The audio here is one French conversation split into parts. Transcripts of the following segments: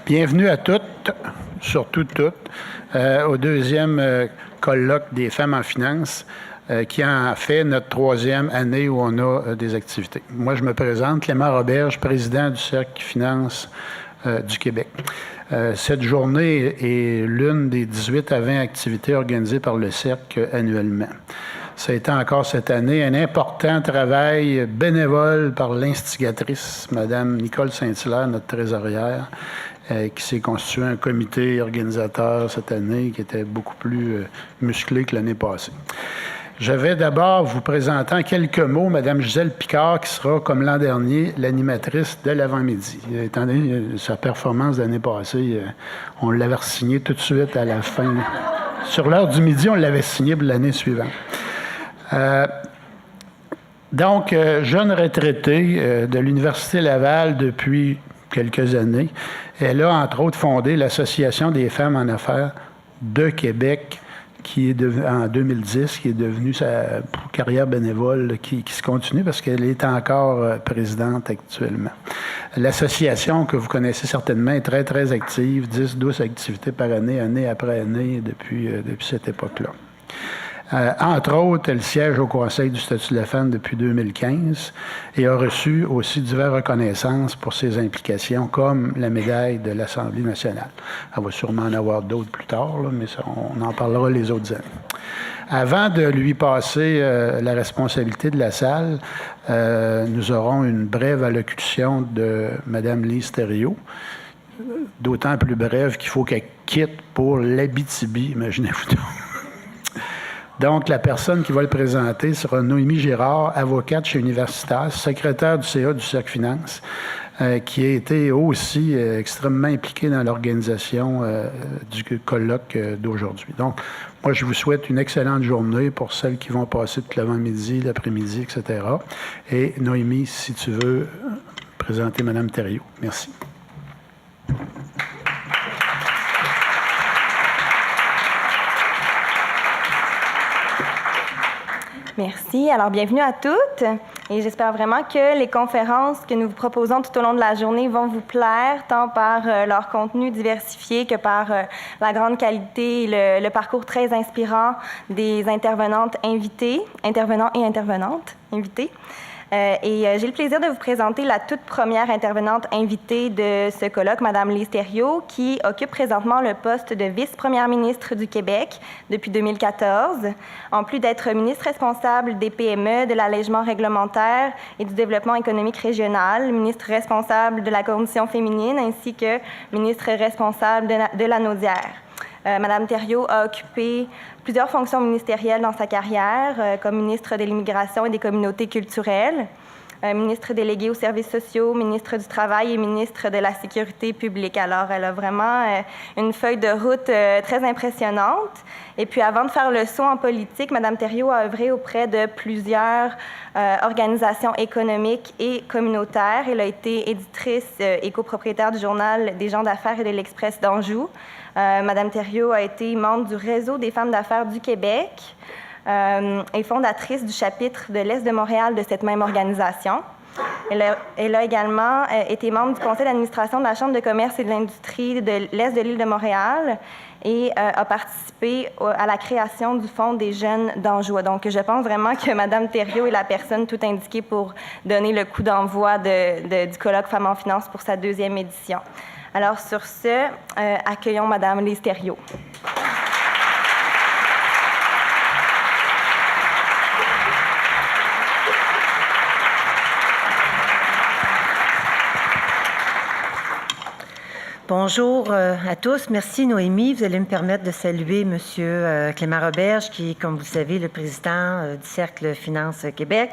Bienvenue à toutes, surtout toutes, au deuxième colloque des femmes en finance, qui en fait notre troisième année où on a des activités. Moi, je me présente, Clément Roberge, président du Cercle Finance du Québec. Cette journée est l'une des 18 à 20 activités organisées par le Cercle annuellement. Ça a été encore cette année un important travail bénévole par l'instigatrice, Mme Nicole Saint-Hilaire, notre trésorière, qui s'est constitué un comité organisateur cette année qui était beaucoup plus musclé que l'année passée. Je vais d'abord vous présenter en quelques mots Mme Gisèle Picard, qui sera, comme l'an dernier, l'animatrice de l'avant-midi. Étant donné sa performance de l'année passée, on l'avait signé tout de suite à la fin. Sur l'heure du midi, on l'avait signé pour l'année suivante. Donc, jeune retraitée de l'Université Laval depuis quelques années, elle a entre autres fondé l'Association des femmes en affaires de Québec, qui est en 2010, qui est devenue sa carrière bénévole, qui se continue parce qu'elle est encore présidente actuellement. L'association, que vous connaissez certainement, est très, très active, 10-12 activités par année, année après année, depuis cette époque-là. Entre autres, elle siège au Conseil du statut de la femme depuis 2015 et a reçu aussi diverses reconnaissances pour ses implications, comme la médaille de l'Assemblée nationale. Elle va sûrement en avoir d'autres plus tard, là, mais ça, on en parlera les autres années. Avant de lui passer la responsabilité de la salle, nous aurons une brève allocution de Mme Lise Thériault, d'autant plus brève qu'il faut qu'elle quitte pour l'Abitibi, imaginez-vous donc. Donc, la personne qui va le présenter sera Noémie Girard, avocate chez Universitas, secrétaire du CA du Cercle Finance, qui a été aussi extrêmement impliquée dans l'organisation du colloque d'aujourd'hui. Donc, moi, je vous souhaite une excellente journée pour celles qui vont passer tout l'avant-midi, l'après-midi, etc. Et Noémie, si tu veux présenter Mme Thériault. Merci. Merci. Alors, bienvenue à toutes. Et j'espère vraiment que les conférences que nous vous proposons tout au long de la journée vont vous plaire, tant par leur contenu diversifié que par la grande qualité et le parcours très inspirant des intervenants et intervenantes invitées. J'ai le plaisir de vous présenter la toute première intervenante invitée de ce colloque, Mme Lise Thériault, qui occupe présentement le poste de vice-première ministre du Québec depuis 2014, en plus d'être ministre responsable des PME, de l'allègement réglementaire et du développement économique régional, ministre responsable de la condition féminine, ainsi que ministre responsable de la Naudière. Mme Thériault a occupé plusieurs fonctions ministérielles dans sa carrière, comme ministre de l'Immigration et des communautés culturelles, ministre déléguée aux services sociaux, ministre du Travail et ministre de la Sécurité publique. Alors, elle a vraiment une feuille de route très impressionnante. Et puis, avant de faire le saut en politique, Mme Thériault a œuvré auprès de plusieurs organisations économiques et communautaires. Elle a été éditrice et copropriétaire du journal des gens d'affaires et de l'Express d'Anjou. Mme Thériault a été membre du Réseau des femmes d'affaires du Québec et fondatrice du chapitre de l'Est de Montréal de cette même organisation. Elle a également été membre du conseil d'administration de la Chambre de commerce et de l'industrie de l'Est de l'île de Montréal et a participé à la création du Fonds des jeunes d'Anjou. Donc, je pense vraiment que Mme Thériault est la personne tout indiquée pour donner le coup d'envoi du colloque Femmes en finance pour sa deuxième édition. Alors, sur ce, accueillons Mme Lise Thériault. Bonjour à tous. Merci Noémie. Vous allez me permettre de saluer M. Clément Roberge, qui est, comme vous le savez, le président du Cercle Finance Québec.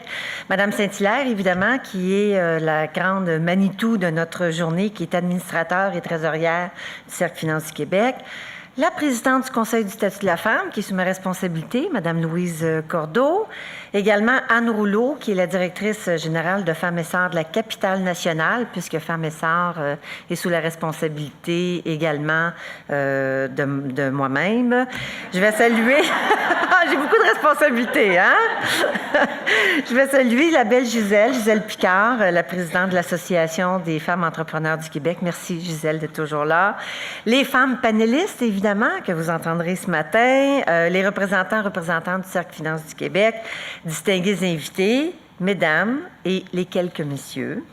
Mme Saint-Hilaire, évidemment, qui est la grande Manitou de notre journée, qui est administrateur et trésorière du Cercle Finance Québec. La présidente du Conseil du statut de la femme, qui est sous ma responsabilité, Mme Louise Cordeau. Également Anne Rouleau, qui est la directrice générale de Femmes Essor de la capitale nationale, puisque Femmes Essor est sous la responsabilité également de moi-même. Je vais saluer... J'ai beaucoup de responsabilités, hein? Je vais saluer la belle Gisèle Picard, la présidente de l'Association des femmes entrepreneurs du Québec. Merci, Gisèle, d'être toujours là. Les femmes panélistes, évidemment, que vous entendrez ce matin, les représentantes du Cercle Finance du Québec, distingués invités, mesdames et les quelques messieurs.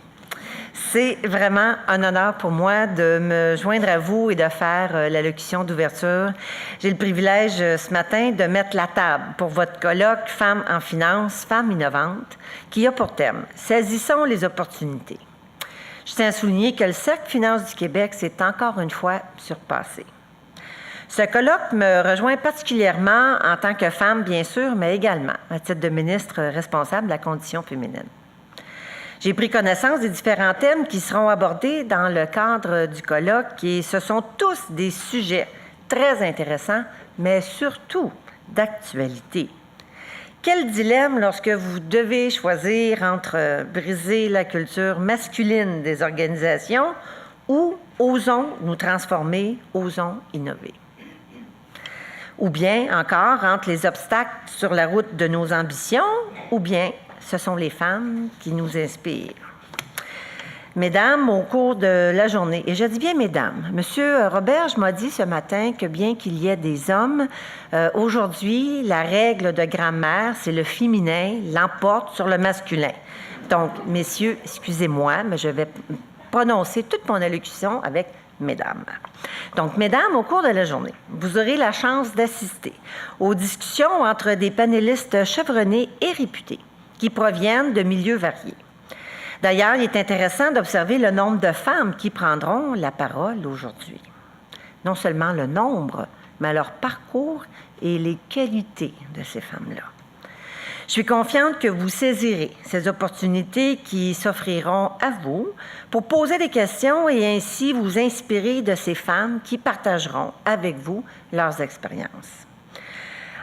C'est vraiment un honneur pour moi de me joindre à vous et de faire l'allocution d'ouverture. J'ai le privilège ce matin de mettre la table pour votre colloque Femmes en finance, femmes innovantes, qui a pour thème « Saisissons les opportunités ». Je tiens à souligner que le Cercle Finance du Québec s'est encore une fois surpassé. Ce colloque me rejoint particulièrement en tant que femme, bien sûr, mais également à titre de ministre responsable de la condition féminine. J'ai pris connaissance des différents thèmes qui seront abordés dans le cadre du colloque et ce sont tous des sujets très intéressants, mais surtout d'actualité. Quel dilemme lorsque vous devez choisir entre briser la culture masculine des organisations ou osons nous transformer, osons innover. Ou bien encore entre les obstacles sur la route de nos ambitions ou bien ce sont les femmes qui nous inspirent. Mesdames, au cours de la journée, et je dis bien mesdames, M. Roberge m'a dit ce matin que bien qu'il y ait des hommes, aujourd'hui, la règle de grammaire, c'est le féminin l'emporte sur le masculin. Donc, messieurs, excusez-moi, mais je vais prononcer toute mon allocution avec mesdames. Donc, mesdames, au cours de la journée, vous aurez la chance d'assister aux discussions entre des panélistes chevronnés et réputés qui proviennent de milieux variés. D'ailleurs, il est intéressant d'observer le nombre de femmes qui prendront la parole aujourd'hui. Non seulement le nombre, mais leur parcours et les qualités de ces femmes-là. Je suis confiante que vous saisirez ces opportunités qui s'offriront à vous pour poser des questions et ainsi vous inspirer de ces femmes qui partageront avec vous leurs expériences.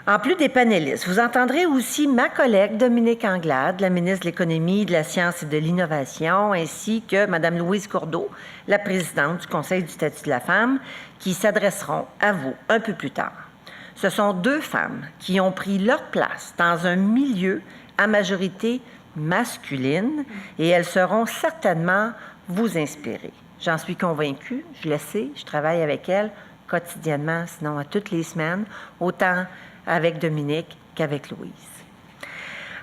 En plus des panélistes, vous entendrez aussi ma collègue Dominique Anglade, la ministre de l'Économie, de la Science et de l'Innovation, ainsi que Mme Louise Courdeau, la présidente du Conseil du statut de la femme, qui s'adresseront à vous un peu plus tard. Ce sont deux femmes qui ont pris leur place dans un milieu à majorité masculine et elles seront certainement vous inspirer. J'en suis convaincue, je le sais, je travaille avec elles quotidiennement, sinon à toutes les semaines, autant avec Dominique qu'avec Louise.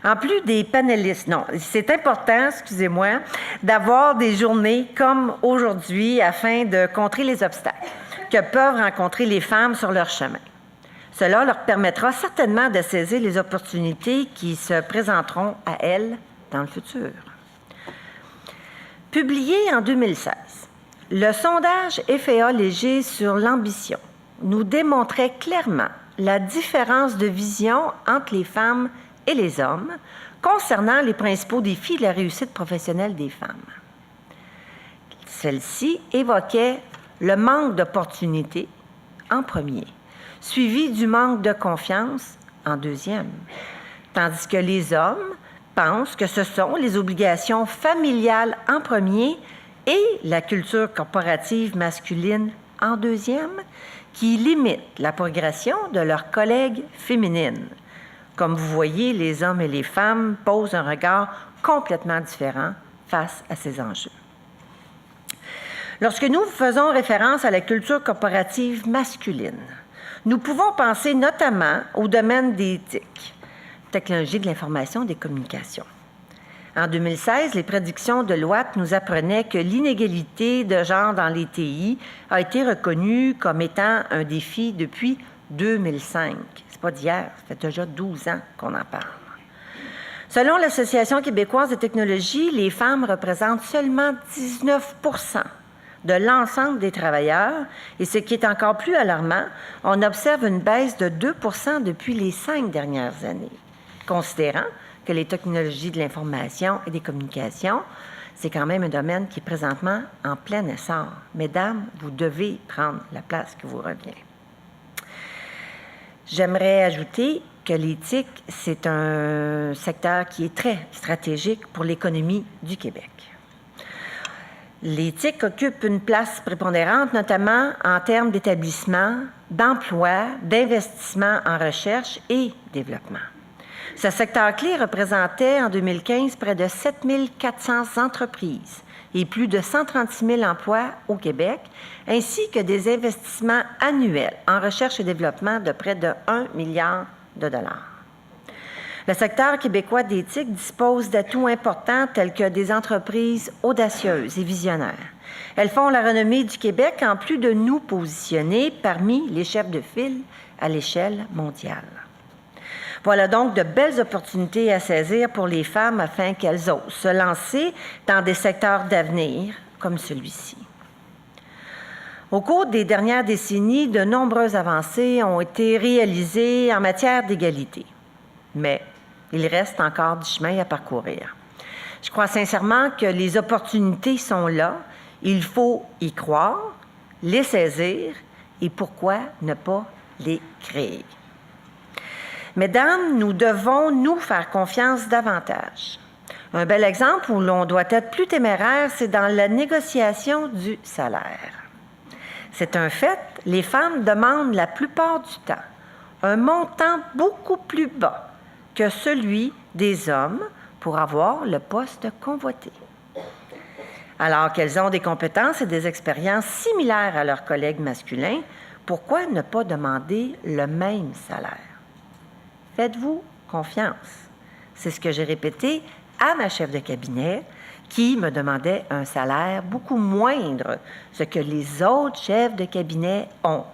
En plus des panélistes, non, c'est important, excusez-moi, d'avoir des journées comme aujourd'hui afin de contrer les obstacles que peuvent rencontrer les femmes sur leur chemin. Cela leur permettra certainement de saisir les opportunités qui se présenteront à elles dans le futur. Publié en 2016, le sondage FAA Léger sur l'ambition nous démontrait clairement la différence de vision entre les femmes et les hommes concernant les principaux défis de la réussite professionnelle des femmes. Celle-ci évoquait le manque d'opportunités en premier, suivi du manque de confiance en deuxième, tandis que les hommes pensent que ce sont les obligations familiales en premier et la culture corporative masculine en deuxième qui limitent la progression de leurs collègues féminines. Comme vous voyez, les hommes et les femmes posent un regard complètement différent face à ces enjeux. Lorsque nous faisons référence à la culture corporative masculine, nous pouvons penser notamment au domaine des TIC, technologie de l'information et des communications. En 2016, les prédictions de Deloitte nous apprenaient que l'inégalité de genre dans les TI a été reconnue comme étant un défi depuis 2005. C'est pas d'hier, ça fait déjà 12 ans qu'on en parle. Selon l'Association québécoise de technologie, les femmes représentent seulement 19 % de l'ensemble des travailleurs et ce qui est encore plus alarmant, on observe une baisse de 2 % depuis les 5 dernières années, considérant que les technologies de l'information et des communications, c'est quand même un domaine qui est présentement en plein essor. Mesdames, vous devez prendre la place qui vous revient. J'aimerais ajouter que l'éthique, c'est un secteur qui est très stratégique pour l'économie du Québec. L'éthique occupe une place prépondérante, notamment en termes d'établissement, d'emploi, d'investissement en recherche et développement. Ce secteur clé représentait en 2015 près de 7 400 entreprises et plus de 136 000 emplois au Québec, ainsi que des investissements annuels en recherche et développement de près de 1 milliard de dollars. Le secteur québécois d'éthique dispose d'atouts importants tels que des entreprises audacieuses et visionnaires. Elles font la renommée du Québec en plus de nous positionner parmi les chefs de file à l'échelle mondiale. Voilà donc de belles opportunités à saisir pour les femmes afin qu'elles osent se lancer dans des secteurs d'avenir comme celui-ci. Au cours des dernières décennies, de nombreuses avancées ont été réalisées en matière d'égalité. Mais il reste encore du chemin à parcourir. Je crois sincèrement que les opportunités sont là. Il faut y croire, les saisir et pourquoi ne pas les créer. Mesdames, nous devons nous faire confiance davantage. Un bel exemple où l'on doit être plus téméraire, c'est dans la négociation du salaire. C'est un fait, les femmes demandent la plupart du temps un montant beaucoup plus bas que celui des hommes pour avoir le poste convoité. Alors qu'elles ont des compétences et des expériences similaires à leurs collègues masculins, pourquoi ne pas demander le même salaire? Faites-vous confiance. C'est ce que j'ai répété à ma chef de cabinet qui me demandait un salaire beaucoup moindre, ce que les autres chefs de cabinet ont.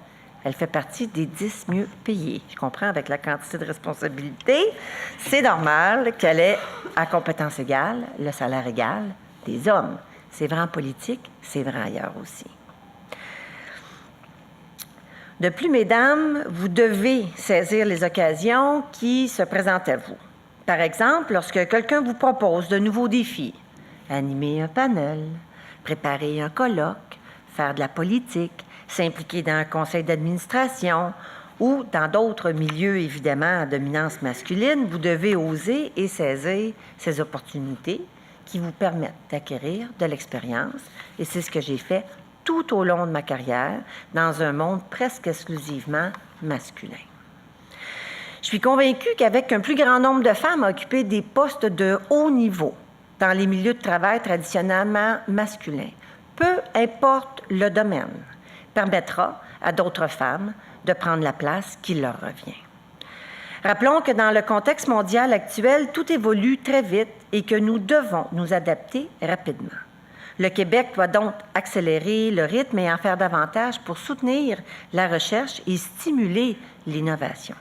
Elle fait partie des 10 mieux payés. Je comprends, avec la quantité de responsabilités, c'est normal qu'elle ait, à compétence égale, le salaire égal des hommes. C'est vrai en politique, c'est vrai ailleurs aussi. De plus, mesdames, vous devez saisir les occasions qui se présentent à vous. Par exemple, lorsque quelqu'un vous propose de nouveaux défis, animer un panel, préparer un colloque, faire de la politique, s'impliquer dans un conseil d'administration ou dans d'autres milieux, évidemment, à dominance masculine, vous devez oser et saisir ces opportunités qui vous permettent d'acquérir de l'expérience. Et c'est ce que j'ai fait tout au long de ma carrière dans un monde presque exclusivement masculin. Je suis convaincue qu'avec un plus grand nombre de femmes à occuper des postes de haut niveau dans les milieux de travail traditionnellement masculins, peu importe le domaine, permettra à d'autres femmes de prendre la place qui leur revient. Rappelons que dans le contexte mondial actuel, tout évolue très vite et que nous devons nous adapter rapidement. Le Québec doit donc accélérer le rythme et en faire davantage pour soutenir la recherche et stimuler l'innovation.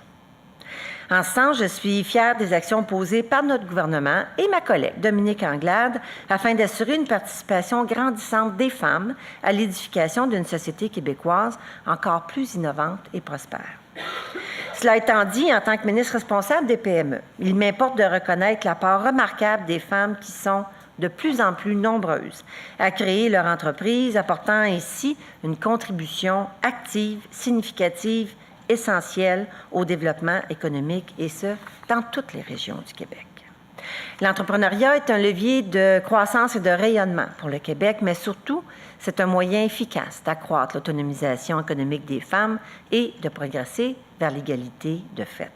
En ce sens, je suis fière des actions posées par notre gouvernement et ma collègue Dominique Anglade afin d'assurer une participation grandissante des femmes à l'édification d'une société québécoise encore plus innovante et prospère. Cela étant dit, en tant que ministre responsable des PME, il m'importe de reconnaître la part remarquable des femmes qui sont de plus en plus nombreuses à créer leur entreprise, apportant ainsi une contribution active, significative, essentielle au développement économique, et ce, dans toutes les régions du Québec. L'entrepreneuriat est un levier de croissance et de rayonnement pour le Québec, mais surtout, c'est un moyen efficace d'accroître l'autonomisation économique des femmes et de progresser vers l'égalité de fait.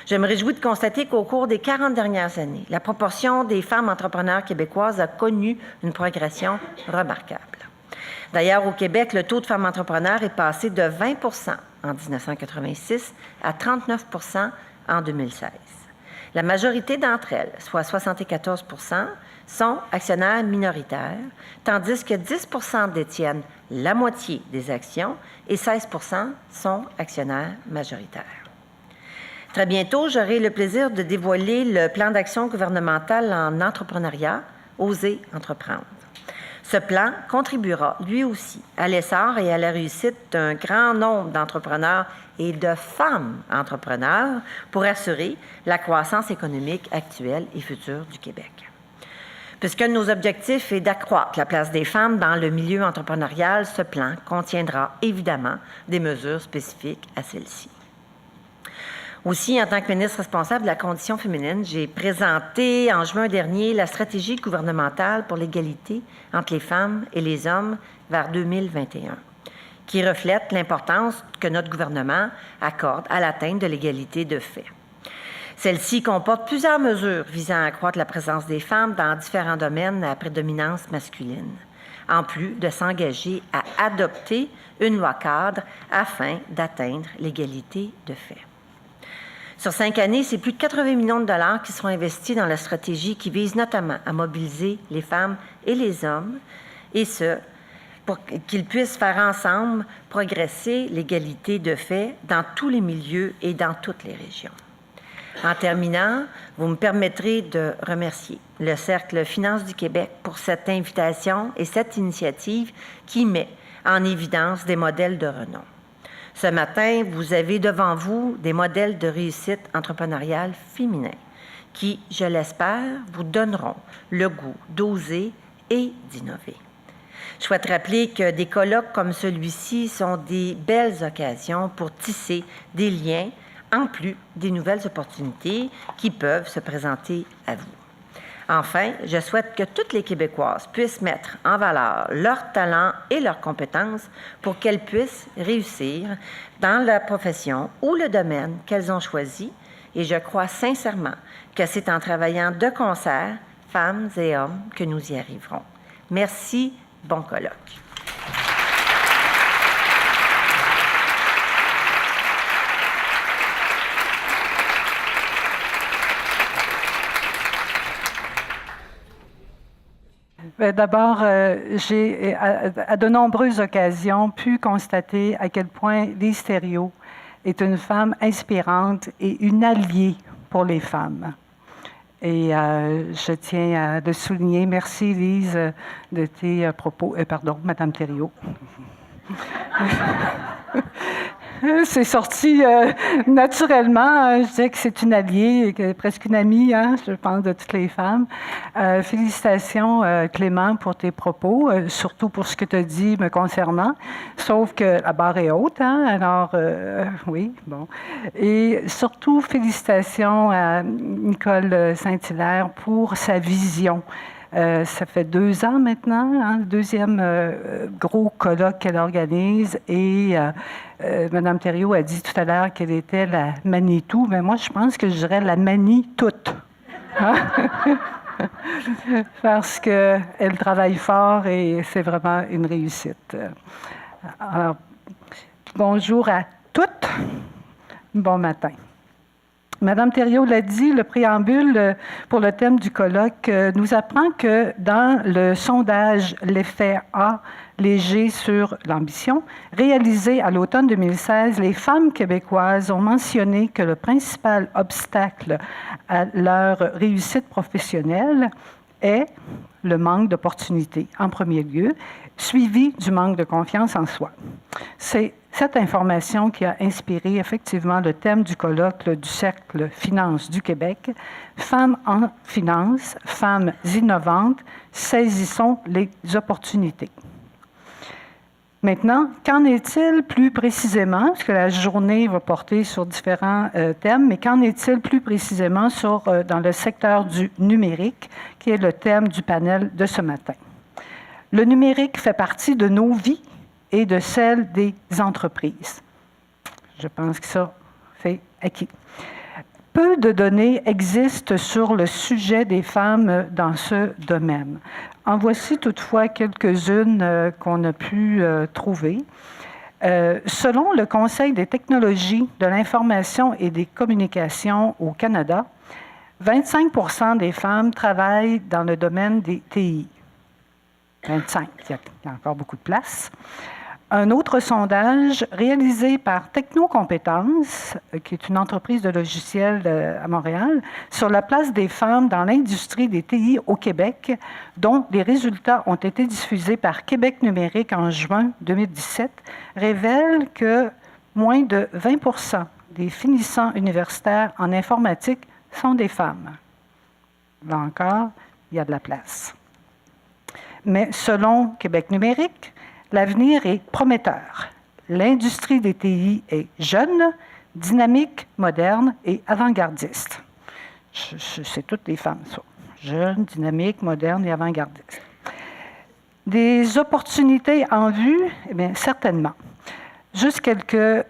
Je me réjouis de constater qu'au cours des 40 dernières années, la proportion des femmes entrepreneurs québécoises a connu une progression remarquable. D'ailleurs, au Québec, le taux de femmes entrepreneurs est passé de 20 en 1986 à 39 en 2016. La majorité d'entre elles, soit 74 sont actionnaires minoritaires, tandis que 10 détiennent la moitié des actions et 16 sont actionnaires majoritaires. Très bientôt, j'aurai le plaisir de dévoiler le plan d'action gouvernemental en entrepreneuriat, Oser entreprendre. Ce plan contribuera, lui aussi, à l'essor et à la réussite d'un grand nombre d'entrepreneurs et de femmes entrepreneurs pour assurer la croissance économique actuelle et future du Québec. Puisque nos objectifs est d'accroître la place des femmes dans le milieu entrepreneurial, ce plan contiendra évidemment des mesures spécifiques à celle-ci. Aussi, en tant que ministre responsable de la condition féminine, j'ai présenté en juin dernier la stratégie gouvernementale pour l'égalité entre les femmes et les hommes vers 2021, qui reflète l'importance que notre gouvernement accorde à l'atteinte de l'égalité de fait. Celle-ci comporte plusieurs mesures visant à accroître la présence des femmes dans différents domaines à prédominance masculine, en plus de s'engager à adopter une loi cadre afin d'atteindre l'égalité de fait. Sur 5 années, c'est plus de 80 millions de dollars qui seront investis dans la stratégie qui vise notamment à mobiliser les femmes et les hommes, et ce, pour qu'ils puissent faire ensemble progresser l'égalité de fait dans tous les milieux et dans toutes les régions. En terminant, vous me permettrez de remercier le Cercle Finances du Québec pour cette invitation et cette initiative qui met en évidence des modèles de renom. Ce matin, vous avez devant vous des modèles de réussite entrepreneuriale féminin qui, je l'espère, vous donneront le goût d'oser et d'innover. Je souhaite rappeler que des colloques comme celui-ci sont des belles occasions pour tisser des liens, en plus des nouvelles opportunités qui peuvent se présenter à vous. Enfin, je souhaite que toutes les Québécoises puissent mettre en valeur leurs talents et leurs compétences pour qu'elles puissent réussir dans la profession ou le domaine qu'elles ont choisi. Et je crois sincèrement que c'est en travaillant de concert, femmes et hommes, que nous y arriverons. Merci, bon colloque. D'abord, j'ai à de nombreuses occasions pu constater à quel point Lise Thériault est une femme inspirante et une alliée pour les femmes. Et je tiens à le souligner. Merci, Lise, de tes propos. Pardon, Madame Thériault. C'est sorti naturellement. Je disais que c'est une alliée, presque une amie, hein, je pense, de toutes les femmes. Félicitations, Clément, pour tes propos, surtout pour ce que tu as dit me concernant. Sauf que la barre est haute, hein, alors oui, bon. Et surtout, félicitations à Nicole Saint-Hilaire pour sa vision. Ça fait 2 ans maintenant, hein, le deuxième gros colloque qu'elle organise. Et Mme Thériault a dit tout à l'heure qu'elle était la Manitou, mais moi, je pense que je dirais la manie toute. Hein? Parce qu'elle travaille fort et c'est vraiment une réussite. Alors, bonjour à toutes. Bon matin. Madame Thériault l'a dit, le préambule pour le thème du colloque nous apprend que dans le sondage L'effet A léger sur l'ambition, réalisé à l'automne 2016, les femmes québécoises ont mentionné que le principal obstacle à leur réussite professionnelle est le manque d'opportunités, en premier lieu, suivi du manque de confiance en soi. C'est cette information qui a inspiré effectivement le thème du colloque du Cercle Finances du Québec. Femmes en finance, femmes innovantes, saisissons les opportunités. Maintenant, qu'en est-il plus précisément, parce que la journée va porter sur différents thèmes, mais qu'en est-il plus précisément dans le secteur du numérique, qui est le thème du panel de ce matin? Le numérique fait partie de nos vies et de celle des entreprises. Je pense que ça, c'est acquis. Peu de données existent sur le sujet des femmes dans ce domaine. En voici toutefois quelques-unes qu'on a pu trouver. Selon le Conseil des technologies de l'information et des communications au Canada, 25% des femmes travaillent dans le domaine des TI. 25, il y a encore beaucoup de place. Un autre sondage réalisé par Technocompétences, qui est une entreprise de logiciels à Montréal, sur la place des femmes dans l'industrie des TI au Québec, dont les résultats ont été diffusés par Québec numérique en juin 2017, révèle que moins de 20% des finissants universitaires en informatique sont des femmes. Là encore, il y a de la place. Mais selon Québec numérique, l'avenir est prometteur. L'industrie des TI est jeune, dynamique, moderne et avant-gardiste. C'est toutes les femmes, ça. Jeune, dynamique, moderne et avant-gardiste. Des opportunités en vue? Eh bien, certainement. Juste quelques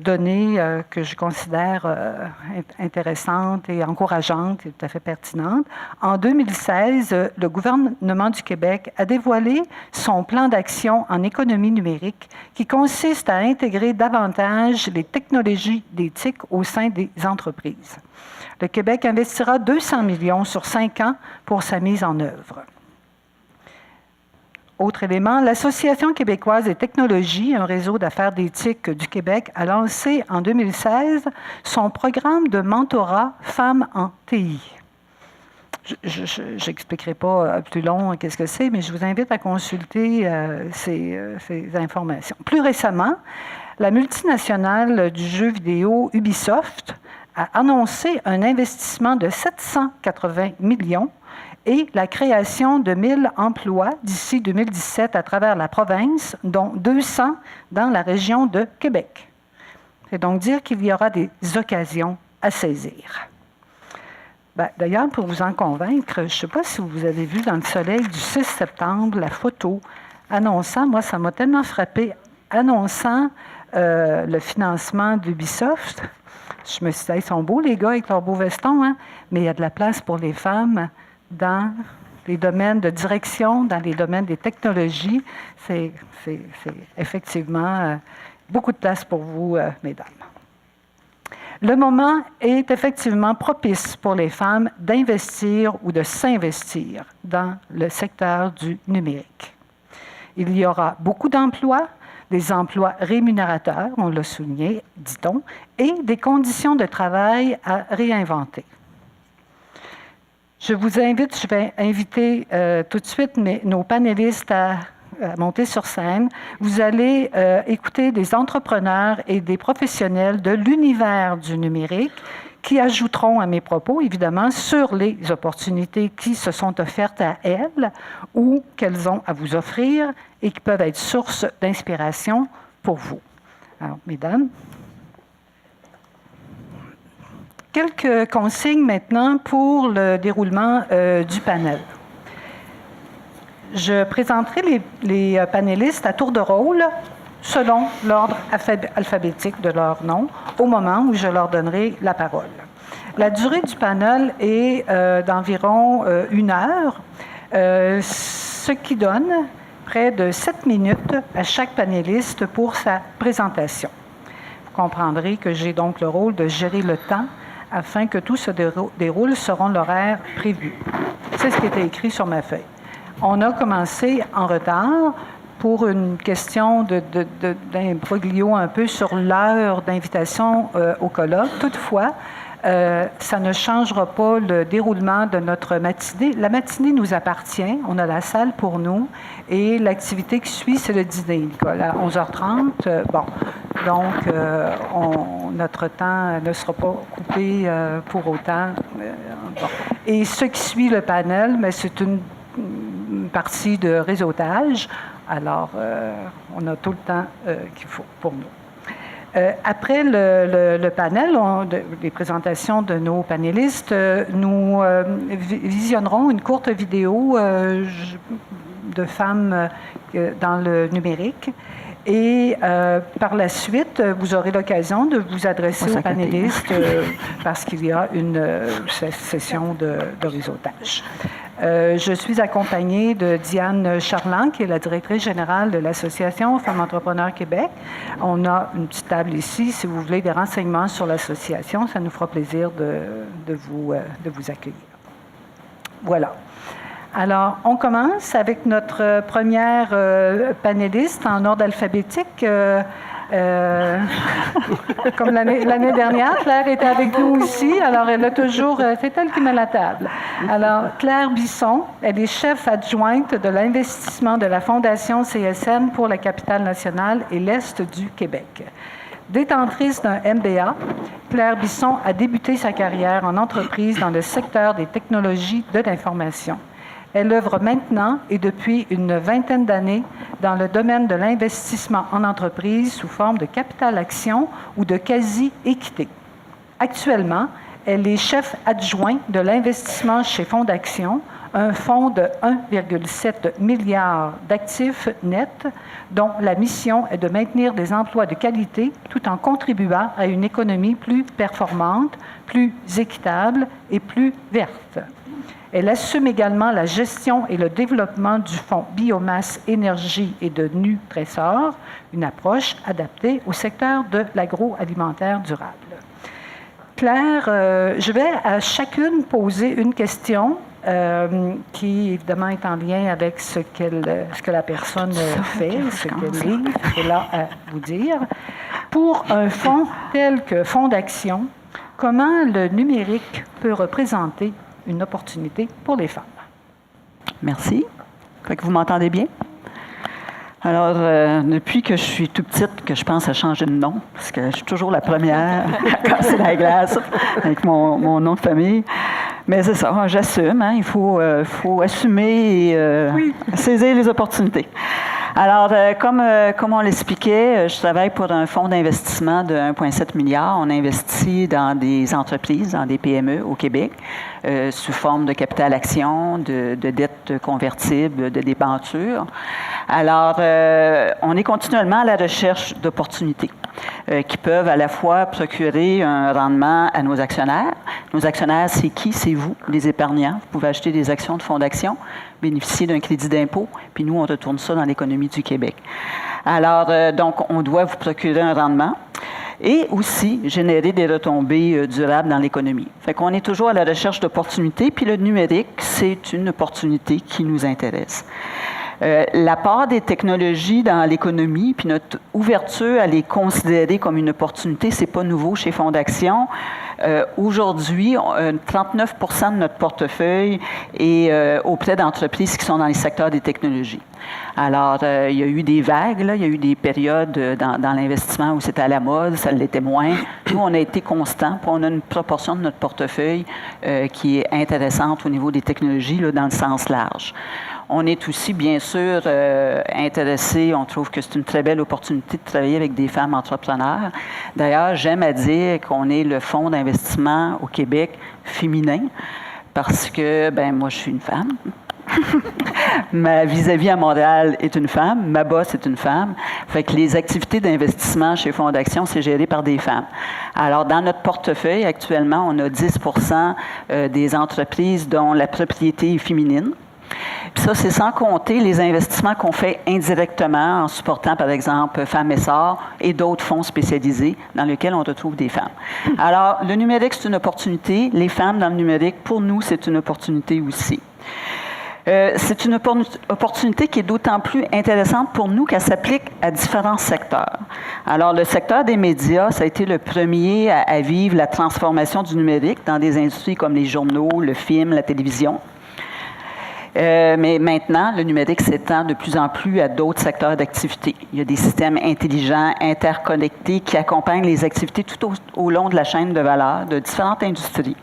données que je considère intéressantes et encourageantes et tout à fait pertinentes. En 2016, le gouvernement du Québec a dévoilé son plan d'action en économie numérique qui consiste à intégrer davantage les technologies d'éthique au sein des entreprises. Le Québec investira 200 millions sur 5 ans pour sa mise en œuvre. Autre élément, l'Association québécoise des technologies, un réseau d'affaires d'éthique du Québec, a lancé en 2016 son programme de mentorat Femmes en TI. Je n'expliquerai pas plus long qu'est-ce que c'est, mais je vous invite à consulter ces informations. Plus récemment, la multinationale du jeu vidéo Ubisoft a annoncé un investissement de 780 millions et la création de 1000 emplois d'ici 2017 à travers la province, dont 200 dans la région de Québec. C'est donc dire qu'il y aura des occasions à saisir. D'ailleurs, pour vous en convaincre, je ne sais pas si vous avez vu dans le soleil du 6 septembre la photo annonçant, moi ça m'a tellement frappé, annonçant le financement d'Ubisoft. Je me suis dit, ils sont beaux les gars avec leurs beaux vestons, hein? Mais il y a de la place pour les femmes dans les domaines de direction, dans les domaines des technologies. C'est effectivement beaucoup de place pour vous, mesdames. Le moment est effectivement propice pour les femmes d'investir ou de s'investir dans le secteur du numérique. Il y aura beaucoup d'emplois, des emplois rémunérateurs, on l'a souligné, dit-on, et des conditions de travail à réinventer. Je vais inviter tout de suite nos panélistes à monter sur scène. Vous allez écouter des entrepreneurs et des professionnels de l'univers du numérique qui ajouteront à mes propos, évidemment, sur les opportunités qui se sont offertes à elles ou qu'elles ont à vous offrir et qui peuvent être source d'inspiration pour vous. Alors, mesdames. Quelques consignes maintenant pour le déroulement du panel. Je présenterai les panélistes à tour de rôle selon l'ordre alphabétique de leur nom au moment où je leur donnerai la parole. La durée du panel est d'environ 1 heure, ce qui donne près de 7 minutes à chaque panéliste pour sa présentation. Vous comprendrez que j'ai donc le rôle de gérer le temps afin que tout se déroule selon l'horaire prévu. C'est ce qui était écrit sur ma feuille. On a commencé en retard pour une question d'imbroglio un peu sur l'heure d'invitation au colloque. Toutefois, ça ne changera pas le déroulement de notre matinée. La matinée nous appartient, on a la salle pour nous, et l'activité qui suit, c'est le dîner, Nicole, à 11h30. Donc, notre temps ne sera pas coupé pour autant. Et ce qui suit le panel, mais c'est une partie de réseautage. Alors, on a tout le temps qu'il faut pour nous. Après le panel, les présentations de nos panélistes, nous visionnerons une courte vidéo de femmes dans le numérique. Et par la suite, vous aurez l'occasion de vous adresser aux panélistes parce qu'il y a une session de réseautage. Je suis accompagnée de Diane Charland, qui est la directrice générale de l'Association Femmes Entrepreneurs Québec. On a une petite table ici. Si vous voulez des renseignements sur l'association, ça nous fera plaisir de vous accueillir. Voilà. Alors, on commence avec notre première panéliste en ordre alphabétique. Comme l'année dernière, Claire était avec nous ici, alors elle a toujours, c'est elle qui met la table. Alors, Claire Bisson, elle est chef adjointe de l'investissement de la Fondation CSN pour la capitale nationale et l'Est du Québec. Détentrice d'un MBA, Claire Bisson a débuté sa carrière en entreprise dans le secteur des technologies de l'information. Elle œuvre maintenant et depuis une vingtaine d'années dans le domaine de l'investissement en entreprise sous forme de capital-action ou de quasi-équité. Actuellement, Elle est chef adjoint de l'investissement chez Fonds d'Action, un fonds de 1,7 milliard d'actifs nets dont la mission est de maintenir des emplois de qualité tout en contribuant à une économie plus performante, plus équitable et plus verte. Elle assume également la gestion et le développement du fonds Biomasse, Énergie et de Nu-Trésor, une approche adaptée au secteur de l'agroalimentaire durable. Claire, je vais à chacune poser une question qui, évidemment, est en lien avec ce que la personne fait, ce qu'elle a à vous dire. Pour un fonds tel que Fonds d'Action, comment le numérique peut représenter une opportunité pour les femmes? Merci. Fait que vous m'entendez bien? Alors, depuis que je suis tout petite, que je pense à changer de nom, parce que je suis toujours la première à casser la glace avec mon nom de famille. Mais c'est ça, j'assume. Hein, il faut assumer et saisir les opportunités. Alors, comme on l'expliquait, je travaille pour un fonds d'investissement de 1,7 milliard. On investit dans des entreprises, dans des PME au Québec, sous forme de capital action, de dettes convertibles, de débentures. Alors, on est continuellement à la recherche d'opportunités qui peuvent à la fois procurer un rendement à nos actionnaires. Nos actionnaires, c'est qui? C'est vous, les épargnants. Vous pouvez acheter des actions de fonds d'action, bénéficier d'un crédit d'impôt, puis nous, on retourne ça dans l'économie du Québec. Alors, donc, on doit vous procurer un rendement et aussi générer des retombées durables dans l'économie. Fait qu'on est toujours à la recherche d'opportunités, puis le numérique, c'est une opportunité qui nous intéresse. L'apport des technologies dans l'économie, puis notre ouverture à les considérer comme une opportunité, c'est pas nouveau chez Fonds d'Action. Aujourd'hui, 39% de notre portefeuille est auprès d'entreprises qui sont dans les secteurs des technologies. Alors, il y a eu des vagues, là, il y a eu des périodes dans l'investissement où c'était à la mode, ça l'était moins. Nous, on a été constants, puis on a une proportion de notre portefeuille qui est intéressante au niveau des technologies, là, dans le sens large. On est aussi, bien sûr, intéressés. On trouve que c'est une très belle opportunité de travailler avec des femmes entrepreneurs. D'ailleurs, j'aime à dire qu'on est le fonds d'investissement au Québec féminin parce que, ben moi, je suis une femme. Ma vis-à-vis à Montréal est une femme, ma boss est une femme. Fait que les activités d'investissement chez Fonds d'Action, c'est géré par des femmes. Alors, dans notre portefeuille, actuellement, on a 10% des entreprises dont la propriété est féminine. Puis ça, c'est sans compter les investissements qu'on fait indirectement en supportant, par exemple, Femmes Essor et d'autres fonds spécialisés dans lesquels on retrouve des femmes. Alors, le numérique, c'est une opportunité. Les femmes dans le numérique, pour nous, c'est une opportunité aussi. C'est une opportunité qui est d'autant plus intéressante pour nous qu'elle s'applique à différents secteurs. Alors, le secteur des médias, ça a été le premier à vivre la transformation du numérique dans des industries comme les journaux, le film, la télévision. Mais maintenant, le numérique s'étend de plus en plus à d'autres secteurs d'activité. Il y a des systèmes intelligents, interconnectés, qui accompagnent les activités tout au long de la chaîne de valeur de différentes industries.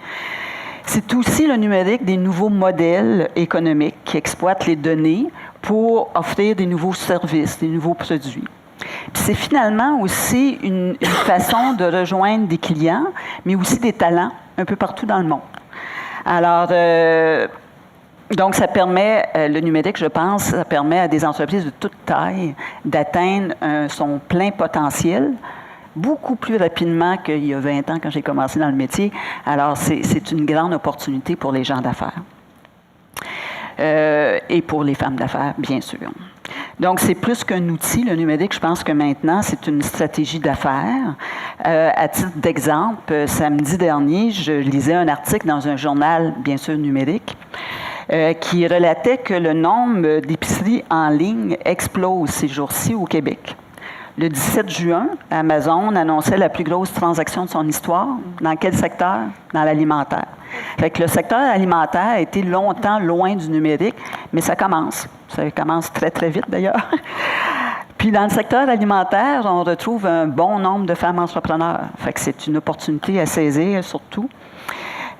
C'est aussi le numérique des nouveaux modèles économiques qui exploitent les données pour offrir des nouveaux services, des nouveaux produits. Puis c'est finalement aussi une façon de rejoindre des clients, mais aussi des talents un peu partout dans le monde. Alors, donc, ça permet, le numérique, je pense, ça permet à des entreprises de toute taille d'atteindre son plein potentiel beaucoup plus rapidement qu'il y a 20 ans quand j'ai commencé dans le métier. Alors, c'est une grande opportunité pour les gens d'affaires. Et pour les femmes d'affaires, bien sûr. Donc, c'est plus qu'un outil, le numérique. Je pense que maintenant, c'est une stratégie d'affaires. À titre d'exemple, samedi dernier, je lisais un article dans un journal, bien sûr, numérique, qui relatait que le nombre d'épiceries en ligne explose ces jours-ci au Québec. Le 17 juin, Amazon annonçait la plus grosse transaction de son histoire. Dans quel secteur? Dans l'alimentaire. Fait que le secteur alimentaire a été longtemps loin du numérique, mais ça commence. Ça commence très, très vite, d'ailleurs. Puis dans le secteur alimentaire, on retrouve un bon nombre de femmes entrepreneurs. Fait que c'est une opportunité à saisir, surtout.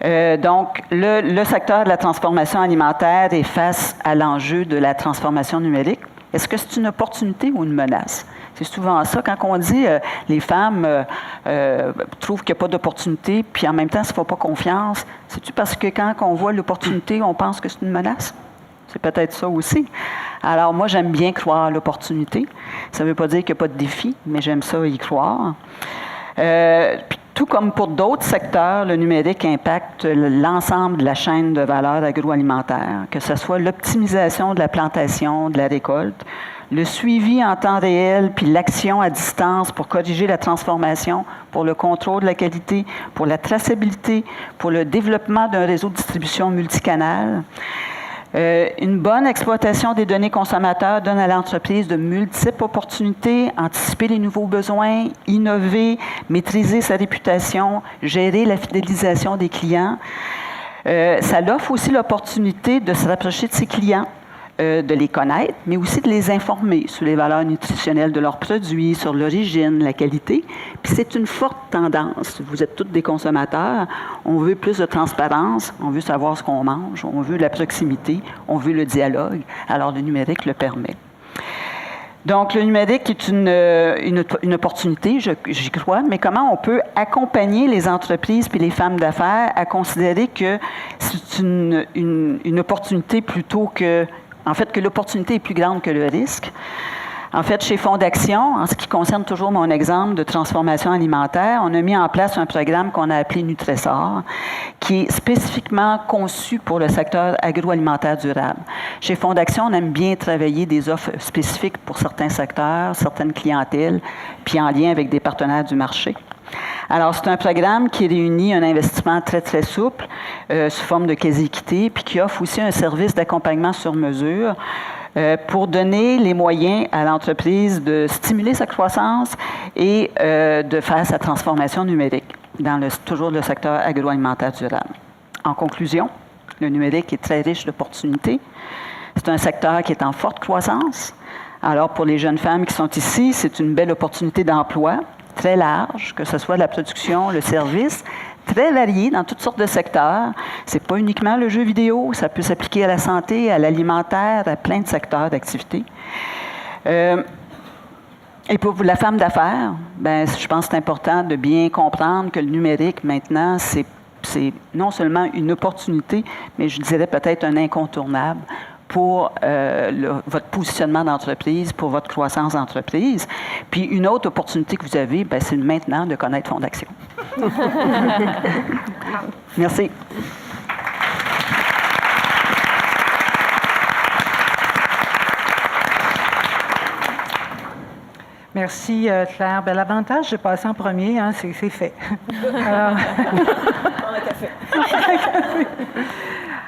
Donc, le secteur de la transformation alimentaire est face à l'enjeu de la transformation numérique. Est-ce que c'est une opportunité ou une menace? C'est souvent ça. Quand on dit les femmes trouvent qu'il n'y a pas d'opportunité, puis en même temps, ne se font pas confiance, c'est-tu parce que quand on voit l'opportunité, on pense que c'est une menace? C'est peut-être ça aussi. Alors, moi, j'aime bien croire à l'opportunité. Ça ne veut pas dire qu'il n'y a pas de défi, mais j'aime ça y croire. Puis, tout comme pour d'autres secteurs, le numérique impacte l'ensemble de la chaîne de valeur agroalimentaire, que ce soit l'optimisation de la plantation, de la récolte, le suivi en temps réel, puis l'action à distance pour corriger la transformation, pour le contrôle de la qualité, pour la traçabilité, pour le développement d'un réseau de distribution multicanal. Une bonne exploitation des données consommateurs donne à l'entreprise de multiples opportunités, anticiper les nouveaux besoins, innover, maîtriser sa réputation, gérer la fidélisation des clients. Ça offre aussi l'opportunité de se rapprocher de ses clients, de les connaître, mais aussi de les informer sur les valeurs nutritionnelles de leurs produits, sur l'origine, la qualité. Puis c'est une forte tendance. Vous êtes tous des consommateurs. On veut plus de transparence, on veut savoir ce qu'on mange, on veut la proximité, on veut le dialogue. Alors le numérique le permet. Donc, le numérique est une opportunité, j'y crois, mais comment on peut accompagner les entreprises puis les femmes d'affaires à considérer que c'est une opportunité plutôt que... En fait, que l'opportunité est plus grande que le risque. En fait, chez Fonds d'Action, en ce qui concerne toujours mon exemple de transformation alimentaire, on a mis en place un programme qu'on a appelé Nutressor, qui est spécifiquement conçu pour le secteur agroalimentaire durable. Chez Fonds d'Action, on aime bien travailler des offres spécifiques pour certains secteurs, certaines clientèles, puis en lien avec des partenaires du marché. Alors, c'est un programme qui réunit un investissement très, très souple, sous forme de quasi-équité, puis qui offre aussi un service d'accompagnement sur mesure pour donner les moyens à l'entreprise de stimuler sa croissance et de faire sa transformation numérique dans toujours le secteur agroalimentaire durable. En conclusion, le numérique est très riche d'opportunités. C'est un secteur qui est en forte croissance. Alors, pour les jeunes femmes qui sont ici, c'est une belle opportunité d'emploi, très large, que ce soit la production, le service, très varié dans toutes sortes de secteurs. Ce n'est pas uniquement le jeu vidéo, ça peut s'appliquer à la santé, à l'alimentaire, à plein de secteurs d'activité. Et pour la femme d'affaires, ben, je pense que c'est important de bien comprendre que le numérique, maintenant, c'est non seulement une opportunité, mais je dirais peut-être un incontournable pour votre positionnement d'entreprise, pour votre croissance d'entreprise. Puis une autre opportunité que vous avez, ben, c'est maintenant de connaître Fonds d'Action. Merci. Merci, Claire. Bien, l'avantage de passer en premier, hein, c'est fait. Alors...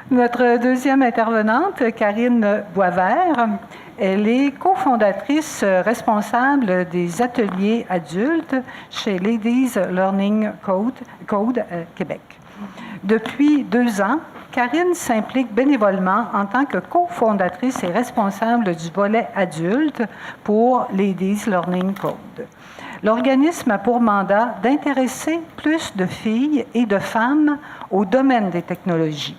Notre deuxième intervenante, Karine Boisvert, elle est cofondatrice responsable des ateliers adultes chez Ladies Learning Code Québec. Depuis 2 ans, Karine s'implique bénévolement en tant que cofondatrice et responsable du volet adulte pour Ladies Learning Code. L'organisme a pour mandat d'intéresser plus de filles et de femmes au domaine des technologies.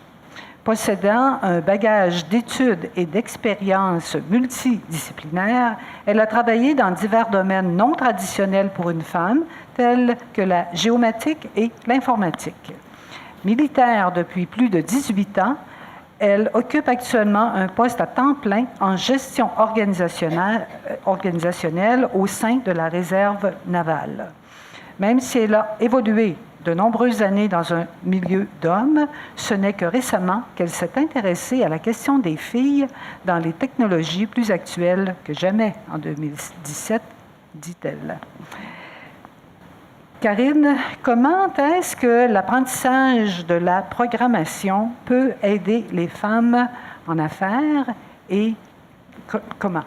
Possédant un bagage d'études et d'expériences multidisciplinaires, elle a travaillé dans divers domaines non traditionnels pour une femme, tels que la géomatique et l'informatique. Militaire depuis plus de 18 ans, elle occupe actuellement un poste à temps plein en gestion organisationnelle au sein de la réserve navale. Même si elle a évolué de nombreuses années dans un milieu d'hommes, ce n'est que récemment qu'elle s'est intéressée à la question des filles dans les technologies plus actuelles que jamais en 2017, dit-elle. Karine, comment est-ce que l'apprentissage de la programmation peut aider les femmes en affaires et comment?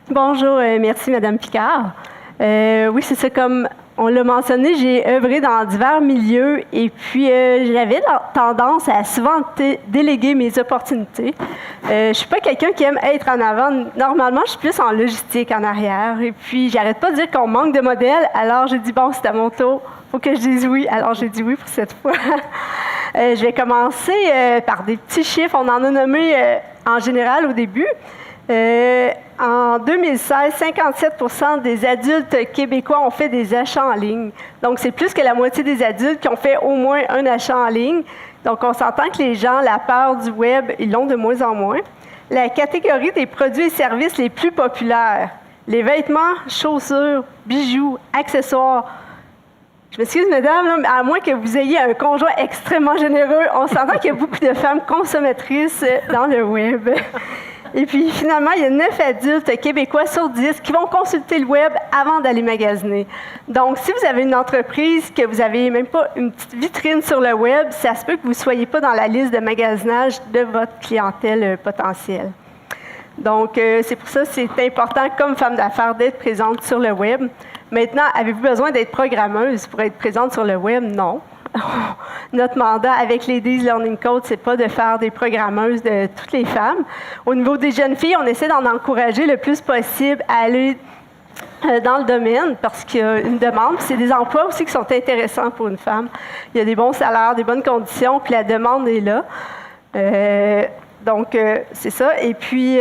Bonjour, merci Madame Picard. Oui, c'est ça, comme on l'a mentionné, j'ai œuvré dans divers milieux et puis j'avais tendance à souvent déléguer mes opportunités. Je suis pas quelqu'un qui aime être en avant. Normalement, je suis plus en logistique, en arrière. Et puis, j'arrête pas de dire qu'on manque de modèles. Alors, j'ai dit, bon, c'est à mon tour. Faut que je dise oui. Alors, j'ai dit oui pour cette fois. Je vais commencer par des petits chiffres. On en a nommé en général au début. En 2016, 57% des adultes québécois ont fait des achats en ligne. Donc, c'est plus que la moitié des adultes qui ont fait au moins un achat en ligne. Donc, on s'entend que les gens, la peur du web, ils l'ont de moins en moins. La catégorie des produits et services les plus populaires, les vêtements, chaussures, bijoux, accessoires. Je m'excuse, mesdames, là, mais à moins que vous ayez un conjoint extrêmement généreux, on s'entend qu'il y a beaucoup de femmes consommatrices dans le web. Et puis, finalement, il y a 9 adultes québécois sur 10 qui vont consulter le web avant d'aller magasiner. Donc, si vous avez une entreprise, que vous n'avez même pas une petite vitrine sur le web, ça se peut que vous ne soyez pas dans la liste de magasinage de votre clientèle potentielle. Donc, c'est pour ça que c'est important, comme femme d'affaires, d'être présente sur le web. Maintenant, avez-vous besoin d'être programmeuse pour être présente sur le web? Non. Notre mandat avec Ladies Learning Code, c'est pas de faire des programmeuses de toutes les femmes. Au niveau des jeunes filles, on essaie d'en encourager le plus possible à aller dans le domaine parce qu'il y a une demande. C'est des emplois aussi qui sont intéressants pour une femme. Il y a des bons salaires, des bonnes conditions, puis la demande est là. Donc, c'est ça. Et puis,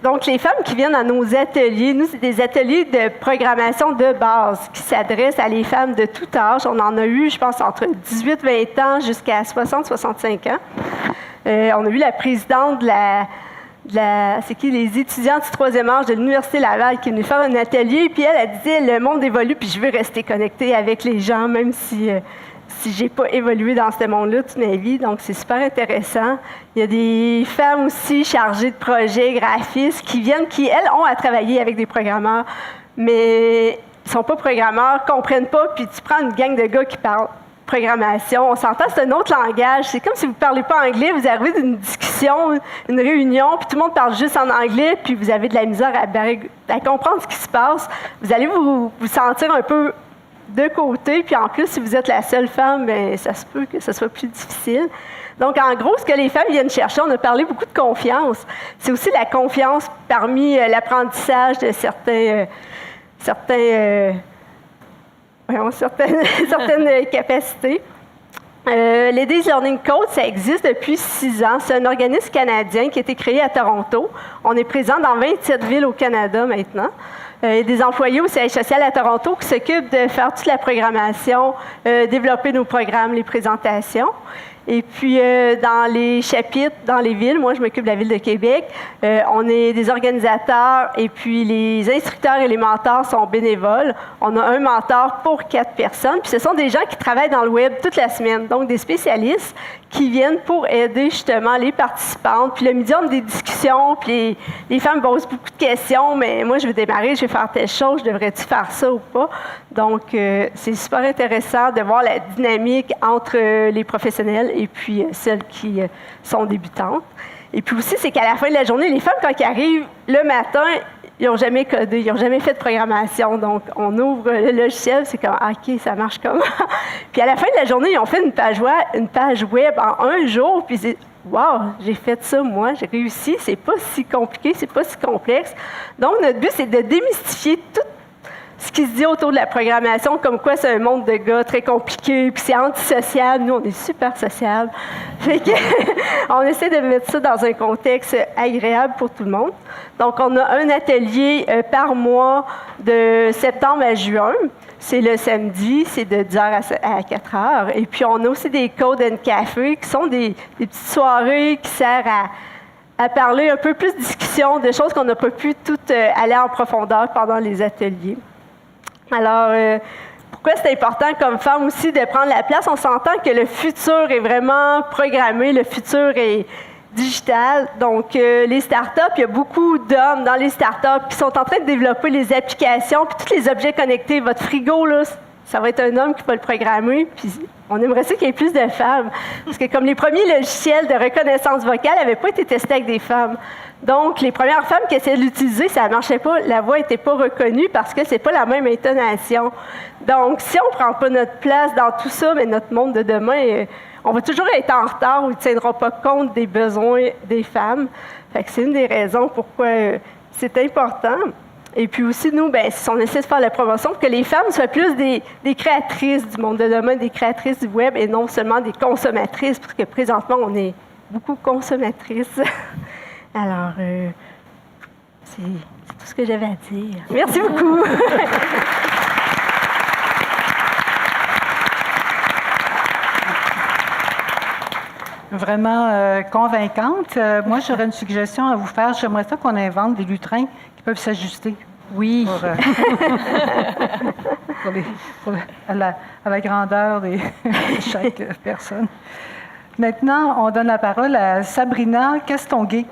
donc, les femmes qui viennent à nos ateliers, nous, c'est des ateliers de programmation de base qui s'adressent à les femmes de tout âge. On en a eu, je pense, entre 18-20 ans jusqu'à 60-65 ans. On a eu la présidente c'est qui, les étudiants du 3e âge de l'Université Laval qui est venue faire un atelier, puis elle disait, le monde évolue, puis je veux rester connectée avec les gens, même si j'ai pas évolué dans ce monde-là toute ma vie. Donc, c'est super intéressant. Il y a des femmes aussi chargées de projets, graphistes, qui viennent, qui, elles, ont à travailler avec des programmeurs, mais ils sont pas programmeurs, comprennent pas, puis tu prends une gang de gars qui parlent programmation. On s'entend, c'est un autre langage. C'est comme si vous ne parlez pas anglais, vous arrivez d'une discussion, une réunion, puis tout le monde parle juste en anglais, puis vous avez de la misère à comprendre ce qui se passe. Vous allez vous sentir un peu de côté, puis en plus, si vous êtes la seule femme, bien, ça se peut que ce soit plus difficile. Donc, en gros, ce que les femmes viennent chercher, on a parlé beaucoup de confiance. C'est aussi la confiance parmi l'apprentissage de certaines capacités. Ladies Learning Code, ça existe depuis 6 ans. C'est un organisme canadien qui a été créé à Toronto. On est présent dans 27 villes au Canada maintenant. Il y a des employés au siège social à Toronto qui s'occupent de faire toute la programmation, développer nos programmes, les présentations. Et puis, dans les chapitres, dans les villes, moi, je m'occupe de la ville de Québec, on est des organisateurs et puis les instructeurs et les mentors sont bénévoles. On a un mentor pour 4 personnes. Puis, ce sont des gens qui travaillent dans le web toute la semaine, donc des spécialistes qui viennent pour aider justement les participantes. Puis, le médium des discussions, puis les femmes posent beaucoup de questions, mais moi, je veux démarrer, je vais faire telle chose, devrais-tu faire ça ou pas? Donc, c'est super intéressant de voir la dynamique entre les professionnels et puis celles qui sont débutantes. Et puis aussi, c'est qu'à la fin de la journée, les femmes, quand ils arrivent le matin, ils n'ont jamais codé, ils n'ont jamais fait de programmation. Donc, on ouvre le logiciel, c'est comme, OK, ça marche comment? Puis à la fin de la journée, ils ont fait une page web en un jour, puis c'est, wow, j'ai fait ça, moi, j'ai réussi, c'est pas si compliqué, c'est pas si complexe. Donc, notre but, c'est de démystifier tout ce qui se dit autour de la programmation, comme quoi c'est un monde de gars très compliqué, puis c'est antisocial. Nous, on est super sociables. Fait que on essaie de mettre ça dans un contexte agréable pour tout le monde. Donc, on a un atelier par mois de septembre à juin. C'est le samedi, c'est de 10h à 4h. Et puis, on a aussi des Code and Café, qui sont des petites soirées qui servent à parler un peu plus de discussion, de choses qu'on n'a pas pu toutes aller en profondeur pendant les ateliers. Alors, pourquoi c'est important comme femme aussi de prendre la place? On s'entend que le futur est vraiment programmé, le futur est digital. Donc, les startups, il y a beaucoup d'hommes dans les startups qui sont en train de développer les applications, puis tous les objets connectés. Votre frigo, là, ça va être un homme qui va le programmer, puis on aimerait ça qu'il y ait plus de femmes. Parce que comme les premiers logiciels de reconnaissance vocale n'avaient pas été testés avec des femmes. Donc, les premières femmes qui essayaient de l'utiliser, ça ne marchait pas. La voix n'était pas reconnue parce que ce n'est pas la même intonation. Donc, si on ne prend pas notre place dans tout ça, mais notre monde de demain, on va toujours être en retard ou il ne tiendra pas compte des besoins des femmes. Fait que c'est une des raisons pourquoi c'est important. Et puis aussi, nous, bien, si on essaie de faire la promotion pour que les femmes soient plus des créatrices du monde de demain, des créatrices du web et non seulement des consommatrices, parce que présentement, on est beaucoup consommatrices. Alors, C'est tout ce que j'avais à dire. Merci beaucoup. Vraiment convaincante. Moi, j'aurais une suggestion à vous faire. J'aimerais ça qu'on invente des lutrins qui peuvent s'ajuster. Oui. À la grandeur de chaque personne. Maintenant, on donne la parole à Sabrina Castonguay.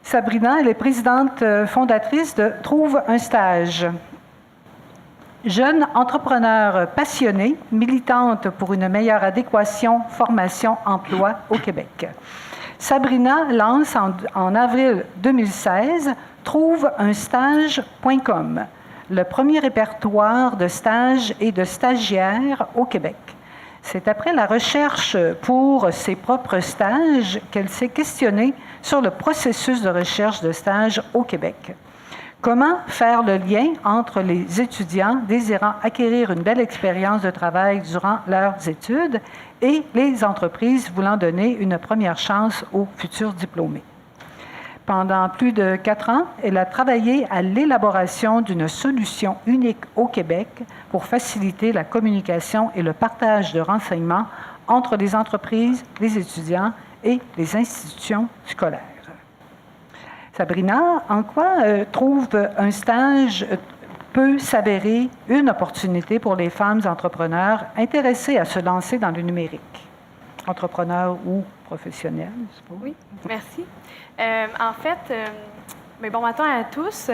Sabrina, elle est présidente fondatrice de Trouve un stage. Jeune entrepreneure passionnée, militante pour une meilleure adéquation formation-emploi au Québec. Sabrina lance en avril 2016 trouveunstage.com, le premier répertoire de stages et de stagiaires au Québec. C'est après la recherche pour ses propres stages qu'elle s'est questionnée sur le processus de recherche de stages au Québec. Comment faire le lien entre les étudiants désirant acquérir une belle expérience de travail durant leurs études et les entreprises voulant donner une première chance aux futurs diplômés? Pendant plus de 4 ans, elle a travaillé à l'élaboration d'une solution unique au Québec pour faciliter la communication et le partage de renseignements entre les entreprises, les étudiants et les institutions scolaires. Sabrina, en quoi trouve un stage peut s'avérer une opportunité pour les femmes entrepreneurs intéressées à se lancer dans le numérique? Entrepreneurs ou professionnels? Oui, merci. En fait, bon matin à tous.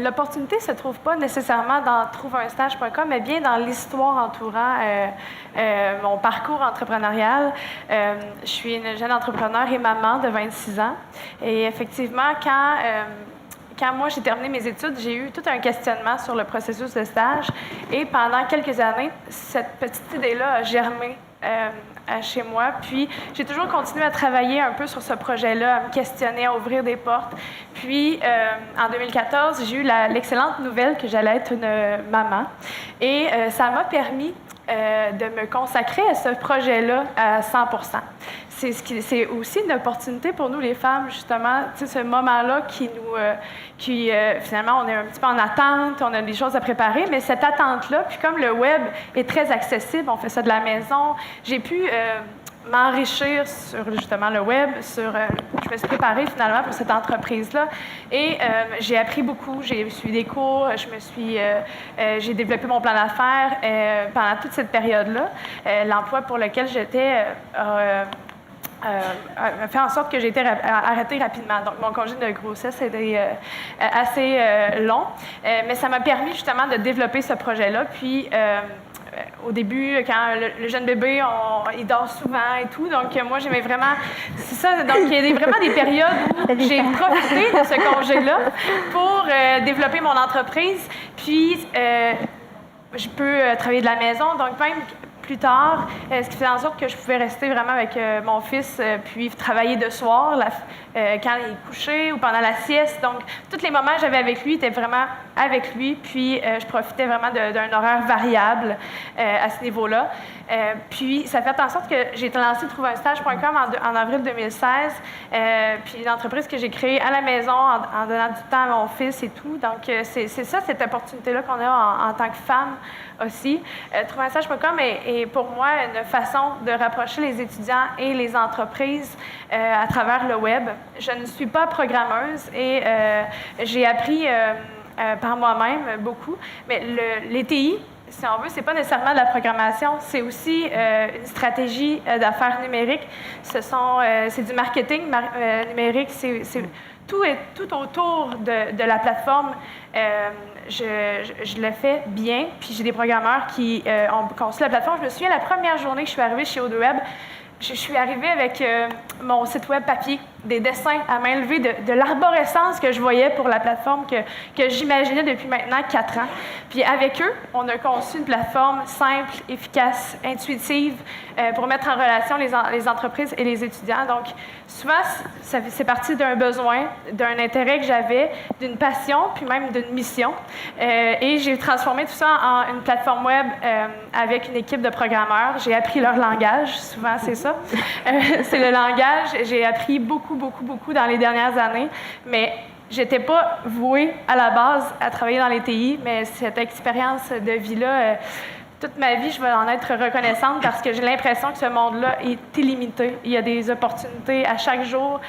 L'opportunité ne se trouve pas nécessairement dans trouveunstage.com, mais bien dans l'histoire entourant mon parcours entrepreneurial. Je suis une jeune entrepreneure et maman de 26 ans. Et effectivement, quand moi j'ai terminé mes études, j'ai eu tout un questionnement sur le processus de stage. Et pendant quelques années, cette petite idée-là a germé chez moi. Puis, j'ai toujours continué à travailler un peu sur ce projet-là, à me questionner, à ouvrir des portes. Puis, en 2014, j'ai eu l'excellente nouvelle que j'allais être une maman. Et ça m'a permis de me consacrer à ce projet-là à 100%. C'est aussi une opportunité pour nous, les femmes, justement, ce moment-là finalement, on est un petit peu en attente, on a des choses à préparer, mais cette attente-là, puis comme le web est très accessible, on fait ça de la maison, j'ai pu m'enrichir sur justement le web, je me suis préparée finalement pour cette entreprise-là et j'ai appris beaucoup, j'ai suivi des cours, j'ai développé mon plan d'affaires pendant toute cette période-là. L'emploi pour lequel j'étais a fait en sorte que j'ai été arrêtée rapidement. Donc, mon congé de grossesse était assez long, mais ça m'a permis justement de développer ce projet-là. Puis, au début, quand le jeune bébé, il dort souvent et tout, donc moi, j'aimais vraiment... C'est ça, donc il y a vraiment des périodes où j'ai profité de ce congé-là pour développer mon entreprise. Puis, je peux travailler de la maison, donc même... plus tard, ce qui faisait en sorte que je pouvais rester vraiment avec mon fils, puis travailler de soir, quand il est couché ou pendant la sieste. Donc, tous les moments que j'avais avec lui étaient vraiment avec lui, puis je profitais vraiment d'un horaire variable à ce niveau-là. Puis, ça fait en sorte que j'ai lancé trouveunstage.com en avril 2016, puis une entreprise que j'ai créée à la maison en donnant du temps à mon fils et tout. Donc, c'est ça, cette opportunité-là qu'on a en tant que femme aussi. Trouveunstage.com est pour moi une façon de rapprocher les étudiants et les entreprises à travers le web. Je ne suis pas programmeuse et j'ai appris par moi-même beaucoup, mais les TI, si on veut, c'est pas nécessairement de la programmation, c'est aussi une stratégie d'affaires numériques. C'est du marketing numérique, tout est tout autour de la plateforme. Je le fais bien, puis j'ai des programmeurs qui ont conçu la plateforme. Je me souviens, la première journée que je suis arrivée chez AutoWeb, je suis arrivée avec mon site web papier, des dessins à main levée de l'arborescence que je voyais pour la plateforme que j'imaginais depuis maintenant 4 ans. Puis avec eux, on a conçu une plateforme simple, efficace, intuitive pour mettre en relation les entreprises et les étudiants. Donc, souvent, c'est parti d'un besoin, d'un intérêt que j'avais, d'une passion, puis même d'une mission. Et j'ai transformé tout ça en une plateforme web avec une équipe de programmeurs. J'ai appris leur langage, souvent c'est ça. C'est le langage. J'ai appris beaucoup dans les dernières années, mais j'étais pas vouée à la base à travailler dans les TI, mais cette expérience de vie-là, toute ma vie, je vais en être reconnaissante parce que j'ai l'impression que ce monde-là est illimité. Il y a des opportunités à chaque jour.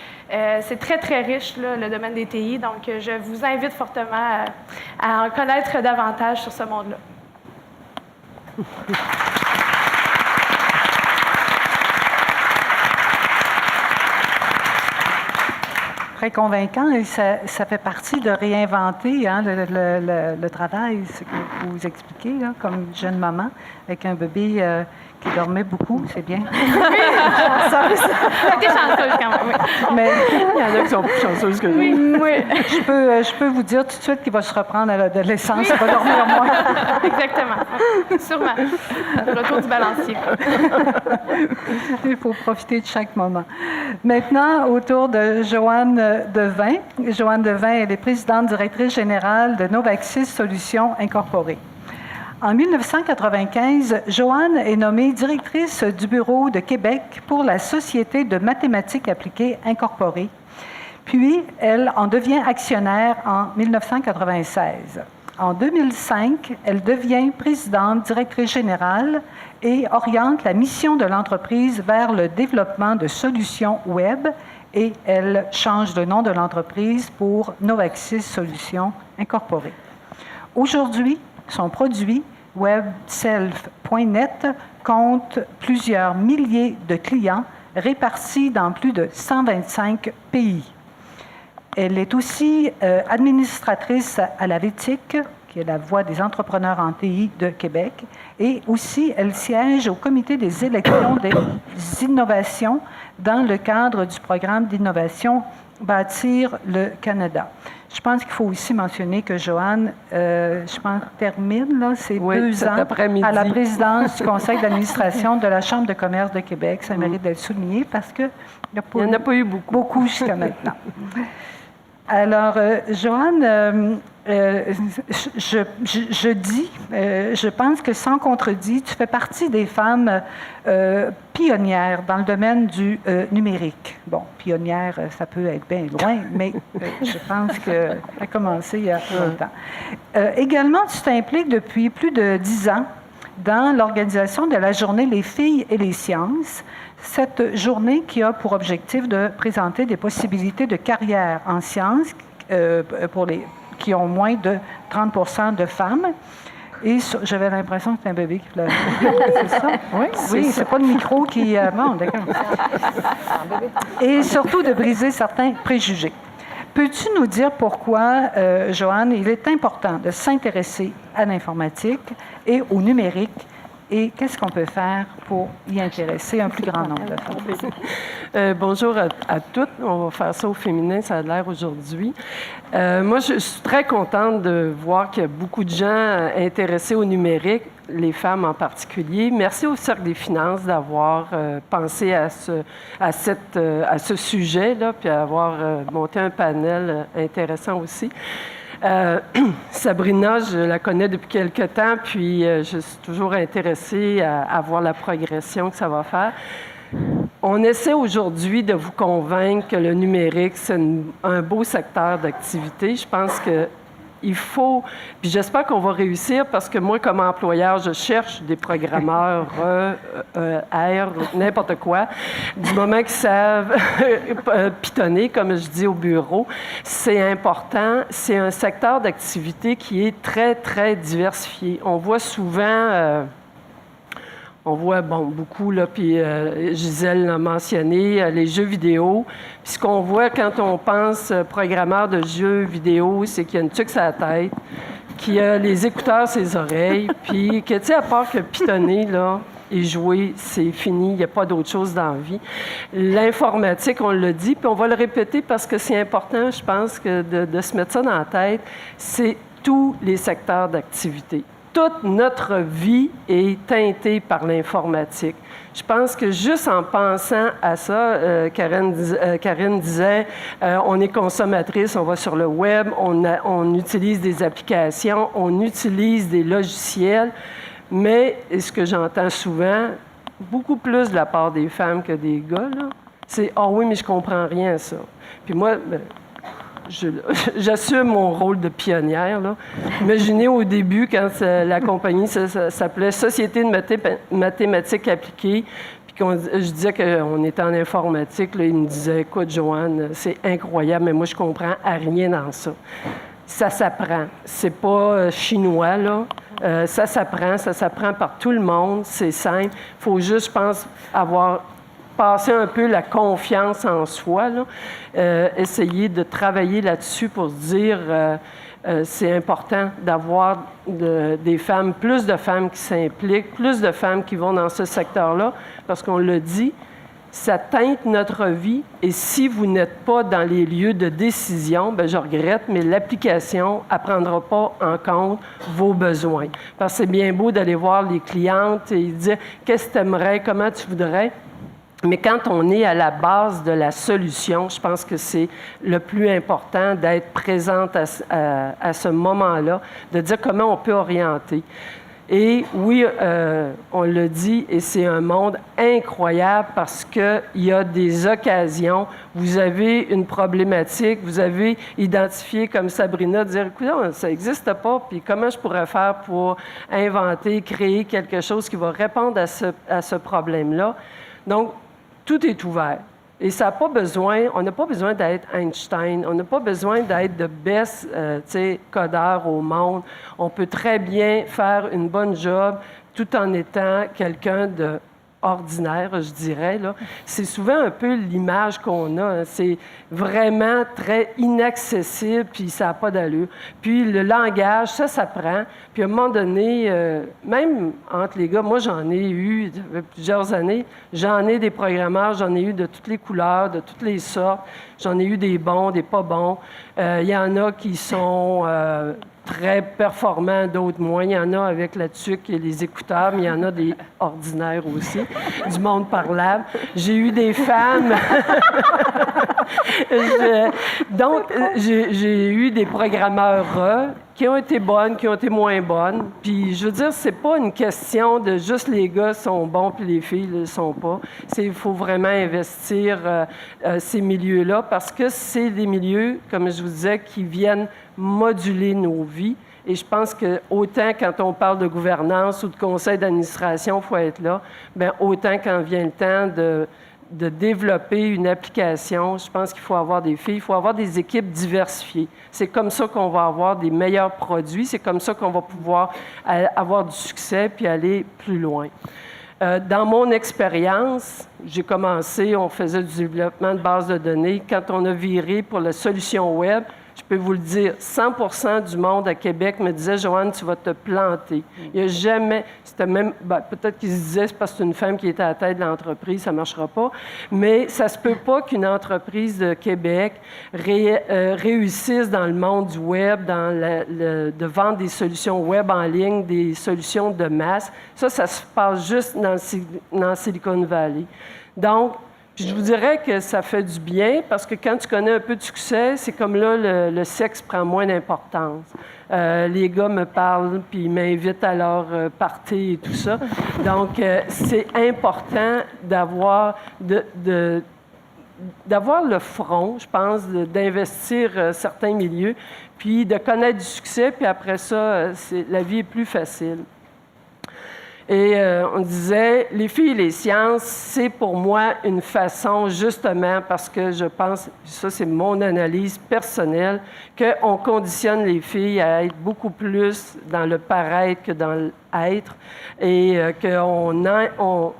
C'est très, très riche, là, le domaine des TI. Donc, je vous invite fortement à en connaître davantage sur ce monde-là. Très convaincant et ça fait partie de réinventer le travail, ce que vous expliquez, là, comme jeune maman, avec un bébé qui dormait beaucoup, c'est bien. J'étais chanceuse quand même, oui. Mais Il y en a qui sont plus chanceuses que nous. Oui. je peux vous dire tout de suite qu'il va se reprendre à l'adolescence, il va dormir moins. Exactement. Sûrement. Le retour du balancier. Il faut profiter de chaque moment. Maintenant, autour de Joanne Devin. Joanne Devin, elle est présidente directrice générale de Novaxis Solutions Incorporées. En 1995, Joanne est nommée directrice du bureau de Québec pour la Société de mathématiques appliquées incorporée. Puis, elle en devient actionnaire en 1996. En 2005, elle devient présidente directrice générale et oriente la mission de l'entreprise vers le développement de solutions web et elle change de nom de l'entreprise pour Novaxis Solutions Incorporées. Aujourd'hui, son produit webself.net compte plusieurs milliers de clients répartis dans plus de 125 pays. Elle est aussi administratrice à la VETIC, qui est la Voix des entrepreneurs en TI de Québec, et aussi elle siège au comité des élections des innovations dans le cadre du programme d'innovation Bâtir le Canada. Je pense qu'il faut aussi mentionner que Joanne, termine ses 2 ans à la présidence du conseil d'administration de la Chambre de commerce de Québec. Ça mérite d'être souligné parce qu'il n'y en a pas eu beaucoup jusqu'à maintenant. Alors, Joanne, je pense que sans contredit, tu fais partie des femmes pionnières dans le domaine du numérique. Bon, pionnière, ça peut être bien loin, mais je pense qu'elle a commencé il y a longtemps. Également, tu t'impliques depuis plus de 10 ans dans l'organisation de la journée Les filles et les sciences. Cette journée qui a pour objectif de présenter des possibilités de carrière en sciences pour les qui ont moins de 30 % de femmes. Et j'avais l'impression que c'était un bébé qui pleurait. C'est ça? Oui, c'est pas le micro qui... bon, d'accord. Et surtout de briser certains préjugés. Peux-tu nous dire pourquoi, Joanne, il est important de s'intéresser à l'informatique et au numérique et qu'est-ce qu'on peut faire pour y intéresser un plus grand nombre de femmes? Bonjour à toutes. On va faire ça au féminin, ça a l'air aujourd'hui. Moi, je suis très contente de voir qu'il y a beaucoup de gens intéressés au numérique, les femmes en particulier. Merci au Cercle des finances d'avoir pensé à ce sujet-là, puis d'avoir monté un panel intéressant aussi. Sabrina, je la connais depuis quelque temps, puis je suis toujours intéressée à voir la progression que ça va faire. On essaie aujourd'hui de vous convaincre que le numérique, c'est un beau secteur d'activité. Je pense qu'il faut, puis j'espère qu'on va réussir parce que moi, comme employeur, je cherche des programmeurs n'importe quoi. Du moment qu'ils savent pitonner, comme je dis au bureau, c'est important. C'est un secteur d'activité qui est très, très diversifié. On voit souvent... On voit beaucoup, là, puis Gisèle l'a mentionné, les jeux vidéo. Puis ce qu'on voit quand on pense programmeur de jeux vidéo, c'est qu'il y a une tuque sur la tête, qu'il y a les écouteurs sur les oreilles, puis que, tu sais, à part que pitonner, là, et jouer, c'est fini, il n'y a pas d'autre chose dans la vie. L'informatique, on le dit, puis on va le répéter parce que c'est important, je pense, que de se mettre ça dans la tête, c'est tous les secteurs d'activité. Toute notre vie est teintée par l'informatique. Je pense que juste en pensant à ça, Karine disait, on est consommatrice, on va sur le web, on utilise des applications, on utilise des logiciels, mais ce que j'entends souvent, beaucoup plus de la part des femmes que des gars, là, c'est « Ah oui, mais je comprends rien à ça. » Puis moi, j'assume mon rôle de pionnière. Là. Imaginez au début, quand la compagnie s'appelait Société de mathématiques appliquées, puis je disais qu'on était en informatique, là, ils me disaient « Écoute, Joanne, c'est incroyable, mais moi, je comprends à rien dans ça. » Ça s'apprend. C'est pas chinois, là. Ça s'apprend par tout le monde, c'est simple. Il faut juste, je pense, passer un peu la confiance en soi, là. Essayer de travailler là-dessus pour se dire c'est important d'avoir des femmes, plus de femmes qui s'impliquent, plus de femmes qui vont dans ce secteur-là, parce qu'on le dit, ça teinte notre vie et si vous n'êtes pas dans les lieux de décision, bien, je regrette, mais l'application ne prendra pas en compte vos besoins. Parce que c'est bien beau d'aller voir les clientes et dire « Qu'est-ce que tu aimerais? Comment tu voudrais? » Mais quand on est à la base de la solution, je pense que c'est le plus important d'être présente à ce moment-là, de dire comment on peut orienter. Et oui, on le dit, et c'est un monde incroyable parce qu'il y a des occasions. Vous avez une problématique, vous avez identifié comme Sabrina, dire, écoute, ça n'existe pas, puis comment je pourrais faire pour inventer, créer quelque chose qui va répondre à ce problème-là. Donc, tout est ouvert. Et ça n'a pas besoin, on n'a pas besoin d'être Einstein, on n'a pas besoin d'être the best codeur au monde. On peut très bien faire une bonne job tout en étant quelqu'un de ordinaire, je dirais. Là. C'est souvent un peu l'image qu'on a. Hein. C'est vraiment très inaccessible, puis ça n'a pas d'allure. Puis le langage, ça s'apprend. Puis à un moment donné, même entre les gars, moi j'en ai eu plusieurs années, j'en ai des programmeurs, j'en ai eu de toutes les couleurs, de toutes les sortes. J'en ai eu des bons, des pas bons. Il y en a qui sont très performants, d'autres moins. Il y en a avec la tuque et les écouteurs, mais il y en a des ordinaires aussi, du monde parlable. J'ai eu des femmes... j'ai eu des programmeurs qui ont été bonnes, qui ont été moins bonnes. Puis, je veux dire, c'est pas une question de juste les gars sont bons puis les filles ne le sont pas. Il faut vraiment investir ces milieux-là parce que c'est des milieux, comme je vous disais, qui viennent moduler nos vies. Et je pense que autant quand on parle de gouvernance ou de conseil d'administration, il faut être là, bien, autant quand vient le temps de développer une application, je pense qu'il faut avoir des filles, il faut avoir des équipes diversifiées. C'est comme ça qu'on va avoir des meilleurs produits, c'est comme ça qu'on va pouvoir avoir du succès puis aller plus loin. Dans mon expérience, j'ai commencé, on faisait du développement de bases de données. Quand on a viré pour la solution web, je peux vous le dire, 100% du monde à Québec me disait « Joanne, tu vas te planter. » Il n'y a jamais... C'était même... peut-être qu'ils se disaient « C'est parce que c'est une femme qui était à la tête de l'entreprise, ça ne marchera pas. » Mais ça ne se peut pas qu'une entreprise de Québec réussisse dans le monde du web, de vendre des solutions web en ligne, des solutions de masse. Ça se passe juste dans Silicon Valley. Donc, puis je vous dirais que ça fait du bien parce que quand tu connais un peu de succès, c'est comme là, le sexe prend moins d'importance. Les gars me parlent puis ils m'invitent à leur party et tout ça. Donc, c'est important d'avoir d'avoir le front, je pense, d'investir certains milieux, puis de connaître du succès, puis après ça, la vie est plus facile. Et on disait, les filles et les sciences, c'est pour moi une façon, justement, parce que je pense, ça c'est mon analyse personnelle, qu'on conditionne les filles à être beaucoup plus dans le paraître que dans l'être, et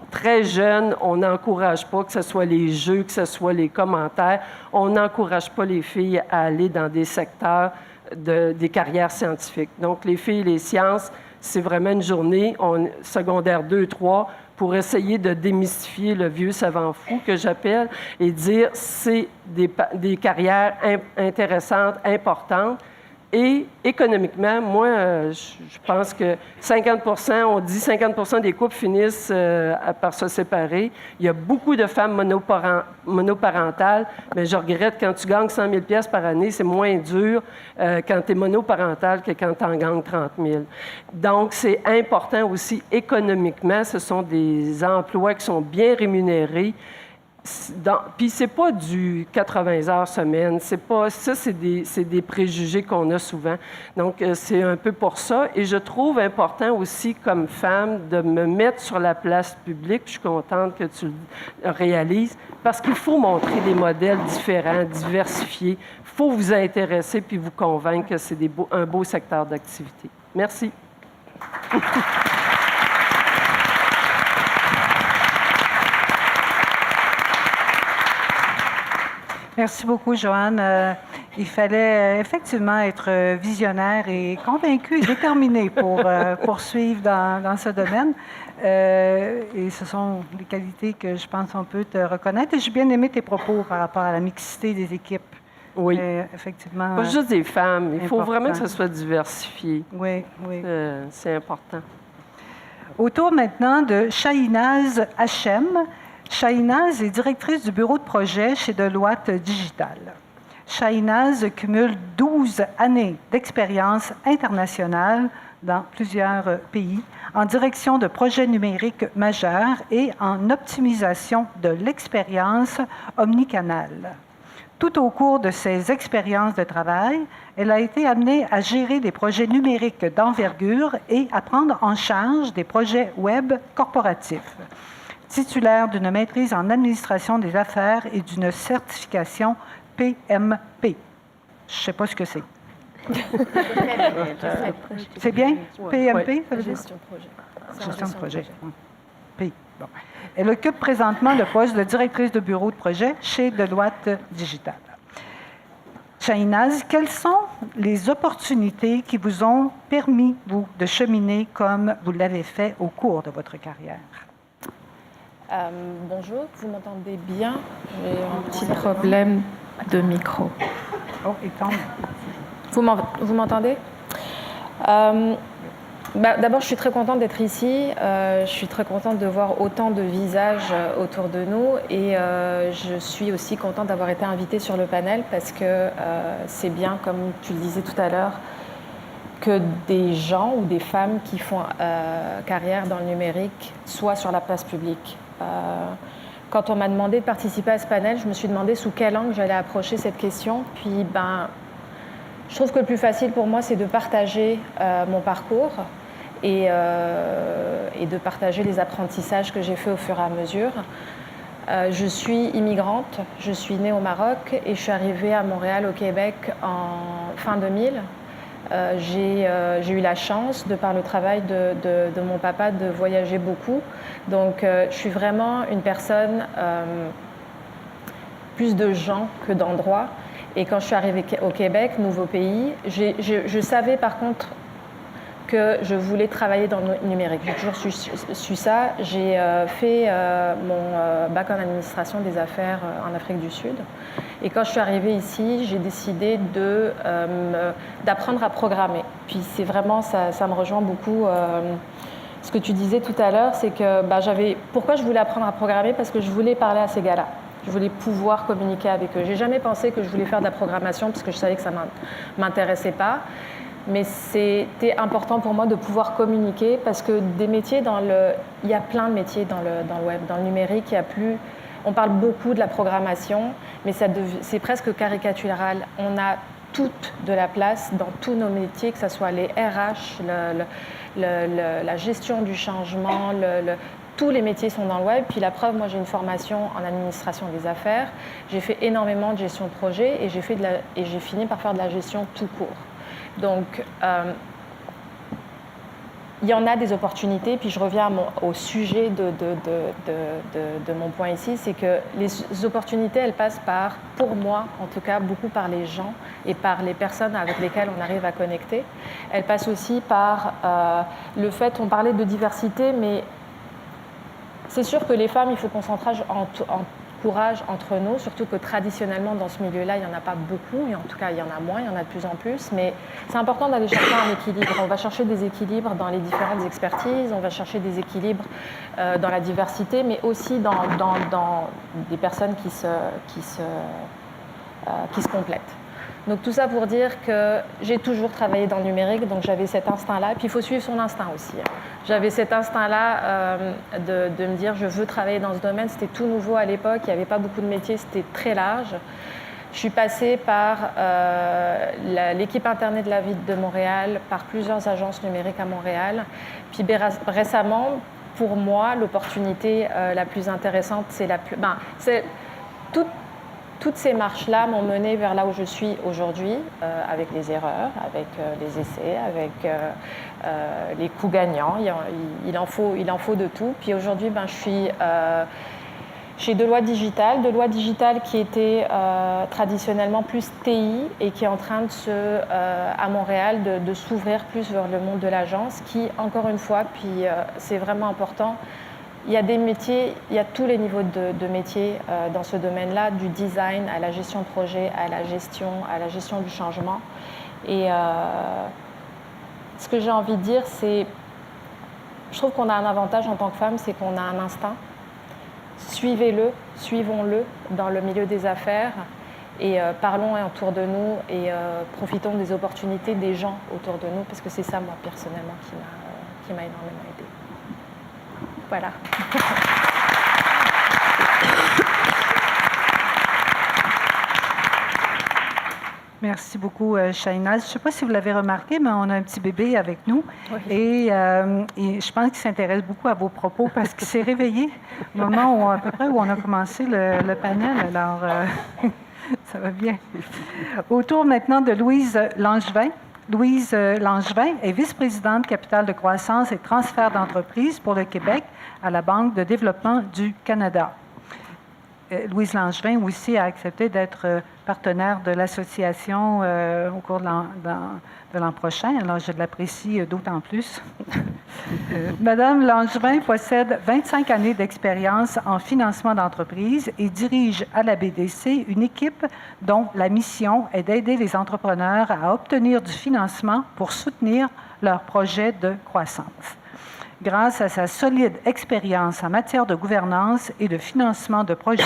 très jeune, on n'encourage pas, que ce soit les jeux, que ce soit les commentaires, on n'encourage pas les filles à aller dans des secteurs des carrières scientifiques. Donc, les filles et les sciences, c'est vraiment une journée, secondaire 2-3, pour essayer de démystifier le vieux savant fou que j'appelle et dire c'est des carrières intéressantes, importantes. Et économiquement, moi, je pense que 50%, on dit 50% des couples finissent par se séparer. Il y a beaucoup de femmes monoparentales, mais je regrette, quand tu gagnes 100 000 $ par année, c'est moins dur quand tu es monoparental que quand tu en gagnes 30 000. Donc, c'est important aussi économiquement. Ce sont des emplois qui sont bien rémunérés. Puis c'est pas du 80 heures semaine, c'est pas ça, c'est des préjugés qu'on a souvent. Donc c'est un peu pour ça. Et je trouve important aussi comme femme de me mettre sur la place publique. Je suis contente que tu le réalises parce qu'il faut montrer des modèles différents, diversifiés. Il faut vous intéresser puis vous convaincre que c'est un beau secteur d'activité. Merci. Merci beaucoup, Joanne. Il fallait effectivement être visionnaire et convaincu et déterminé pour poursuivre dans ce domaine. Et ce sont des qualités que je pense qu'on peut te reconnaître. Et j'ai bien aimé tes propos par rapport à la mixité des équipes. Oui. Effectivement. Pas juste des femmes. Il faut important. vraiment que ça soit diversifié. Oui, oui. C'est important. Autour maintenant de Shahinaz Hachem. Shahinaz est directrice du bureau de projet chez Deloitte Digital. Shahinaz cumule 12 années d'expérience internationale dans plusieurs pays en direction de projets numériques majeurs et en optimisation de l'expérience omnicanale. Tout au cours de ses expériences de travail, elle a été amenée à gérer des projets numériques d'envergure et à prendre en charge des projets web corporatifs. Titulaire d'une maîtrise en administration des affaires et d'une certification PMP. Je ne sais pas ce que c'est. C'est bien? PMP? Oui. Gestion de projet. Gestion de projet. P. Bon. Elle occupe présentement le poste de directrice de bureau de projet chez Deloitte Digital. Shahinaz, quelles sont les opportunités qui vous ont permis, vous, de cheminer comme vous l'avez fait au cours de votre carrière? Bonjour, vous m'entendez bien? J'ai un petit problème de micro. Oh, et quand Vous m'entendez? D'abord, je suis très contente d'être ici. Je suis très contente de voir autant de visages autour de nous. Et je suis aussi contente d'avoir été invitée sur le panel parce que c'est bien, comme tu le disais tout à l'heure, que des gens ou des femmes qui font carrière dans le numérique soient sur la place publique. Quand on m'a demandé de participer à ce panel, je me suis demandé sous quel angle j'allais approcher cette question. Puis, je trouve que le plus facile pour moi, c'est de partager mon parcours et de partager les apprentissages que j'ai faits au fur et à mesure. Je suis immigrante, je suis née au Maroc et je suis arrivée à Montréal, au Québec, en fin 2000. J'ai eu la chance, de par le travail de mon papa, de voyager beaucoup. Donc, je suis vraiment une personne, plus de gens que d'endroits. Et quand je suis arrivée au Québec, nouveau pays, je savais par contre que je voulais travailler dans le numérique. J'ai toujours su ça. J'ai fait mon bac en administration des affaires en Afrique du Sud. Et quand je suis arrivée ici, j'ai décidé d'apprendre à programmer. Puis c'est vraiment, ça me rejoint beaucoup. Ce que tu disais tout à l'heure, c'est que pourquoi je voulais apprendre à programmer? Parce que je voulais parler à ces gars-là. Je voulais pouvoir communiquer avec eux. J'ai jamais pensé que je voulais faire de la programmation parce que je savais que ça ne m'intéressait pas. Mais c'était important pour moi de pouvoir communiquer parce que des métiers il y a plein de métiers dans le web, dans le numérique. On parle beaucoup de la programmation, mais c'est presque caricatural. On a toute de la place dans tous nos métiers, que ce soit les RH, la gestion du changement, tous les métiers sont dans le web. Puis la preuve, moi j'ai une formation en administration des affaires. J'ai fait énormément de gestion de projet et j'ai fini par faire de la gestion tout court. Donc, il y en a des opportunités. Puis je reviens au sujet de mon point ici, c'est que les opportunités, elles passent pour moi, en tout cas, beaucoup par les gens et par les personnes avec lesquelles on arrive à connecter. Elles passent aussi par le fait, on parlait de diversité, mais c'est sûr que les femmes, il faut qu'on s'encourage entre nous, surtout que traditionnellement, dans ce milieu-là, il n'y en a pas beaucoup, et en tout cas, il y en a moins, il y en a de plus en plus, mais c'est important d'aller chercher un équilibre. On va chercher des équilibres dans les différentes expertises, on va chercher des équilibres dans la diversité, mais aussi dans des personnes qui se complètent. Donc tout ça pour dire que j'ai toujours travaillé dans le numérique, donc j'avais cet instinct-là. Puis il faut suivre son instinct aussi. J'avais cet instinct-là de me dire je veux travailler dans ce domaine. C'était tout nouveau à l'époque, il n'y avait pas beaucoup de métiers, c'était très large. Je suis passée par l'équipe Internet de la ville de Montréal, par plusieurs agences numériques à Montréal. Puis récemment, pour moi, l'opportunité la plus intéressante, toutes ces marches-là m'ont menée vers là où je suis aujourd'hui, avec les erreurs, avec les essais, avec les coups gagnants. Il en faut de tout. Puis aujourd'hui, je suis chez Deloitte Digital. Deloitte Digital qui était traditionnellement plus TI et qui est en train à Montréal de s'ouvrir plus vers le monde de l'agence qui, encore une fois, puis c'est vraiment important, il y a des métiers, il y a tous les niveaux de métiers dans ce domaine-là, du design à la gestion de projet, à la gestion du changement. Et ce que j'ai envie de dire, c'est, je trouve qu'on a un avantage en tant que femme, c'est qu'on a un instinct. Suivons-le dans le milieu des affaires et parlons autour de nous et profitons des opportunités des gens autour de nous, parce que c'est ça, moi, personnellement, qui m'a énormément aidée. Voilà. Merci beaucoup, Shaina. Je ne sais pas si vous l'avez remarqué, mais on a un petit bébé avec nous. Oui. Et je pense qu'il s'intéresse beaucoup à vos propos parce qu'il s'est réveillé au moment à peu près où on a commencé le panel. Alors, ça va bien. Au tour maintenant de Louise Langevin. Louise Langevin est vice-présidente capital de croissance et transfert d'entreprise pour le Québec à la Banque de développement du Canada. Louise Langevin aussi a accepté d'être partenaire de l'association au cours de l'an prochain. Alors, je l'apprécie d'autant plus. Madame Langevin possède 25 années d'expérience en financement d'entreprise et dirige à la BDC une équipe dont la mission est d'aider les entrepreneurs à obtenir du financement pour soutenir leurs projets de croissance. Grâce à sa solide expérience en matière de gouvernance et de financement de projets,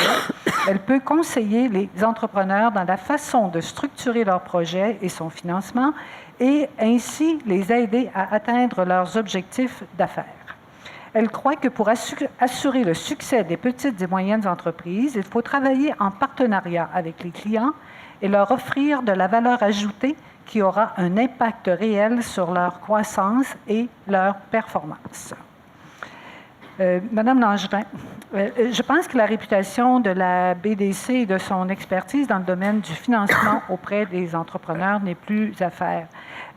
elle peut conseiller les entrepreneurs dans la façon de structurer leurs projets et son financement et ainsi les aider à atteindre leurs objectifs d'affaires. Elle croit que pour assurer le succès des petites et moyennes entreprises, il faut travailler en partenariat avec les clients et leur offrir de la valeur ajoutée qui aura un impact réel sur leur croissance et leur performance. Madame Langevin, je pense que la réputation de la BDC et de son expertise dans le domaine du financement auprès des entrepreneurs n'est plus à faire.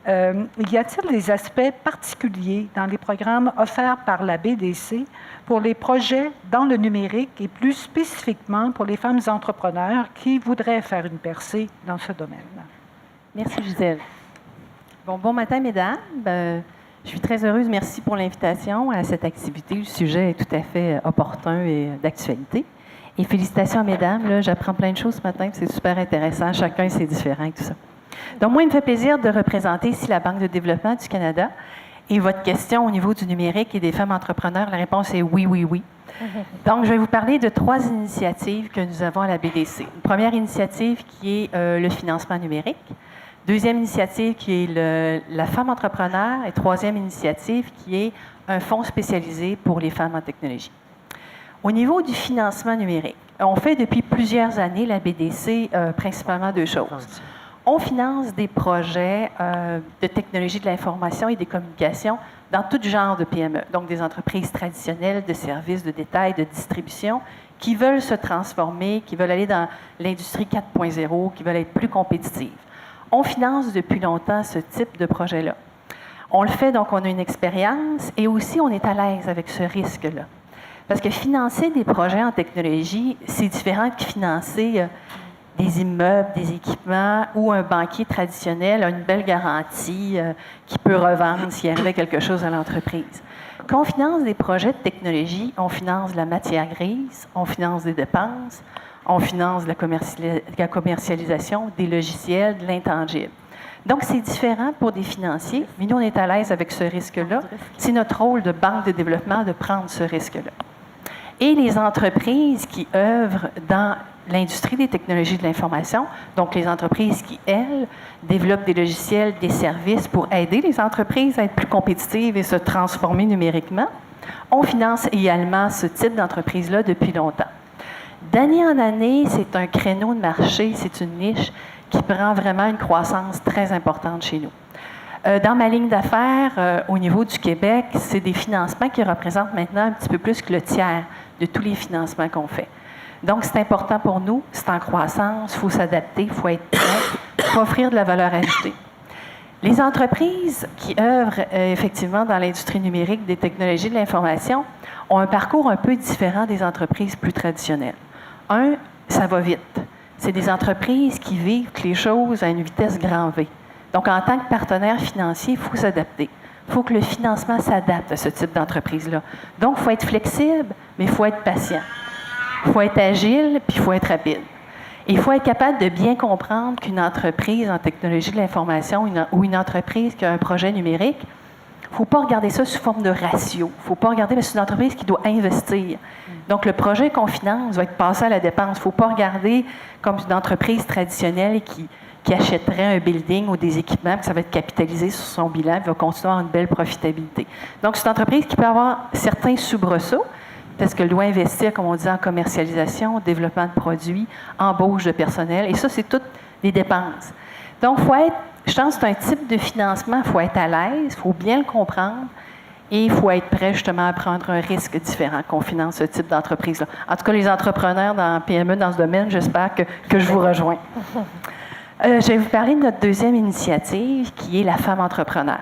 Y a-t-il des aspects particuliers dans les programmes offerts par la BDC pour les projets dans le numérique et plus spécifiquement pour les femmes entrepreneurs qui voudraient faire une percée dans ce domaine? Merci, Gisèle. Bon matin, mesdames. Je suis très heureuse. Merci pour l'invitation à cette activité. Le sujet est tout à fait opportun et d'actualité. Et félicitations, mesdames. Là, j'apprends plein de choses ce matin. C'est super intéressant. Chacun, c'est différent et tout ça. Donc, moi, il me fait plaisir de représenter ici la Banque de développement du Canada. Et votre question au niveau du numérique et des femmes entrepreneurs, la réponse est oui, oui, oui. Donc, je vais vous parler de 3 initiatives que nous avons à la BDC. Une première initiative qui est le financement numérique. Deuxième initiative qui est la femme entrepreneur. Et troisième initiative qui est un fonds spécialisé pour les femmes en technologie. Au niveau du financement numérique, on fait depuis plusieurs années, la BDC, principalement 2 choses. On finance des projets de technologie de l'information et des communications dans tout genre de PME, donc des entreprises traditionnelles de services, de détail, de distribution, qui veulent se transformer, qui veulent aller dans l'industrie 4.0, qui veulent être plus compétitives. On finance depuis longtemps ce type de projet-là. On le fait, donc on a une expérience et aussi on est à l'aise avec ce risque-là. Parce que financer des projets en technologie, c'est différent que financer des immeubles, des équipements où un banquier traditionnel a une belle garantie qui peut revendre s'il arrivait quelque chose à l'entreprise. Quand on finance des projets de technologie, on finance de la matière grise, on finance des dépenses, on finance de la commercialisation, des logiciels, de l'intangible. Donc, c'est différent pour des financiers, mais nous, on est à l'aise avec ce risque-là. C'est notre rôle de banque de développement de prendre ce risque-là. Et les entreprises qui œuvrent dans l'industrie des technologies de l'information, donc les entreprises qui, elles, développent des logiciels, des services pour aider les entreprises à être plus compétitives et se transformer numériquement. On finance également ce type d'entreprise-là depuis longtemps. D'année en année, c'est un créneau de marché, c'est une niche qui prend vraiment une croissance très importante chez nous. Dans ma ligne d'affaires, au niveau du Québec, c'est des financements qui représentent maintenant un petit peu plus que le tiers de tous les financements qu'on fait. Donc, c'est important pour nous, c'est en croissance, il faut s'adapter, il faut être prêt, il faut offrir de la valeur ajoutée. Les entreprises qui œuvrent effectivement dans l'industrie numérique des technologies de l'information ont un parcours un peu différent des entreprises plus traditionnelles. Un, ça va vite. C'est des entreprises qui vivent les choses à une vitesse grand V. Donc, en tant que partenaire financier, il faut s'adapter. Il faut que le financement s'adapte à ce type d'entreprise-là. Donc, il faut être flexible, mais il faut être patient. Il faut être agile, puis il faut être rapide. Et il faut être capable de bien comprendre qu'une entreprise en technologie de l'information ou une entreprise qui a un projet numérique, il ne faut pas regarder ça sous forme de ratio. Il ne faut pas regarder, mais c'est une entreprise qui doit investir. Donc, le projet qu'on finance va être passé à la dépense. Il ne faut pas regarder comme une entreprise traditionnelle qui achèterait un building ou des équipements, puis ça va être capitalisé sur son bilan, puis va continuer à avoir une belle profitabilité. Donc, c'est une entreprise qui peut avoir certains soubresauts, parce qu'elle doit investir, comme on dit, en commercialisation, développement de produits, embauche de personnel, et ça, c'est toutes des dépenses. Donc, je pense que c'est un type de financement, il faut être à l'aise, il faut bien le comprendre, et il faut être prêt justement à prendre un risque différent qu'on finance ce type d'entreprise-là. En tout cas, les entrepreneurs dans PME dans ce domaine, j'espère que je vous rejoins. Je vais vous parler de notre deuxième initiative, qui est la femme entrepreneur.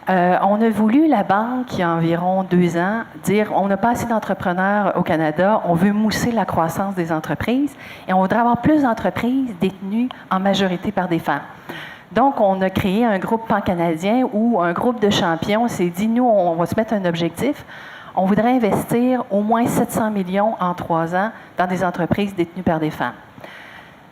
On a voulu, la banque, il y a environ 2 ans, dire on n'a pas assez d'entrepreneurs au Canada, on veut mousser la croissance des entreprises et on voudrait avoir plus d'entreprises détenues en majorité par des femmes. Donc, on a créé un groupe pan-canadien où un groupe de champions s'est dit, nous, on va se mettre un objectif. On voudrait investir au moins 700 millions en 3 ans dans des entreprises détenues par des femmes.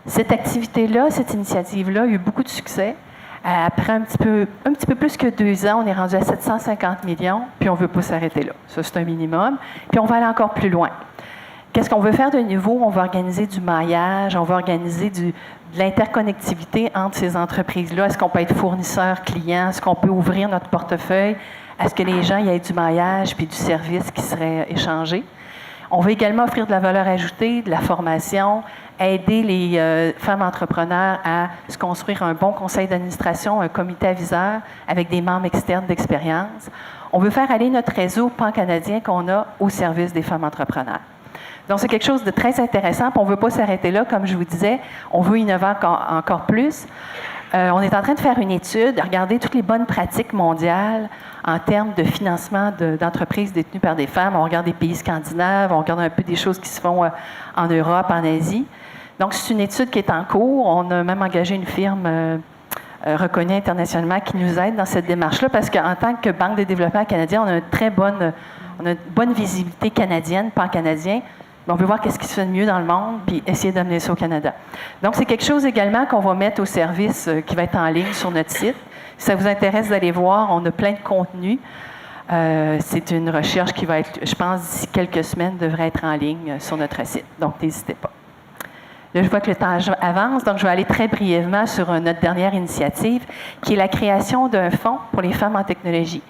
Cette activité-là, cette initiative-là, a eu beaucoup de succès. Après un petit peu plus que 2 ans, on est rendu à 750 millions, puis on ne veut pas s'arrêter là. Ça, c'est un minimum. Puis on va aller encore plus loin. Qu'est-ce qu'on veut faire de nouveau? On va organiser du maillage, on va organiser de l'interconnectivité entre ces entreprises-là. Est-ce qu'on peut être fournisseur, client? Est-ce qu'on peut ouvrir notre portefeuille? Est-ce que les gens y aient du maillage puis du service qui serait échangé? On veut également offrir de la valeur ajoutée, de la formation, aider les femmes entrepreneurs à se construire un bon conseil d'administration, un comité aviseur avec des membres externes d'expérience. On veut faire aller notre réseau pan-canadien qu'on a au service des femmes entrepreneurs. Donc, c'est quelque chose de très intéressant. Puis on ne veut pas s'arrêter là, comme je vous disais. On veut innover encore plus. On est en train de faire une étude, regarder toutes les bonnes pratiques mondiales en termes de financement d'entreprises détenues par des femmes. On regarde des pays scandinaves, on regarde un peu des choses qui se font en Europe, en Asie. Donc, c'est une étude qui est en cours. On a même engagé une firme reconnue internationalement qui nous aide dans cette démarche-là parce qu'en tant que Banque de développement canadien, on a une bonne visibilité canadienne, pan-canadien. On veut voir qu'est-ce qui se fait de mieux dans le monde, puis essayer d'amener ça au Canada. Donc, c'est quelque chose également qu'on va mettre au service qui va être en ligne sur notre site. Si ça vous intéresse d'aller voir, on a plein de contenus. C'est une recherche qui va être, je pense, d'ici quelques semaines, devrait être en ligne sur notre site. Donc, n'hésitez pas. Là, je vois que le temps avance, donc je vais aller très brièvement sur notre dernière initiative, qui est la création d'un fonds pour les femmes en technologie.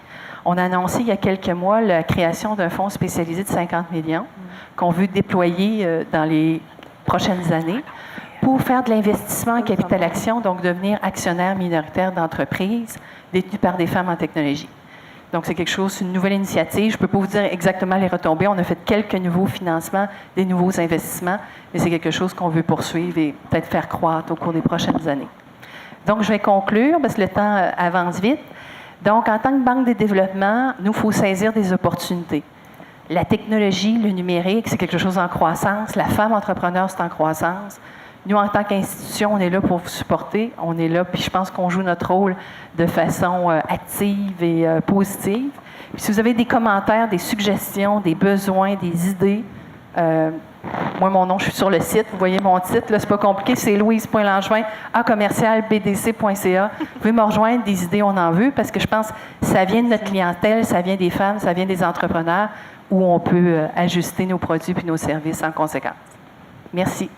On a annoncé il y a quelques mois la création d'un fonds spécialisé de 50 millions qu'on veut déployer dans les prochaines années pour faire de l'investissement en capital action, donc devenir actionnaire minoritaire d'entreprises détenues par des femmes en technologie. Donc, c'est quelque chose, une nouvelle initiative. Je ne peux pas vous dire exactement les retombées. On a fait quelques nouveaux financements, des nouveaux investissements, mais c'est quelque chose qu'on veut poursuivre et peut-être faire croître au cours des prochaines années. Donc, je vais conclure parce que le temps avance vite. Donc, en tant que Banque de développement, nous, il faut saisir des opportunités. La technologie, le numérique, c'est quelque chose en croissance. La femme entrepreneur, c'est en croissance. Nous, en tant qu'institution, on est là pour vous supporter. On est là, puis je pense qu'on joue notre rôle de façon active et positive. Puis si vous avez des commentaires, des suggestions, des besoins, des idées, moi, mon nom, je suis sur le site. Vous voyez mon titre, là, c'est pas compliqué. C'est louise.langevin@commercial.bdc.ca. Vous pouvez me rejoindre, des idées, on en veut, parce que je pense que ça vient de notre clientèle, ça vient des femmes, ça vient des entrepreneurs, où on peut ajuster nos produits puis nos services en conséquence. Merci.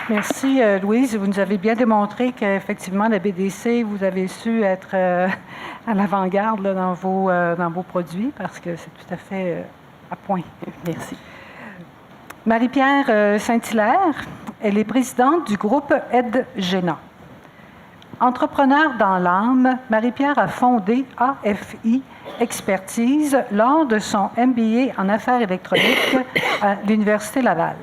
Merci, Louise. Vous nous avez bien démontré qu'effectivement, la BDC, vous avez su être à l'avant-garde là, dans vos produits parce que c'est tout à fait à point. Merci. Marie-Pierre Saint-Hilaire, elle est présidente du groupe Aide-Géna. Entrepreneur dans l'âme, Marie-Pierre a fondé AFI Expertise lors de son MBA en affaires électroniques à l'Université Laval.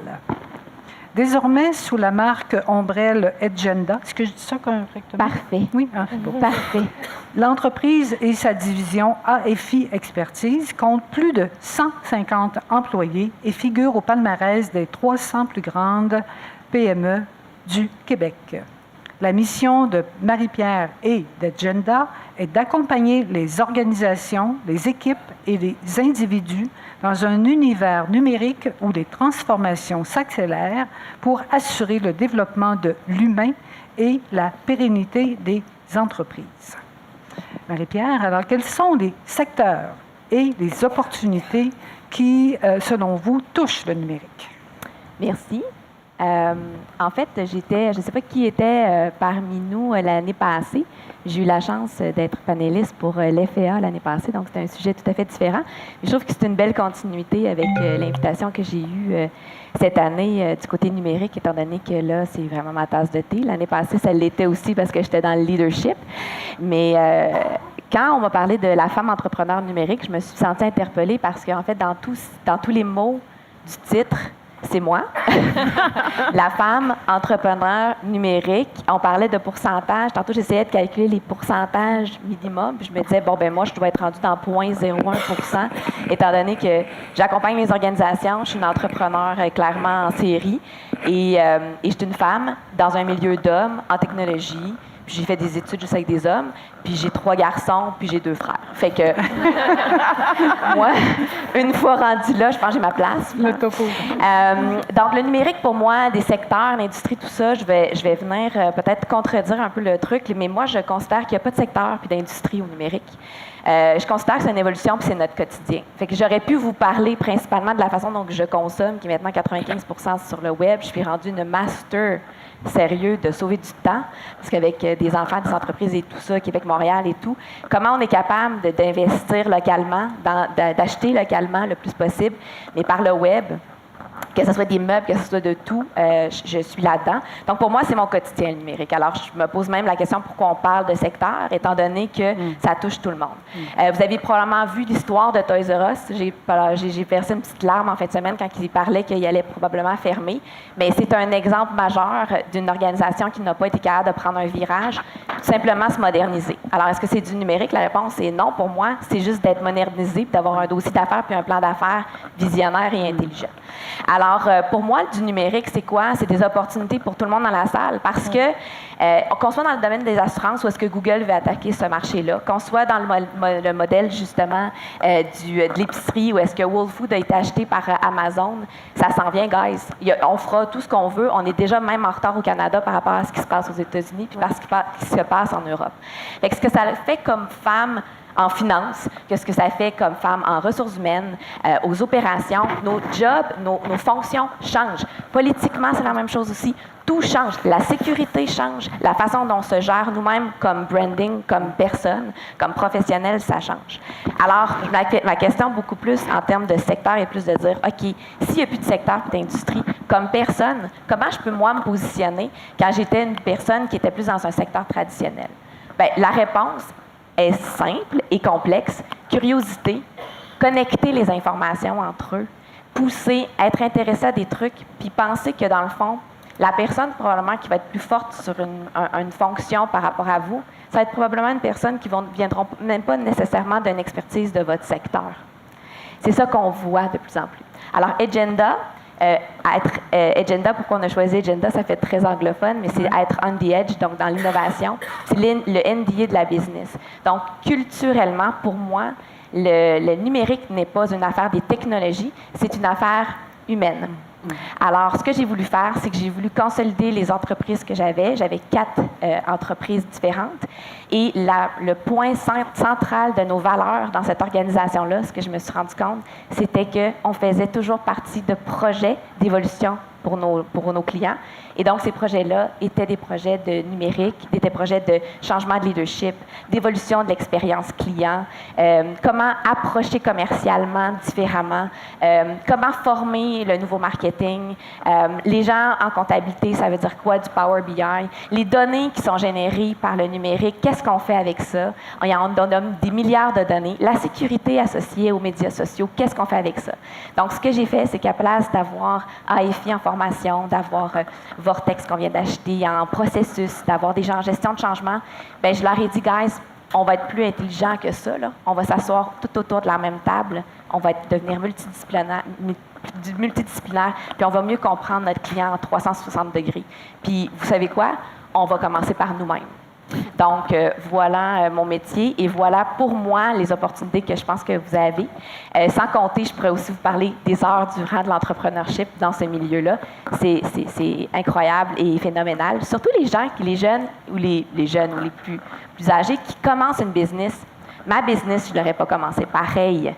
Désormais, sous la marque ombrelle Edgenda, est-ce que je dis ça correctement? Parfait. Oui, c'est beau. Parfait. L'entreprise et sa division AFI Expertise comptent plus de 150 employés et figure au palmarès des 300 plus grandes PME du Québec. La mission de Marie-Pierre et d'Edgenda est d'accompagner les organisations, les équipes et les individus dans un univers numérique où les transformations s'accélèrent pour assurer le développement de l'humain et la pérennité des entreprises. Marie-Pierre, alors quels sont les secteurs et les opportunités qui, selon vous, touchent le numérique? Merci. En fait, je ne sais pas qui était parmi nous l'année passée. J'ai eu la chance d'être panéliste pour l'FEA l'année passée, donc c'était un sujet tout à fait différent. Je trouve que c'est une belle continuité avec l'invitation que j'ai eue cette année du côté numérique, étant donné que là, c'est vraiment ma tasse de thé. L'année passée, ça l'était aussi parce que j'étais dans le leadership. Mais quand on m'a parlé de la femme entrepreneur numérique, je me suis sentie interpellée parce qu'en fait, dans tous les mots du titre, c'est moi. La femme entrepreneur numérique. On parlait de pourcentage. Tantôt, j'essayais de calculer les pourcentages minimum. Puis je me disais, bon, ben moi, je dois être rendue dans 0,01 %, étant donné que j'accompagne les organisations. Je suis une entrepreneur clairement en série. Et je suis une femme dans un milieu d'hommes en technologie. Puis j'ai fait des études juste avec des hommes. Puis j'ai 3 garçons, puis j'ai 2 frères. Fait que moi, une fois rendue là, je pense que j'ai ma place. Le topo. Donc, le numérique, pour moi, des secteurs, l'industrie, tout ça, je vais venir peut-être contredire un peu le truc, mais moi, je considère qu'il n'y a pas de secteur puis d'industrie au numérique. Je considère que c'est une évolution puis c'est notre quotidien. Fait que j'aurais pu vous parler principalement de la façon dont je consomme, qui est maintenant 95 % sur le web. Je suis rendue une master sérieux de sauver du temps, parce qu'avec des enfants, des entreprises et tout ça, Québec-Montréal et tout, comment on est capable d'investir localement, d'acheter localement le plus possible, mais par le web, que ce soit des meubles, que ce soit de tout, je suis là-dedans. Donc, pour moi, c'est mon quotidien le numérique. Alors, je me pose même la question pourquoi on parle de secteur, étant donné que ça touche tout le monde. Vous avez probablement vu l'histoire de Toys R Us. J'ai versé une petite larme en fin de semaine quand il parlait qu'il allait probablement fermer. Mais c'est un exemple majeur d'une organisation qui n'a pas été capable de prendre un virage, tout simplement se moderniser. Alors, est-ce que c'est du numérique? La réponse est non. Pour moi, c'est juste d'être modernisé, d'avoir un dossier d'affaires puis un plan d'affaires visionnaire et intelligent. Alors, pour moi, du numérique, c'est quoi? C'est des opportunités pour tout le monde dans la salle parce que, qu'on soit dans le domaine des assurances, où est-ce que Google veut attaquer ce marché-là, qu'on soit dans le modèle, justement, de l'épicerie, où est-ce que Whole Foods a été acheté par Amazon, ça s'en vient, guys. On fera tout ce qu'on veut. On est déjà même en retard au Canada par rapport à ce qui se passe aux États-Unis puis par ce qui se passe en Europe. Fait que ce que ça fait comme femme en finance, que ce que ça fait comme femme en ressources humaines, aux opérations, nos jobs, nos fonctions changent. Politiquement, c'est la même chose aussi. Tout change. La sécurité change. La façon dont on se gère nous-mêmes comme branding, comme personne, comme professionnel, ça change. Alors, ma question beaucoup plus en termes de secteur est plus de dire, OK, s'il n'y a plus de secteur et d'industrie, comme personne, comment je peux, moi, me positionner quand j'étais une personne qui était plus dans un secteur traditionnel? Bien, la réponse est simple et complexe. Curiosité, connecter les informations entre eux, pousser, être intéressé à des trucs, puis penser que, dans le fond, la personne probablement qui va être plus forte sur une fonction par rapport à vous, ça va être probablement une personne qui ne viendront même pas nécessairement d'une expertise de votre secteur. C'est ça qu'on voit de plus en plus. Alors, Edgenda, Edgenda, pourquoi on a choisi Edgenda, ça fait très anglophone, mais c'est être on the edge, donc dans l'innovation. C'est le NDA de la business. Donc, culturellement, pour moi, le numérique n'est pas une affaire des technologies, c'est une affaire humaine. Alors, ce que j'ai voulu faire, c'est que j'ai voulu consolider les entreprises que j'avais. J'avais 4 entreprises différentes. Et le point central de nos valeurs dans cette organisation-là, ce que je me suis rendu compte, c'était qu'on faisait toujours partie de projets d'évolution pour nos clients. Et donc, ces projets-là étaient des projets de numérique, des projets de changement de leadership, d'évolution de l'expérience client, comment approcher commercialement différemment, comment former le nouveau marketing. Les gens en comptabilité, ça veut dire quoi du Power BI? Les données qui sont générées par le numérique, qu'est-ce qu'on fait avec ça? On donne des milliards de données. La sécurité associée aux médias sociaux, qu'est-ce qu'on fait avec ça? Donc, ce que j'ai fait, c'est qu'à place d'avoir AFI en formation, d'avoir Vortex qu'on vient d'acheter en processus, d'avoir des gens en gestion de changement, bien, je leur ai dit, guys, on va être plus intelligent que ça. Là. On va s'asseoir tout autour de la même table. On va devenir multidisciplinaire, puis on va mieux comprendre notre client en 360 degrés. Puis, vous savez quoi? On va commencer par nous-mêmes. Donc, voilà mon métier et voilà pour moi les opportunités que je pense que vous avez. Sans compter, je pourrais aussi vous parler des heures durant de l'entrepreneurship dans ce milieu-là. C'est incroyable et phénoménal. Surtout les jeunes ou les jeunes ou les plus âgés qui commencent une business. Ma business, je ne l'aurais pas commencé pareil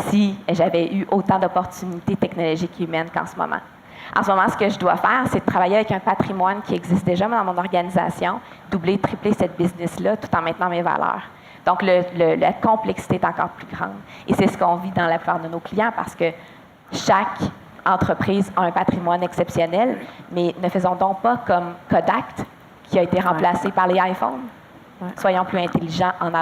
si j'avais eu autant d'opportunités technologiques et humaines qu'en ce moment. En ce moment, ce que je dois faire, c'est de travailler avec un patrimoine qui existe déjà dans mon organisation, doubler, tripler cette business-là tout en maintenant mes valeurs. Donc, la complexité est encore plus grande. Et c'est ce qu'on vit dans la plupart de nos clients parce que chaque entreprise a un patrimoine exceptionnel, mais ne faisons donc pas comme Kodak qui a été remplacé par les iPhones. Ouais. Soyons plus intelligents en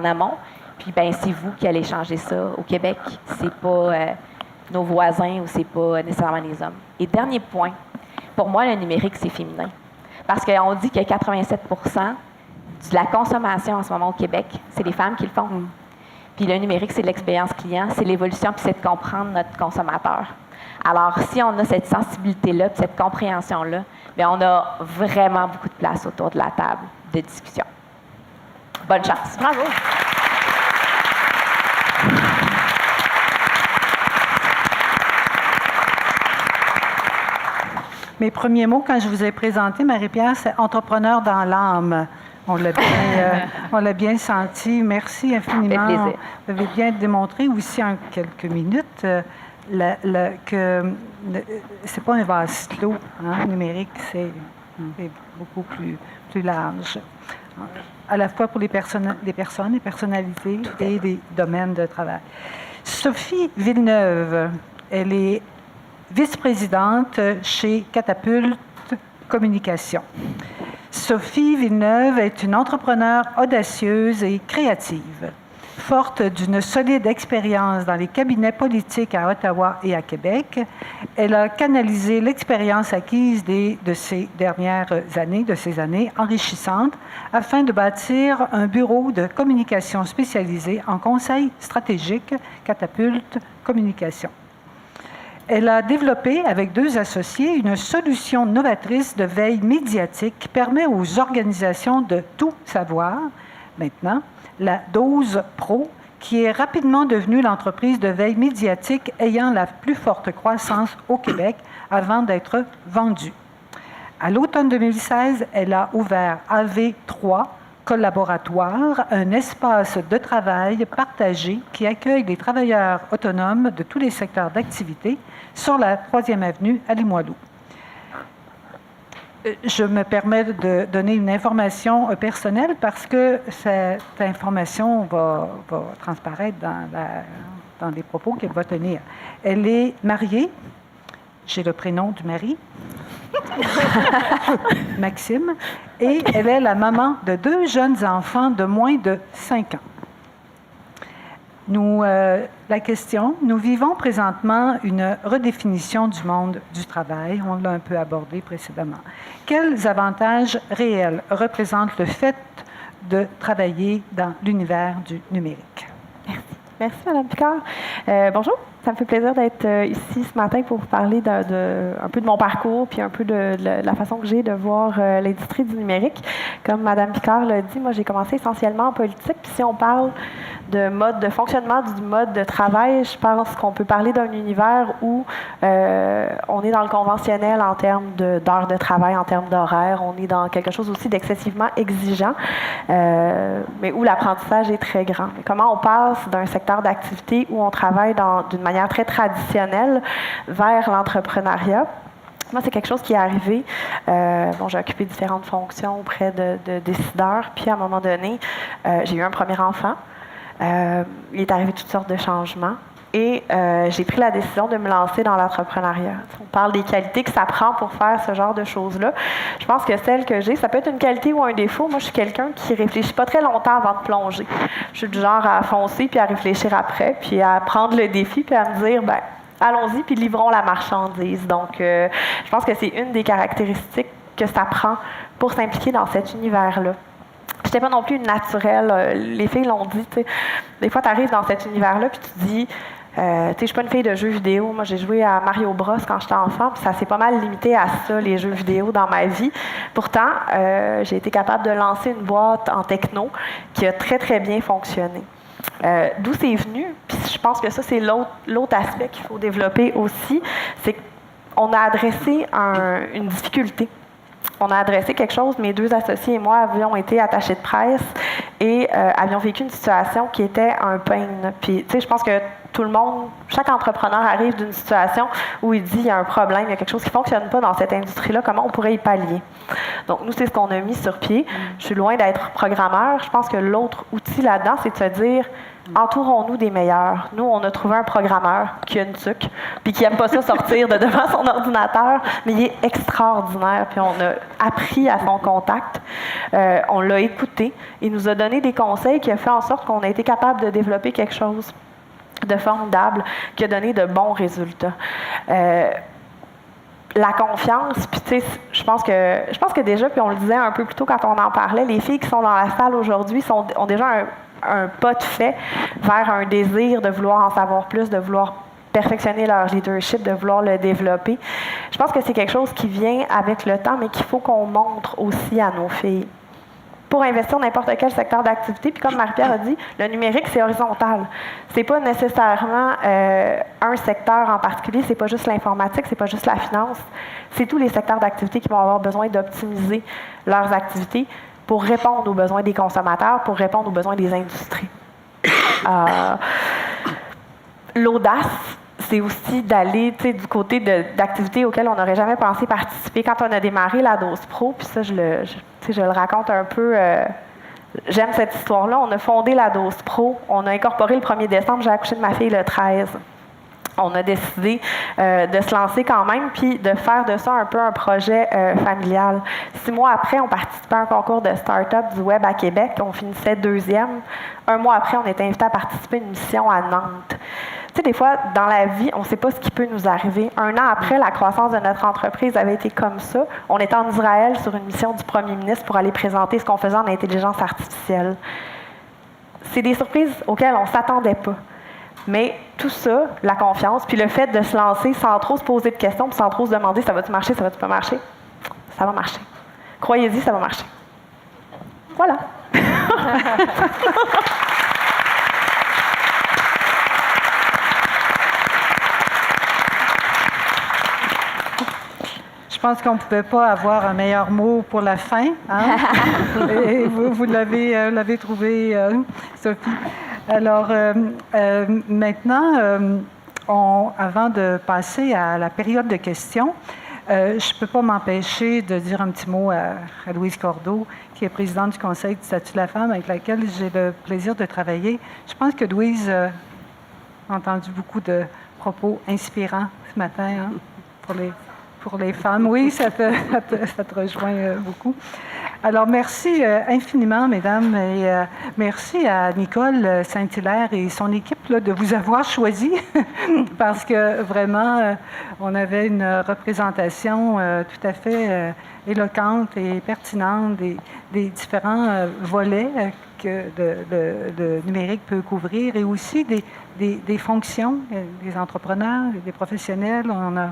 amont. Puis, ben, c'est vous qui allez changer ça au Québec. C'est pas nos voisins ou c'est pas nécessairement les hommes. Et dernier point, pour moi, le numérique, c'est féminin. Parce qu'on dit que 87 de la consommation en ce moment au Québec, c'est les femmes qui le font. Puis le numérique, c'est l'expérience client, c'est l'évolution, puis c'est de comprendre notre consommateur. Alors, si on a cette sensibilité-là, puis cette compréhension-là, bien, on a vraiment beaucoup de place autour de la table de discussion. Bonne chance. Bravo! Mes premiers mots, quand je vous ai présenté, Marie-Pierre, c'est entrepreneur dans l'âme. On l'a bien senti. Merci infiniment. Vous avez bien démontré aussi en quelques minutes que c'est pas un vase clos. Hein, numérique, c'est beaucoup plus large. À la fois pour les personnes, les personnalités et les domaines de travail. Sophie Villeneuve, elle est vice-présidente chez Catapulte Communication. Sophie Villeneuve est une entrepreneure audacieuse et créative. Forte d'une solide expérience dans les cabinets politiques à Ottawa et à Québec, elle a canalisé l'expérience acquise de ces années enrichissantes, afin de bâtir un bureau de communication spécialisé en conseil stratégique, Catapulte Communication. Elle a développé, avec 2 associés, une solution novatrice de veille médiatique qui permet aux organisations de tout savoir, maintenant, la Dose Pro, qui est rapidement devenue l'entreprise de veille médiatique ayant la plus forte croissance au Québec avant d'être vendue. À l'automne 2016, elle a ouvert AV3 Collaboratoire, un espace de travail partagé qui accueille les travailleurs autonomes de tous les secteurs d'activité sur la 3e avenue à Limoilou. Je me permets de donner une information personnelle parce que cette information va transparaître dans les propos qu'elle va tenir. Elle est mariée, j'ai le prénom du mari, Maxime, et elle est la maman de 2 jeunes enfants de moins de 5 ans. La question, nous vivons présentement une redéfinition du monde du travail, on l'a un peu abordé précédemment. Quels avantages réels représente le fait de travailler dans l'univers du numérique? Merci. Merci, Mme Picard. Bonjour, ça me fait plaisir d'être ici ce matin pour vous parler un peu de mon parcours puis un peu de la façon que j'ai de voir l'industrie du numérique. Comme Mme Picard l'a dit, moi, j'ai commencé essentiellement en politique. Puis si on parle de mode de fonctionnement du mode de travail, je pense qu'on peut parler d'un univers où on est dans le conventionnel en termes d'heures de travail, en termes d'horaire. On est dans quelque chose aussi d'excessivement exigeant, mais où l'apprentissage est très grand. Mais comment on passe d'un secteur d'activité où on travaille d'une manière très traditionnelle vers l'entrepreneuriat? Moi, c'est quelque chose qui est arrivé. J'ai occupé différentes fonctions auprès de décideurs. Puis, à un moment donné, j'ai eu un premier enfant. Il est arrivé toutes sortes de changements. Et j'ai pris la décision de me lancer dans l'entrepreneuriat. On parle des qualités que ça prend pour faire ce genre de choses-là. Je pense que celle que j'ai, ça peut être une qualité ou un défaut. Moi, je suis quelqu'un qui réfléchit pas très longtemps avant de plonger. Je suis du genre à foncer, puis à réfléchir après, puis à prendre le défi, puis à me dire, ben allons-y, puis livrons la marchandise. Donc, je pense que c'est une des caractéristiques que ça prend pour s'impliquer dans cet univers-là. Je n'étais pas non plus une naturelle. Les filles l'ont dit, tu sais. Des fois, tu arrives dans cet univers-là, puis tu te dis, tu sais, je suis pas une fille de jeux vidéo. Moi, j'ai joué à Mario Bros quand j'étais enfant, puis ça s'est pas mal limité à ça, les jeux vidéo dans ma vie. Pourtant, j'ai été capable de lancer une boîte en techno qui a très, très bien fonctionné. D'où c'est venu, puis je pense que ça, c'est l'autre aspect qu'il faut développer aussi, c'est qu'on a adressé une difficulté. On a adressé quelque chose, mes 2 associés et moi avions été attachés de presse et avions vécu une situation qui était un pain. Puis, tu sais, je pense que tout le monde, chaque entrepreneur arrive d'une situation où il dit il y a un problème, il y a quelque chose qui ne fonctionne pas dans cette industrie-là, comment on pourrait y pallier? Donc, nous, c'est ce qu'on a mis sur pied. Je suis loin d'être programmeur. Je pense que l'autre outil là-dedans, c'est de se dire entourons-nous des meilleurs. Nous, on a trouvé un programmeur qui a une tuque, puis qui n'aime pas ça sortir de devant son ordinateur, mais il est extraordinaire. Puis on a appris à son contact, on l'a écouté, il nous a donné des conseils qui a fait en sorte qu'on a été capable de développer quelque chose de formidable, qui a donné de bons résultats. La confiance, puis tu sais, je pense que déjà, puis on le disait un peu plus tôt quand on en parlait, les filles qui sont dans la salle aujourd'hui ont déjà un pas de fait vers un désir de vouloir en savoir plus, de vouloir perfectionner leur leadership, de vouloir le développer. Je pense que c'est quelque chose qui vient avec le temps, mais qu'il faut qu'on montre aussi à nos filles. Pour investir dans n'importe quel secteur d'activité, puis comme Marie-Pierre a dit, le numérique, c'est horizontal. C'est pas nécessairement un secteur en particulier, c'est pas juste l'informatique, c'est pas juste la finance, c'est tous les secteurs d'activité qui vont avoir besoin d'optimiser leurs activités pour répondre aux besoins des consommateurs, pour répondre aux besoins des industries. L'audace, c'est aussi d'aller du côté d'activités auxquelles on n'aurait jamais pensé participer. Quand on a démarré la Dose Pro, puis ça, je le raconte un peu, j'aime cette histoire-là, on a fondé la Dose Pro, on a incorporé le 1er décembre, j'ai accouché de ma fille le 13. On a décidé de se lancer quand même, puis de faire de ça un peu un projet familial. 6 mois après, on participait à un concours de start-up du web à Québec. On finissait 2e. 1 mois après, on était invité à participer à une mission à Nantes. Tu sais, des fois, dans la vie, on ne sait pas ce qui peut nous arriver. 1 an après, la croissance de notre entreprise avait été comme ça. On était en Israël sur une mission du premier ministre pour aller présenter ce qu'on faisait en intelligence artificielle. C'est des surprises auxquelles on ne s'attendait pas. Mais tout ça, la confiance, puis le fait de se lancer sans trop se poser de questions, puis sans trop se demander ça va-tu marcher, ça va-tu pas marcher, ça va marcher. Croyez-y, ça va marcher. Voilà. Je pense qu'on ne pouvait pas avoir un meilleur mot pour la fin. Hein? Et vous l'avez trouvé, Sophie. Alors, maintenant, avant de passer à la période de questions, je ne peux pas m'empêcher de dire un petit mot à Louise Cordeau, qui est présidente du Conseil du statut de la femme, avec laquelle j'ai le plaisir de travailler. Je pense que Louise a entendu beaucoup de propos inspirants ce matin, hein, pour les femmes. Oui, ça te rejoint beaucoup. Alors, merci infiniment, mesdames, et merci à Nicole Saint-Hilaire et son équipe là, de vous avoir choisi, parce que vraiment, on avait une représentation tout à fait éloquente et pertinente des différents volets que le numérique peut couvrir, et aussi des fonctions des entrepreneurs, des professionnels. On a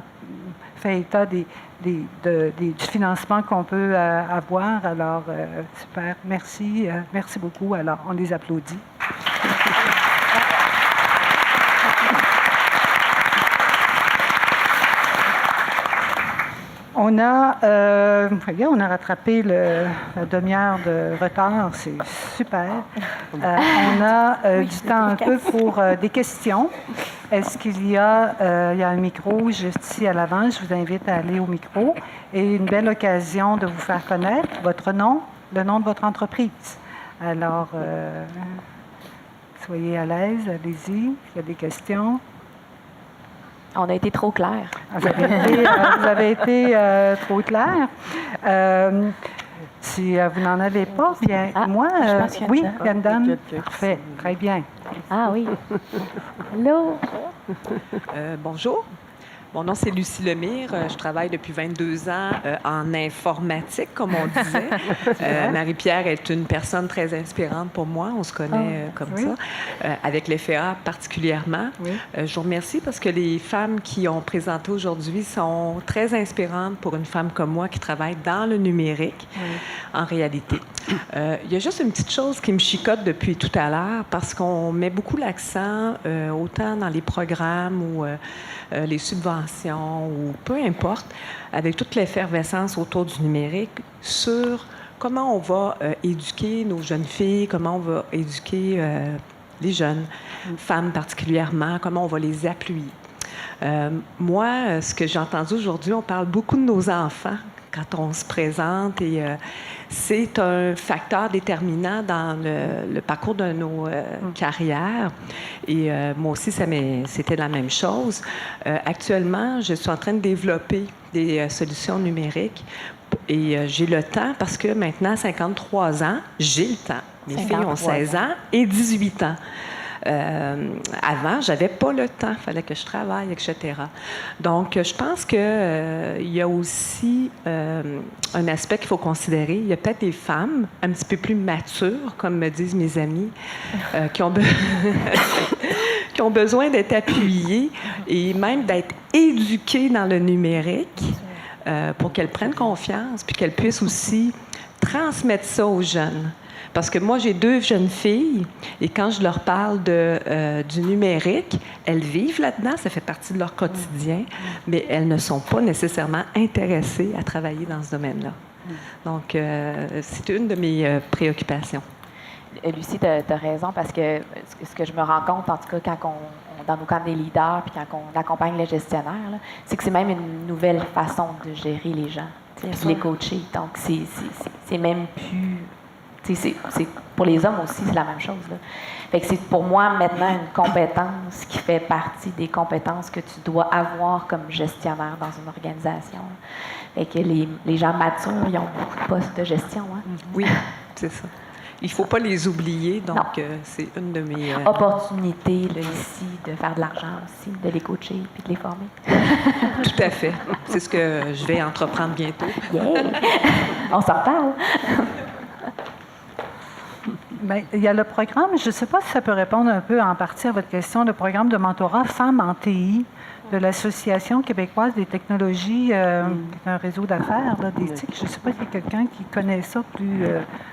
fait état du financement qu'on peut avoir. Alors, super. Merci. Merci beaucoup. Alors, on les applaudit. On a rattrapé la demi-heure de retard. C'est super. On a du temps un peu pour des questions. Est-ce qu'il y a, il y a un micro juste ici à l'avant, je vous invite à aller au micro, et une belle occasion de vous faire connaître votre nom, le nom de votre entreprise. Alors, soyez à l'aise, allez-y, il y a des questions. On a été trop clair. Vous avez été trop clair. Si vous n'en avez pas, bien, moi, oui, il y a une dame. Parfait, très bien. Ah oui. Allô? Bonjour. Mon nom, c'est Lucie Lemire. Je travaille depuis 22 ans en informatique, comme on disait. Marie-Pierre est une personne très inspirante pour moi. On se connaît comme ça, avec l'FEA particulièrement. Oui. Je vous remercie parce que les femmes qui ont présenté aujourd'hui sont très inspirantes pour une femme comme moi qui travaille dans le numérique, en réalité. Il y a juste une petite chose qui me chicote depuis tout à l'heure parce qu'on met beaucoup l'accent, autant dans les programmes ou les subventions ou peu importe, avec toute l'effervescence autour du numérique, sur comment on va éduquer nos jeunes filles, comment on va éduquer les jeunes femmes particulièrement, comment on va les appuyer. Moi, ce que j'ai entendu aujourd'hui, on parle beaucoup de nos enfants quand on se présente et c'est un facteur déterminant dans le parcours de nos carrières. Et moi aussi, c'était la même chose. Actuellement, je suis en train de développer des solutions numériques et j'ai le temps parce que maintenant, 53 ans, j'ai le temps. Mes filles ont 16 ans et 18 ans. Avant, j'avais pas le temps, il fallait que je travaille, etc. Donc, je pense qu'il y a aussi un aspect qu'il faut considérer. Il y a peut-être des femmes un petit peu plus matures, comme me disent mes amis, qui ont besoin d'être appuyées et même d'être éduquées dans le numérique pour qu'elles prennent confiance puis qu'elles puissent aussi transmettre ça aux jeunes. Parce que moi, j'ai 2 jeunes filles et quand je leur parle du numérique, elles vivent là-dedans, ça fait partie de leur quotidien, mais elles ne sont pas nécessairement intéressées à travailler dans ce domaine-là. Donc, c'est une de mes préoccupations. Lucie, tu as raison parce que ce que je me rends compte, en tout cas, quand dans nos camps des leaders puis quand on accompagne les gestionnaires, c'est que c'est même une nouvelle façon de gérer les gens, puis les coacher. Donc, c'est même plus... pour les hommes aussi, c'est la même chose. Là. Fait que c'est pour moi maintenant une compétence qui fait partie des compétences que tu dois avoir comme gestionnaire dans une organisation. Fait que les gens matures, ils ont beaucoup de postes de gestion. Hein? Oui, c'est ça. Il ne faut pas les oublier, donc c'est une de mes... opportunités là, ici de faire de l'argent aussi, de les coacher puis de les former. Tout à fait. C'est ce que je vais entreprendre bientôt. Yeah! On s'en parle! Bien, il y a le programme, je ne sais pas si ça peut répondre un peu en partie à votre question, le programme de mentorat Femmes en TI de l'Association québécoise des technologies, un réseau d'affaires, d'éthique. Je ne sais pas s'il y a quelqu'un qui connaît ça plus...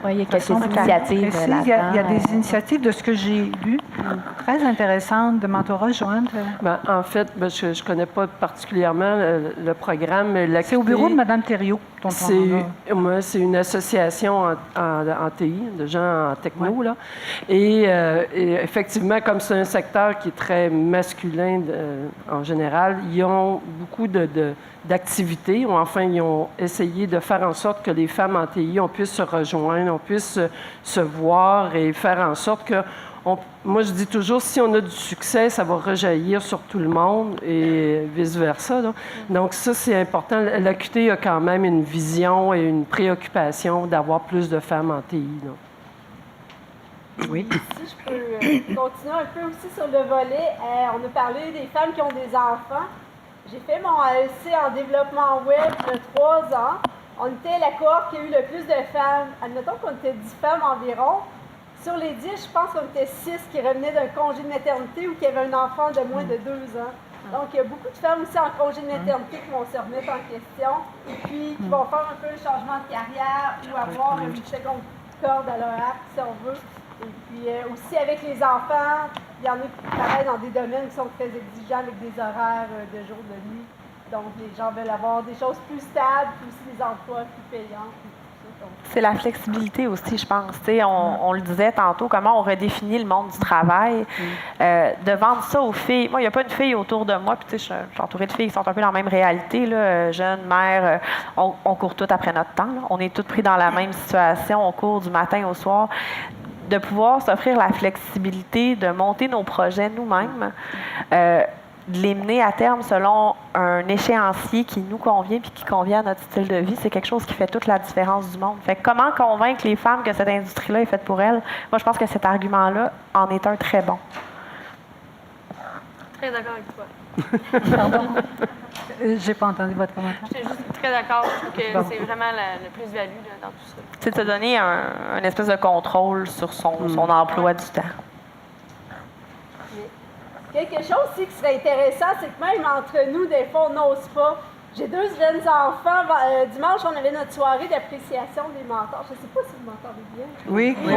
oui, il y a quelques initiatives. Il y a des initiatives de ce que j'ai lu, très intéressantes, de mentorat, Joanne. En fait, je ne connais pas particulièrement le programme. C'est au bureau de Mme Thériault. C'est une association en TI, de gens en techno. Là. Et effectivement, comme c'est un secteur qui est très masculin en général, ils ont beaucoup d'activités, ou enfin, ils ont essayé de faire en sorte que les femmes en TI, on puisse se rejoindre, on puisse se voir et faire en sorte que... moi, je dis toujours, si on a du succès, ça va rejaillir sur tout le monde et vice-versa. Là. Donc ça, c'est important. L'AQT a quand même une vision et une préoccupation d'avoir plus de femmes en TI. Là. Oui. Si je peux continuer un peu aussi sur le volet, on a parlé des femmes qui ont des enfants. J'ai fait mon AEC en développement web de 3 ans. On était la cohorte qui a eu le plus de femmes. Admettons qu'on était 10 femmes environ. Sur les 10, je pense qu'on était 6 qui revenaient d'un congé de maternité ou qui avaient un enfant de moins de 2 ans. Donc, il y a beaucoup de femmes aussi en congé de maternité qui vont se remettre en question et puis qui vont faire un peu le changement de carrière ou avoir une seconde corde à leur arc, si on veut. Et puis aussi avec les enfants, il y en a qui travaillent dans des domaines qui sont très exigeants avec des horaires de jour, de nuit. Donc, les gens veulent avoir des choses plus stables, puis aussi des emplois plus payants. C'est la flexibilité aussi, je pense. On le disait tantôt, comment on redéfinit le monde du travail. De vendre ça aux filles. Moi, il n'y a pas une fille autour de moi, puis je suis entourée de filles qui sont un peu dans la même réalité, là, jeunes, mères. On court toutes après notre temps. Là. On est toutes pris dans la même situation. On court du matin au soir. De pouvoir s'offrir la flexibilité de monter nos projets nous-mêmes, de les mener à terme selon un échéancier qui nous convient puis qui convient à notre style de vie, c'est quelque chose qui fait toute la différence du monde. Fait que comment convaincre les femmes que cette industrie-là est faite pour elles? Moi, je pense que cet argument-là en est un très bon. Très d'accord avec toi. Pardon? J'ai pas entendu votre commentaire. Je suis juste très d'accord. Je trouve que c'est vraiment le plus-value dans tout ça. C'est de se donner un espèce de contrôle sur son emploi du temps. Quelque chose aussi qui serait intéressant, c'est que même entre nous, des fois, on n'ose pas. J'ai 2 jeunes enfants. Dimanche, on avait notre soirée d'appréciation des mentors. Je ne sais pas si vous m'entendez bien. Oui. Oui,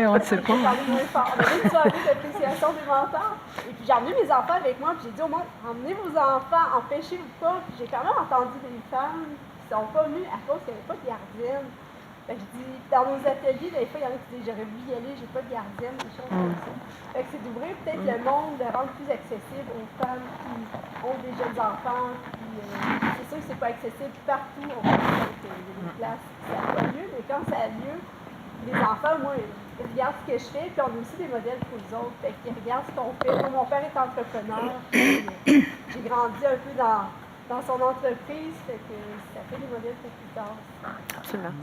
on ne sait pas. On avait une soirée d'appréciation des mentors. Et puis j'ai emmené mes enfants avec moi, puis j'ai dit au monde, emmenez vos enfants, empêchez-vous pas. Puis j'ai quand même entendu des femmes qui ne sont pas venues à cause qu'il n'y avait pas de gardienne. Fait que je dis, dans nos ateliers, des fois, il y en a qui disent j'aurais voulu y aller, j'ai pas de gardienne, des choses comme ça. Fait que c'est d'ouvrir peut-être le monde, de rendre plus accessible aux femmes qui ont des jeunes enfants. C'est sûr que c'est pas accessible partout. On peut dire qu'il y a des places où ça n'a pas lieu, mais quand ça a lieu, les enfants, moi, ils regardent ce que je fais, puis on a aussi des modèles pour les autres. Fait qu'ils regardent ce qu'on fait. Moi, mon père est entrepreneur, puis j'ai grandi un peu dans son entreprise, fait que ça fait des modèles pour plus tard. Absolument.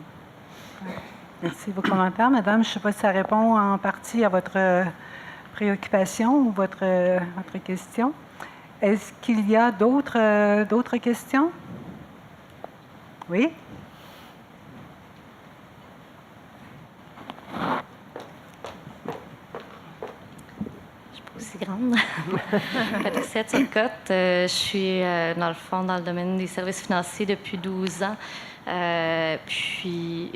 Merci. Vos commentaires, madame. Je ne sais pas si ça répond en partie à votre préoccupation ou votre question. Est-ce qu'il y a d'autres questions? Oui? Je suis pas aussi grande. Patricia Turcotte. Je suis, dans le fond, dans le domaine des services financiers depuis 12 ans. Puis,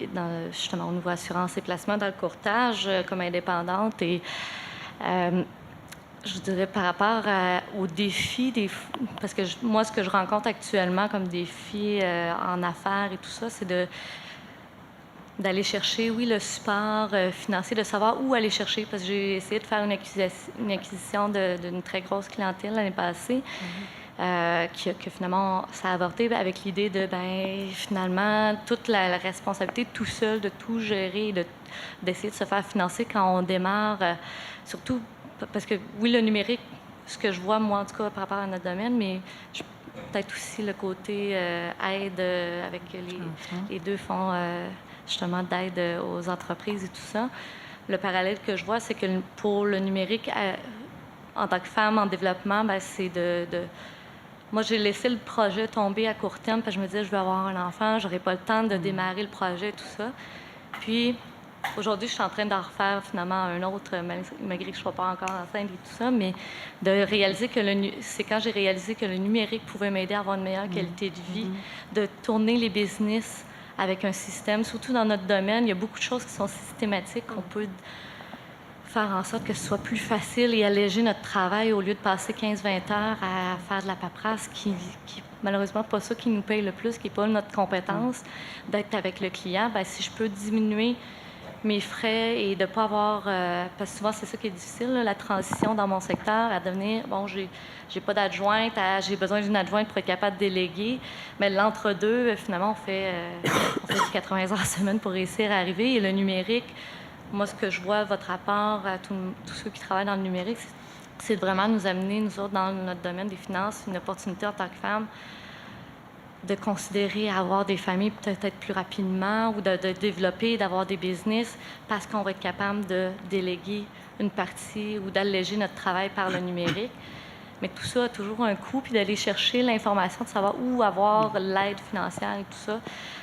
justement, au niveau assurance et placement dans le courtage comme indépendante. Et je dirais par rapport aux défis, parce que moi, ce que je rencontre actuellement comme défi en affaires et tout ça, c'est d'aller chercher, oui, le support financier, de savoir où aller chercher, parce que j'ai essayé de faire une acquisition d'une très grosse clientèle l'année passée. Que finalement, ça a avorté avec l'idée de, finalement, toute la responsabilité tout seul, de tout gérer, d'essayer de se faire financer quand on démarre, surtout parce que, oui, le numérique, ce que je vois, moi, en tout cas, par rapport à notre domaine, mais peut-être aussi le côté aide avec les 2 fonds, justement, d'aide aux entreprises et tout ça. Le parallèle que je vois, c'est que pour le numérique, en tant que femme en développement, c'est moi, j'ai laissé le projet tomber à court terme parce que je me disais, je veux avoir un enfant, j'aurais pas le temps de démarrer le projet, tout ça. Puis, aujourd'hui, je suis en train d'en refaire finalement un autre, malgré que je ne sois pas encore enceinte et tout ça, mais de réaliser que c'est quand j'ai réalisé que le numérique pouvait m'aider à avoir une meilleure qualité de vie, de tourner les business avec un système, surtout dans notre domaine. Il y a beaucoup de choses qui sont systématiques, qu'on peut faire en sorte que ce soit plus facile et alléger notre travail au lieu de passer 15-20 heures à faire de la paperasse qui malheureusement pas ça qui nous paye le plus, qui n'est pas notre compétence, d'être avec le client. Si je peux diminuer mes frais et de ne pas avoir... parce que souvent, c'est ça qui est difficile, là, la transition dans mon secteur, à devenir, j'ai pas d'adjointe, j'ai besoin d'une adjointe pour être capable de déléguer. Mais l'entre-deux, finalement, on fait du 80 heures semaine pour réussir à arriver. Et le numérique, moi, ce que je vois, votre rapport à tous ceux qui travaillent dans le numérique, c'est de vraiment nous amener, nous autres, dans notre domaine des finances, une opportunité en tant que femme de considérer avoir des familles peut-être plus rapidement ou de développer, d'avoir des business parce qu'on va être capable de déléguer une partie ou d'alléger notre travail par le numérique. Mais tout ça a toujours un coût, puis d'aller chercher l'information, de savoir où avoir l'aide financière et tout ça.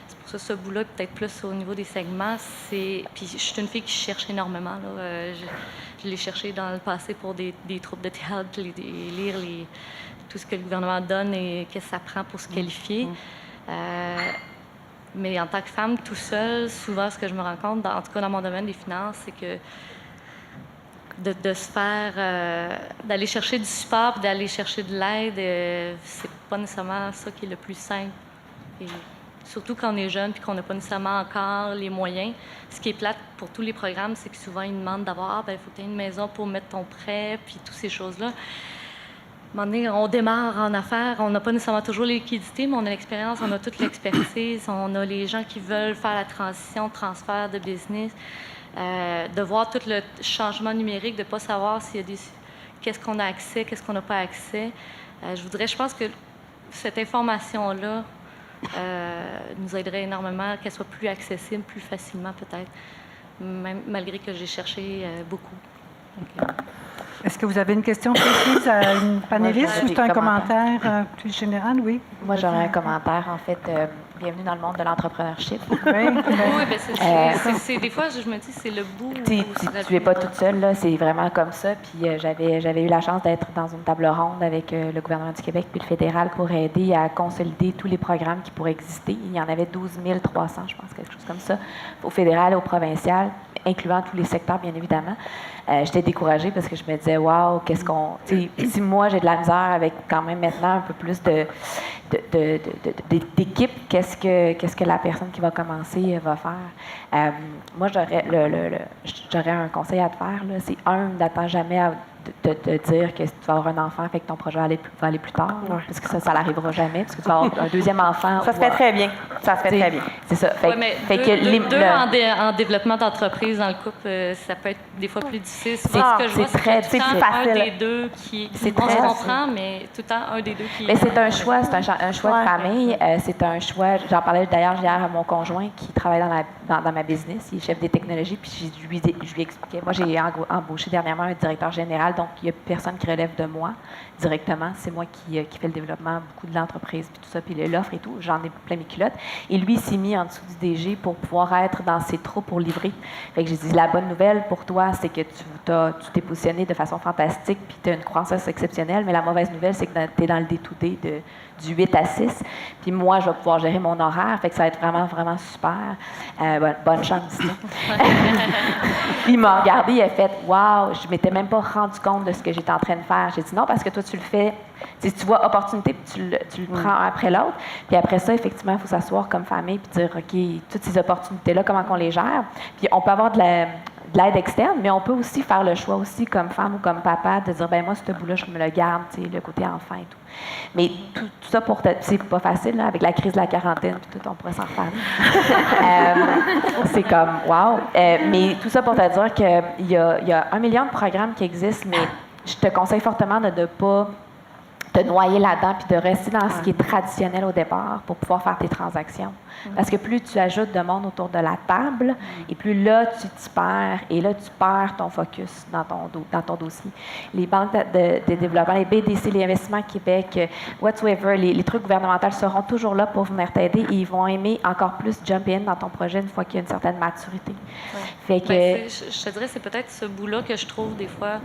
C'est pour ça que ce bout-là, peut-être plus au niveau des segments, Puis je suis une fille qui cherche énormément. Là. Je l'ai cherché dans le passé pour des troupes de théâtre, lire tout ce que le gouvernement donne et qu'est-ce que ça prend pour se qualifier. Mais en tant que femme, tout seul, souvent, ce que je me rends compte, en tout cas dans mon domaine des finances, c'est que de se faire... d'aller chercher du support, d'aller chercher de l'aide, c'est pas nécessairement ça qui est le plus simple. Et surtout quand on est jeune puis qu'on n'a pas nécessairement encore les moyens. Ce qui est plate pour tous les programmes, c'est que souvent, ils demandent d'avoir, il faut que tu aies une maison pour mettre ton prêt, puis toutes ces choses-là. À un moment donné, on démarre en affaires, on n'a pas nécessairement toujours les liquidités, mais on a l'expérience, on a toute l'expertise, on a les gens qui veulent faire la transition, transfert de business, de voir tout le changement numérique, de ne pas savoir s'il y a qu'est-ce qu'on a accès, qu'est-ce qu'on n'a pas accès. Je pense que cette information-là nous aiderait énormément, qu'elle soit plus accessible, plus facilement peut-être, même malgré que j'ai cherché beaucoup. Est-ce que vous avez une question précise à une panéliste ou c'est un commentaire plus général? Oui. Moi, j'aurais un commentaire, en fait. Bienvenue dans le monde de l'entrepreneurship. Oui, des fois, je me dis, c'est le bout. Tu n'es pas toute seule, là. C'est vraiment comme ça. Puis j'avais eu la chance d'être dans une table ronde avec le gouvernement du Québec puis le fédéral pour aider à consolider tous les programmes qui pourraient exister. Il y en avait 12 300, je pense, quelque chose comme ça, au fédéral et au provincial, incluant tous les secteurs, bien évidemment. J'étais découragée parce que je me disais, waouh, qu'est-ce qu'on. Si moi, j'ai de la misère avec quand même maintenant un peu plus d'équipe, qu'est-ce que la personne qui va commencer va faire? Moi, j'aurais un conseil à te faire. C'est n'attends jamais de dire que tu vas avoir un enfant, fait que ton projet va aller plus tard. Parce que ça n'arrivera jamais. Parce que tu vas avoir un deuxième enfant. Ça se fait très bien. Ça se fait très bien. C'est ça. En développement d'entreprise dans le couple, ça peut être des fois plus difficile. C'est très difficile. Un des deux qui... On se comprend, mais tout le temps, un des deux qui... Mais c'est un choix. C'est un choix de famille. C'est un choix... J'en parlais d'ailleurs hier à mon conjoint qui travaille dans ma business. Il est chef des technologies. Puis je lui expliquais. Moi, j'ai embauché dernièrement un directeur général. Donc, il n'y a personne qui relève de moi directement. C'est moi qui fais le développement beaucoup de l'entreprise, puis tout ça, puis l'offre et tout. J'en ai plein mes culottes. Et lui, il s'est mis en dessous du DG pour pouvoir être dans ses troupes pour livrer. Fait que j'ai dit, la bonne nouvelle pour toi, c'est que tu t'es positionné de façon fantastique, puis tu as une croissance exceptionnelle. Mais la mauvaise nouvelle, c'est que tu es dans le day-to-day du 8 à 6. Puis moi, je vais pouvoir gérer mon horaire. Fait que ça va être vraiment, vraiment super. Bonne chance. Il m'a regardé, il a fait « Wow! » Je ne m'étais même pas rendu compte de ce que j'étais en train de faire. J'ai dit « Non, parce que toi, tu le fais. » Tu vois opportunité, puis tu le prends un après l'autre. Puis après ça, effectivement, il faut s'asseoir comme famille puis dire « OK, toutes ces opportunités-là, comment on les gère? » Puis on peut avoir de l'aide externe, mais on peut aussi faire le choix aussi comme femme ou comme papa de dire, ben moi, ce bout-là, je me le garde, le côté enfant et tout. Mais tout ça c'est pas facile, là, avec la crise de la quarantaine puis tout, on pourrait s'en reparler. C'est comme, wow. Mais tout ça pour te dire qu'il y a 1 million de programmes qui existent, mais je te conseille fortement de ne pas te noyer là-dedans puis de rester dans ce qui est traditionnel au départ pour pouvoir faire tes transactions. Parce que plus tu ajoutes de monde autour de la table, et plus là, tu t'y perds, et là, tu perds ton focus dans ton dossier. Les banques de développement, les BDC, les Investissements Québec, whatsoever, les trucs gouvernementaux seront toujours là pour venir t'aider et ils vont aimer encore plus jump in dans ton projet une fois qu'il y a une certaine maturité. Fait que, je te dirais, c'est peut-être ce bout-là que je trouve des fois...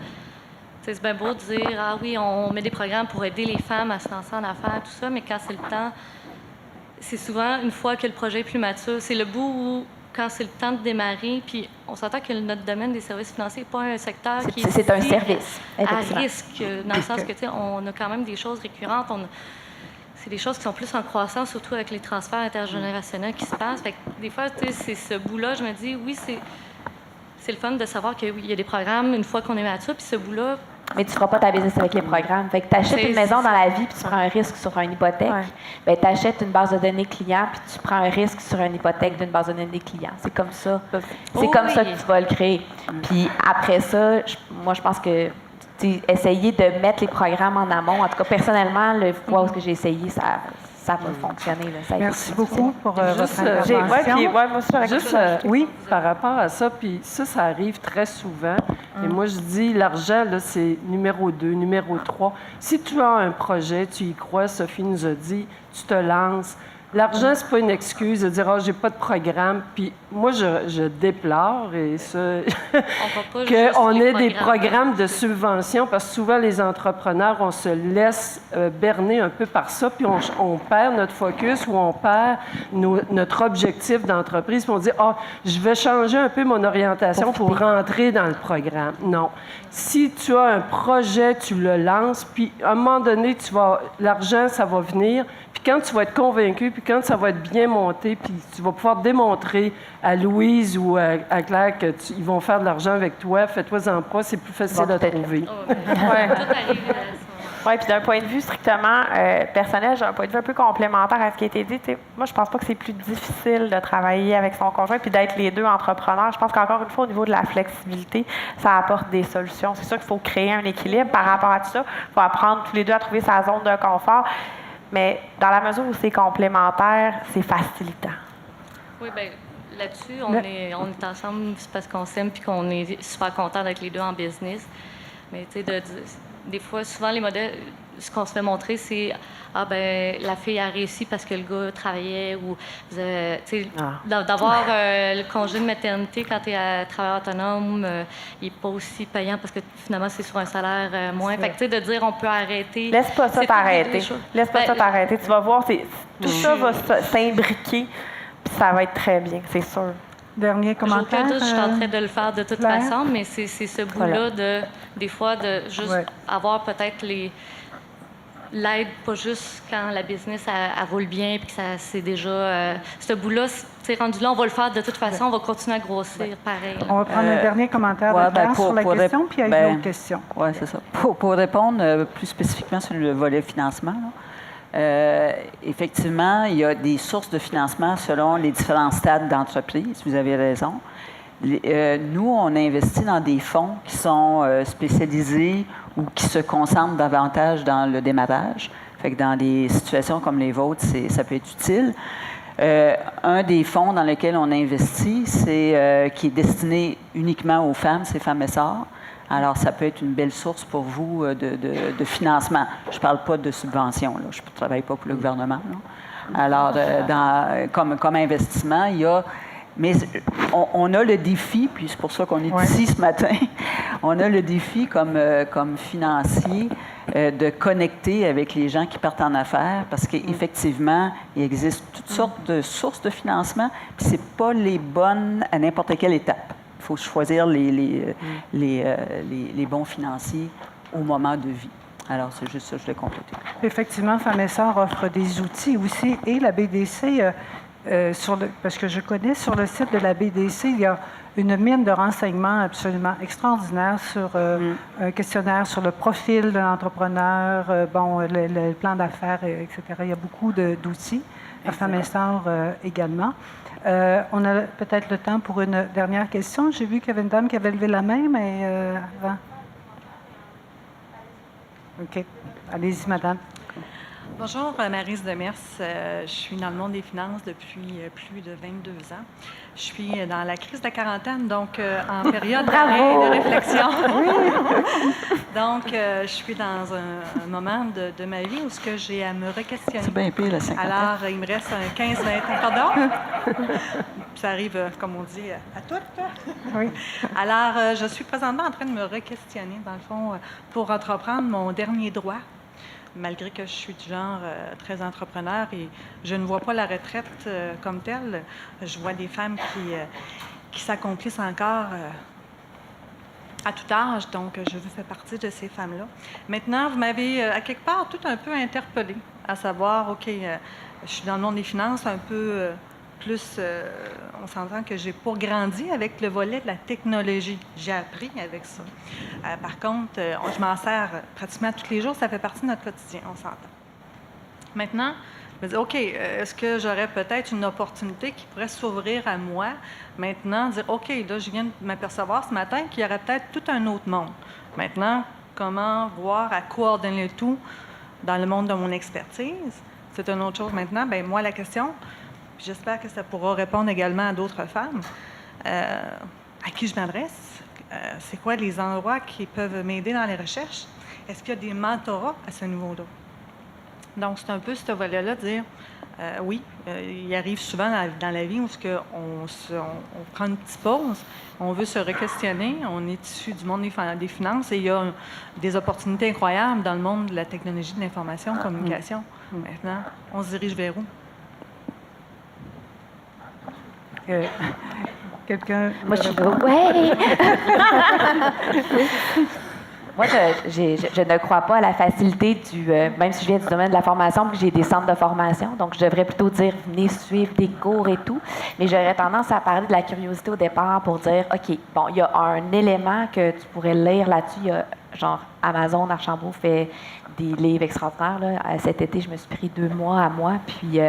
C'est bien beau de dire, ah oui, on met des programmes pour aider les femmes à se lancer en affaires, tout ça, mais quand c'est le temps, c'est souvent une fois que le projet est plus mature. C'est le bout où, quand c'est le temps de démarrer, puis on s'entend que notre domaine des services financiers n'est pas un secteur qui est... C'est un service, à risque, dans le sens que, tu sais, on a quand même des choses récurrentes. C'est des choses qui sont plus en croissance, surtout avec les transferts intergénérationnels qui se passent. Fait que des fois, tu sais, c'est ce bout-là, je me dis, oui, c'est le fun de savoir qu'il y a des programmes une fois qu'on est mature, puis ce bout-là... Mais tu ne feras pas ta business avec les programmes. Fait que tu achètes une maison dans la vie puis tu prends un risque sur une hypothèque. Bien, tu achètes une base de données client puis tu prends un risque sur une hypothèque d'une base de données client. C'est comme ça. C'est comme ça que tu vas le créer. Puis après ça, moi, je pense que essayer de mettre les programmes en amont. En tout cas, personnellement, le fois où j'ai essayé, ça va fonctionner. Là. Merci beaucoup pour votre intervention. Oui, par rapport à ça, puis ça arrive très souvent. Et moi, je dis, l'argent, là, c'est numéro 2, numéro 3. Si tu as un projet, tu y crois, Sophie nous a dit, tu te lances. L'argent, c'est pas une excuse de dire « Ah, j'ai pas de programme ». Puis moi, je déplore et ça, qu'on ait des programmes de subvention parce que souvent, les entrepreneurs, on se laisse berner un peu par ça puis on perd notre focus ou on perd notre objectif d'entreprise puis on dit « Ah, je vais changer un peu mon orientation pour rentrer dans le programme ». Non. Si tu as un projet, tu le lances puis à un moment donné, l'argent, ça va venir. Puis quand tu vas être convaincu puis quand ça va être bien monté, puis tu vas pouvoir démontrer à Louise ou à Claire qu'ils vont faire de l'argent avec toi, fais-toi-en pas, c'est plus facile à trouver. Oui, puis d'un point de vue strictement personnel, j'ai un point de vue un peu complémentaire à ce qui a été dit. T'sais, moi, je pense pas que c'est plus difficile de travailler avec son conjoint puis d'être les deux entrepreneurs. Je pense qu'encore une fois, au niveau de la flexibilité, ça apporte des solutions. C'est sûr qu'il faut créer un équilibre par rapport à tout ça. Il faut apprendre tous les deux à trouver sa zone de confort. Mais dans la mesure où c'est complémentaire, c'est facilitant. Oui, bien, là-dessus, on est ensemble, c'est parce qu'on s'aime puis qu'on est super contents d'être les deux en business. Mais tu sais, des fois, souvent, les modèles, ce qu'on se fait montrer, c'est la fille a réussi parce que le gars travaillait ou, tu sais, d'avoir le congé de maternité quand tu es travailleur autonome, il n'est pas aussi payant parce que finalement, c'est sur un salaire moins. Fait que, tu sais, de dire on peut arrêter. Laisse pas ça t'arrêter. Laisse pas ça t'arrêter. Tu vas voir, tout ça va s'imbriquer, puis ça va être très bien, c'est sûr. Dernier commentaire. Je suis en train de le faire de toute façon, mais c'est ce bout-là des fois, de juste avoir peut-être l'aide, pas juste quand la business, elle roule bien, puis que c'est déjà... ce bout-là, c'est rendu là, on va le faire de toute façon, on va continuer à grossir, pareil. On va prendre un dernier commentaire de Claire sur la question, puis il y a une autre question. Oui, c'est ça. Pour répondre plus spécifiquement sur le volet financement, effectivement, il y a des sources de financement selon les différents stades d'entreprise, vous avez raison. Nous, on investit dans des fonds qui sont spécialisés ou qui se concentrent davantage dans le démarrage. Fait que dans des situations comme les vôtres, ça peut être utile. Un des fonds dans lesquels on investit, c'est qui est destiné uniquement aux femmes, c'est Femmes Essor. Alors, ça peut être une belle source pour vous de financement. Je ne parle pas de subvention, là. Je ne travaille pas pour le gouvernement, là. Alors, comme investissement, il y a... Mais on a le défi, puis c'est pour ça qu'on est ici ce matin, on a le défi comme financier de connecter avec les gens qui partent en affaires, parce qu'effectivement, il existe toutes sortes de sources de financement, puis ce n'est pas les bonnes à n'importe quelle étape. Il faut choisir les bons financiers au moment de vie. Alors, c'est juste ça que je voulais compléter. Effectivement, Femmes Essor offre des outils aussi, et la BDC... parce que je connais sur le site de la BDC, il y a une mine de renseignements absolument extraordinaire sur un questionnaire sur le profil de l'entrepreneur, le plan d'affaires, etc. Il y a beaucoup d'outils. La Femmes Essor également. On a peut-être le temps pour une dernière question. J'ai vu qu'il y avait une dame qui avait levé la main, mais avant. OK. Allez-y, madame. Bonjour, Maryse Demers. Je suis dans le monde des finances depuis plus de 22 ans. Je suis dans la crise de la quarantaine, donc en période de réflexion. Donc, je suis dans un moment de ma vie où j'ai à me re-questionner. C'est bien pire, la cinquantaine. Alors, il me reste 15-20 ans. Pardon? Ça arrive, comme on dit, à toutes. Oui. Alors, je suis présentement en train de me re-questionner, dans le fond, pour entreprendre mon dernier droit. Malgré que je suis du genre très entrepreneur et je ne vois pas la retraite comme telle, je vois des femmes qui s'accomplissent encore à tout âge, donc je fais partie de ces femmes-là. Maintenant, vous m'avez à quelque part tout un peu interpellée, à savoir, OK, je suis dans le monde des finances un peu plus, on s'entend que j'ai pas grandi avec le volet de la technologie. J'ai appris avec ça. Par contre, je m'en sers pratiquement tous les jours. Ça fait partie de notre quotidien, on s'entend. Maintenant, je me dis, OK, est-ce que j'aurais peut-être une opportunité qui pourrait s'ouvrir à moi maintenant, dire, OK, là, je viens de m'apercevoir ce matin qu'il y aurait peut-être tout un autre monde. Maintenant, comment voir à coordonner le tout dans le monde de mon expertise? C'est une autre chose maintenant. Bien, moi, la question... J'espère que ça pourra répondre également à d'autres femmes. À qui je m'adresse? C'est quoi les endroits qui peuvent m'aider dans les recherches? Est-ce qu'il y a des mentorats à ce niveau-là? Donc, c'est un peu ce volet-là de dire, oui, il arrive souvent dans la vie où on prend une petite pause, on veut se re-questionner, on est issu du monde des finances et il y a des opportunités incroyables dans le monde de la technologie, de l'information, de la communication. Maintenant, on se dirige vers où? Quelqu'un... Moi, je suis... Ouais! Moi, je ne crois pas à la facilité même si je viens du domaine de la formation, puis j'ai des centres de formation, donc je devrais plutôt dire venez suivre des cours et tout, mais j'aurais tendance à parler de la curiosité au départ pour dire, OK, bon, il y a un élément que tu pourrais lire là-dessus, il y a genre Amazon, Archambault fait des livres extraordinaires. Là. Cet été, je me suis pris 2 mois à moi, puis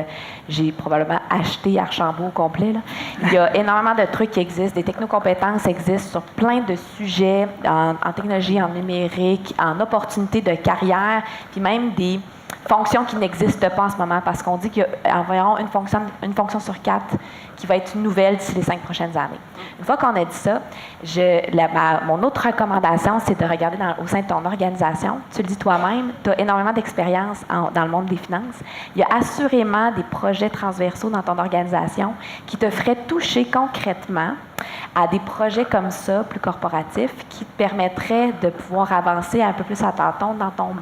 j'ai probablement acheté Archambault au complet. Là. Il y a énormément de trucs qui existent, des technocompétences existent sur plein de sujets, en technologie, en numérique, en opportunités de carrière, puis même des fonctions qui n'existent pas en ce moment, parce qu'on dit qu'il y a environ une fonction sur 4 qui va être nouvelle d'ici les 5 prochaines années. Une fois qu'on a dit ça, mon autre recommandation, c'est de regarder au sein de ton organisation. Tu le dis toi-même, tu as énormément d'expérience dans le monde des finances. Il y a assurément des projets transversaux dans ton organisation qui te feraient toucher concrètement à des projets comme ça, plus corporatifs, qui te permettraient de pouvoir avancer un peu plus à tâtons dans ton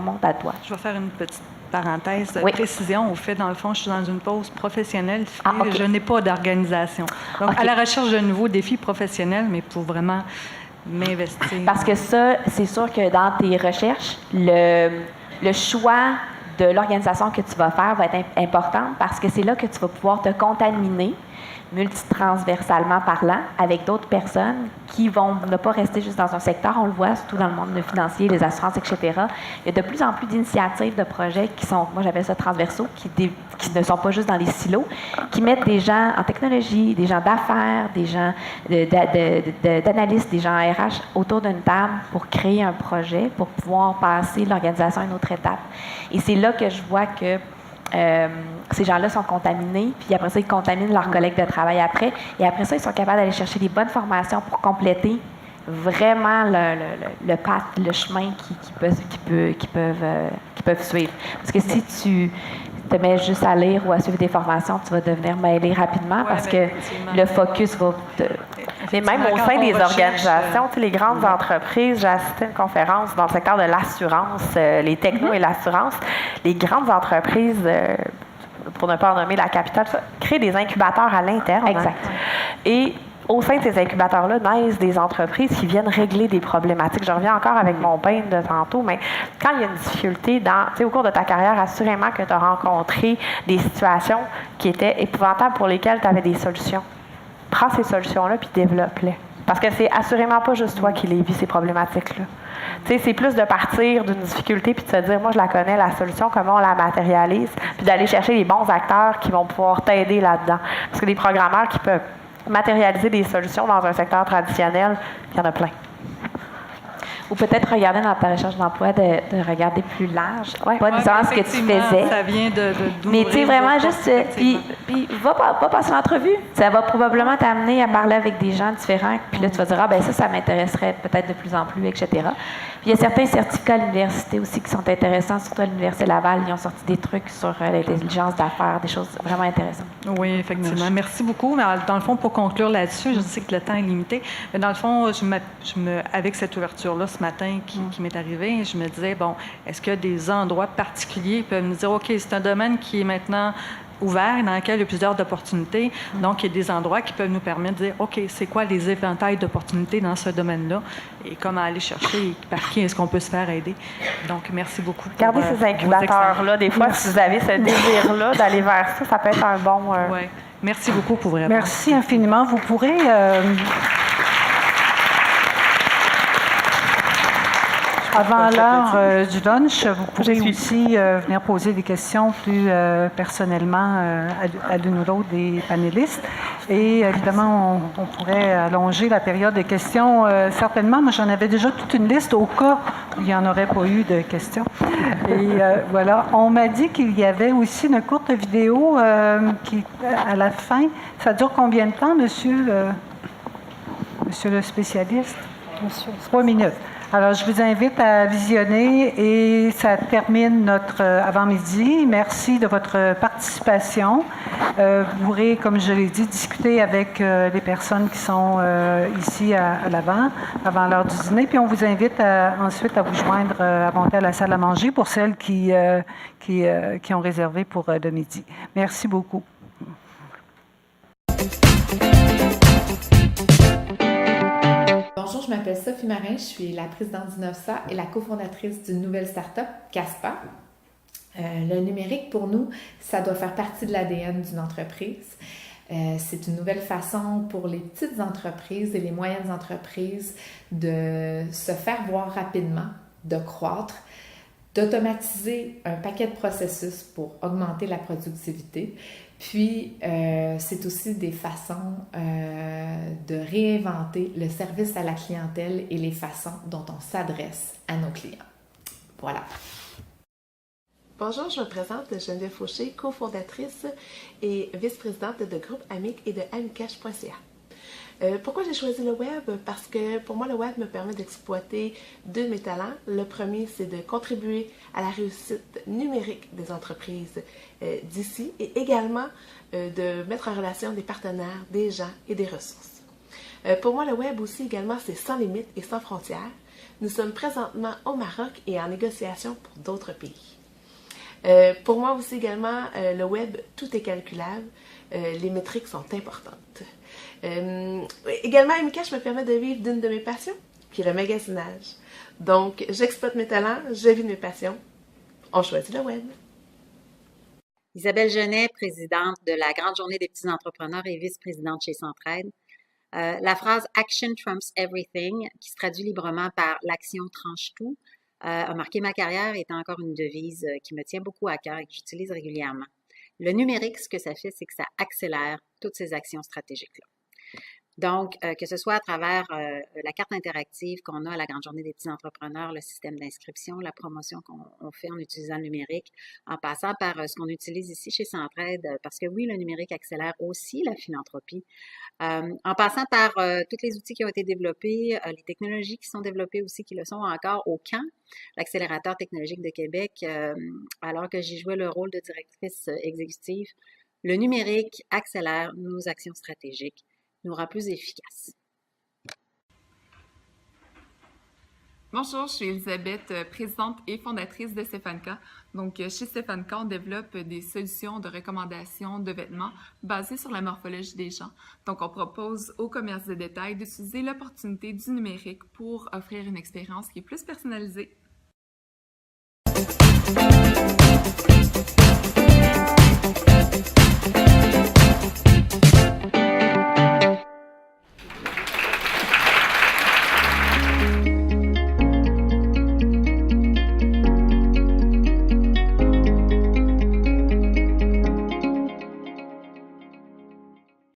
monde à toi. Je vais faire une petite parenthèse, oui. Précision. Au fait, dans le fond, je suis dans une pause professionnelle. Okay. Je n'ai pas d'organisation. Donc, okay. À la recherche de nouveaux défis professionnels, mais pour vraiment m'investir. Parce que ça, c'est sûr que dans tes recherches, le choix de l'organisation que tu vas faire va être important parce que c'est là que tu vas pouvoir te contaminer multitransversalement parlant, avec d'autres personnes qui vont ne pas rester juste dans un secteur. On le voit surtout dans le monde financier, les assurances, etc. Il y a de plus en plus d'initiatives de projets qui sont, moi j'appelle ça transversaux, qui ne sont pas juste dans les silos, qui mettent des gens en technologie, des gens d'affaires, des gens d'analystes, des gens en RH autour d'une table pour créer un projet, pour pouvoir passer l'organisation à une autre étape. Et c'est là que je vois que ces gens-là sont contaminés, puis après ça, ils contaminent leurs collègues de travail après. Et après ça, ils sont capables d'aller chercher des bonnes formations pour compléter vraiment le path, le chemin qu'ils peuvent suivre. Parce que si tu te mets juste à lire ou à suivre des formations, tu vas devenir mêlé rapidement parce que le focus va te... Mais même au sein des organisations, les grandes entreprises, j'ai assisté à une conférence dans le secteur de l'assurance, les technos et l'assurance. Les grandes entreprises, pour ne pas en nommer la capitale, créent des incubateurs à l'interne. Exact. Et au sein de ces incubateurs-là, naissent des entreprises qui viennent régler des problématiques. Je reviens encore avec mon pain de tantôt, mais quand il y a une difficulté au cours de ta carrière, assurément que tu as rencontré des situations qui étaient épouvantables pour lesquelles tu avais des solutions. Prends ces solutions-là puis développe-les. Parce que c'est assurément pas juste toi qui les vis, ces problématiques-là. C'est plus de partir d'une difficulté puis de se dire, moi, je la connais, la solution, comment on la matérialise, puis d'aller chercher les bons acteurs qui vont pouvoir t'aider là-dedans. Parce que les programmeurs qui peuvent matérialiser des solutions dans un secteur traditionnel, il y en a plein. Ou peut-être regarder dans ta recherche d'emploi, de regarder plus large. Ouais. Pas nécessairement ce que tu faisais. Ça vient mais tu sais, vraiment juste... Puis va passer l'entrevue. Ça va probablement t'amener à parler avec des gens différents. Puis là, tu vas dire, ah ben ça m'intéresserait peut-être de plus en plus, etc. Puis il y a certains certificats à l'université aussi qui sont intéressants, surtout à l'Université Laval. Ils ont sorti des trucs sur l'intelligence d'affaires, des choses vraiment intéressantes. Oui, effectivement. Merci beaucoup. Mais dans le fond, pour conclure là-dessus, je sais que le temps est limité. Mais dans le fond, avec cette ouverture-là, ce matin qui m'est arrivé, je me disais, bon, est-ce qu'il y a des endroits particuliers qui peuvent me dire, OK, c'est un domaine qui est maintenant ouvert, dans lequel il y a plusieurs opportunités. Donc, il y a des endroits qui peuvent nous permettre de dire, OK, c'est quoi les éventails d'opportunités dans ce domaine-là et comment aller chercher et par qui est-ce qu'on peut se faire aider. Donc, merci beaucoup. Regardez ces incubateurs-là. Des fois, si vous avez ce désir-là d'aller vers ça, ça peut être un bon... Oui. Merci beaucoup pour vous répondre. Merci infiniment. Vous pourrez... Avant l'heure du lunch, vous pourrez aussi venir poser des questions plus personnellement à l'une ou l'autre des panélistes. Et évidemment, on pourrait allonger la période de questions. Certainement, moi, j'en avais déjà toute une liste au cas où il n'y en aurait pas eu de questions. Et voilà, on m'a dit qu'il y avait aussi une courte vidéo qui, à la fin. Ça dure combien de temps, monsieur le spécialiste? 3 minutes. Alors, je vous invite à visionner et ça termine notre avant-midi. Merci de votre participation. Vous pourrez, comme je l'ai dit, discuter avec les personnes qui sont ici à l'avant, avant l'heure du dîner. Puis on vous invite ensuite à vous joindre, à monter à la salle à manger pour celles qui ont réservé pour le midi. Merci beaucoup. Bonjour, je m'appelle Sophie Marin, je suis la présidente d'Innovsa et la cofondatrice d'une nouvelle start-up, Caspa. Le numérique, pour nous, ça doit faire partie de l'ADN d'une entreprise. C'est une nouvelle façon pour les petites entreprises et les moyennes entreprises de se faire voir rapidement, de croître, d'automatiser un paquet de processus pour augmenter la productivité. Puis, c'est aussi des façons de réinventer le service à la clientèle et les façons dont on s'adresse à nos clients. Voilà. Bonjour, je me présente Geneviève Fauché, cofondatrice et vice-présidente de groupe Amic et de amicash.ca. Pourquoi j'ai choisi le web? Parce que pour moi, le web me permet d'exploiter deux de mes talents. Le premier, c'est de contribuer à la réussite numérique des entreprises d'ici et également de mettre en relation des partenaires, des gens et des ressources. Pour moi, le web aussi également, c'est sans limite et sans frontières. Nous sommes présentement au Maroc et en négociation pour d'autres pays. Pour moi aussi également, le web, tout est calculable. Les métriques sont importantes. Également, Amicash me permet de vivre d'une de mes passions, qui est le magasinage. Donc, j'exploite mes talents, je vis de mes passions. On choisit le web. Isabelle Genet, présidente de la Grande Journée des petits entrepreneurs et vice-présidente chez Centraide. La phrase « Action trumps everything », qui se traduit librement par « l'action tranche tout », a marqué ma carrière et est encore une devise qui me tient beaucoup à cœur et que j'utilise régulièrement. Le numérique, ce que ça fait, c'est que ça accélère toutes ces actions stratégiques-là. Donc, que ce soit à travers la carte interactive qu'on a à la Grande Journée des petits entrepreneurs, le système d'inscription, la promotion qu'on fait en utilisant le numérique, en passant par ce qu'on utilise ici chez Centraide, parce que oui, le numérique accélère aussi la philanthropie, en passant par tous les outils qui ont été développés, les technologies qui sont développées aussi, qui le sont encore au CAN, l'accélérateur technologique de Québec, alors que j'y jouais le rôle de directrice exécutive. Le numérique accélère nos actions stratégiques, nous rend plus efficaces. Bonjour, je suis Elisabeth, présidente et fondatrice de Stefanka. Donc, chez Stefanka, on développe des solutions de recommandation de vêtements basées sur la morphologie des gens. Donc, on propose aux commerces de détail d'utiliser l'opportunité du numérique pour offrir une expérience qui est plus personnalisée,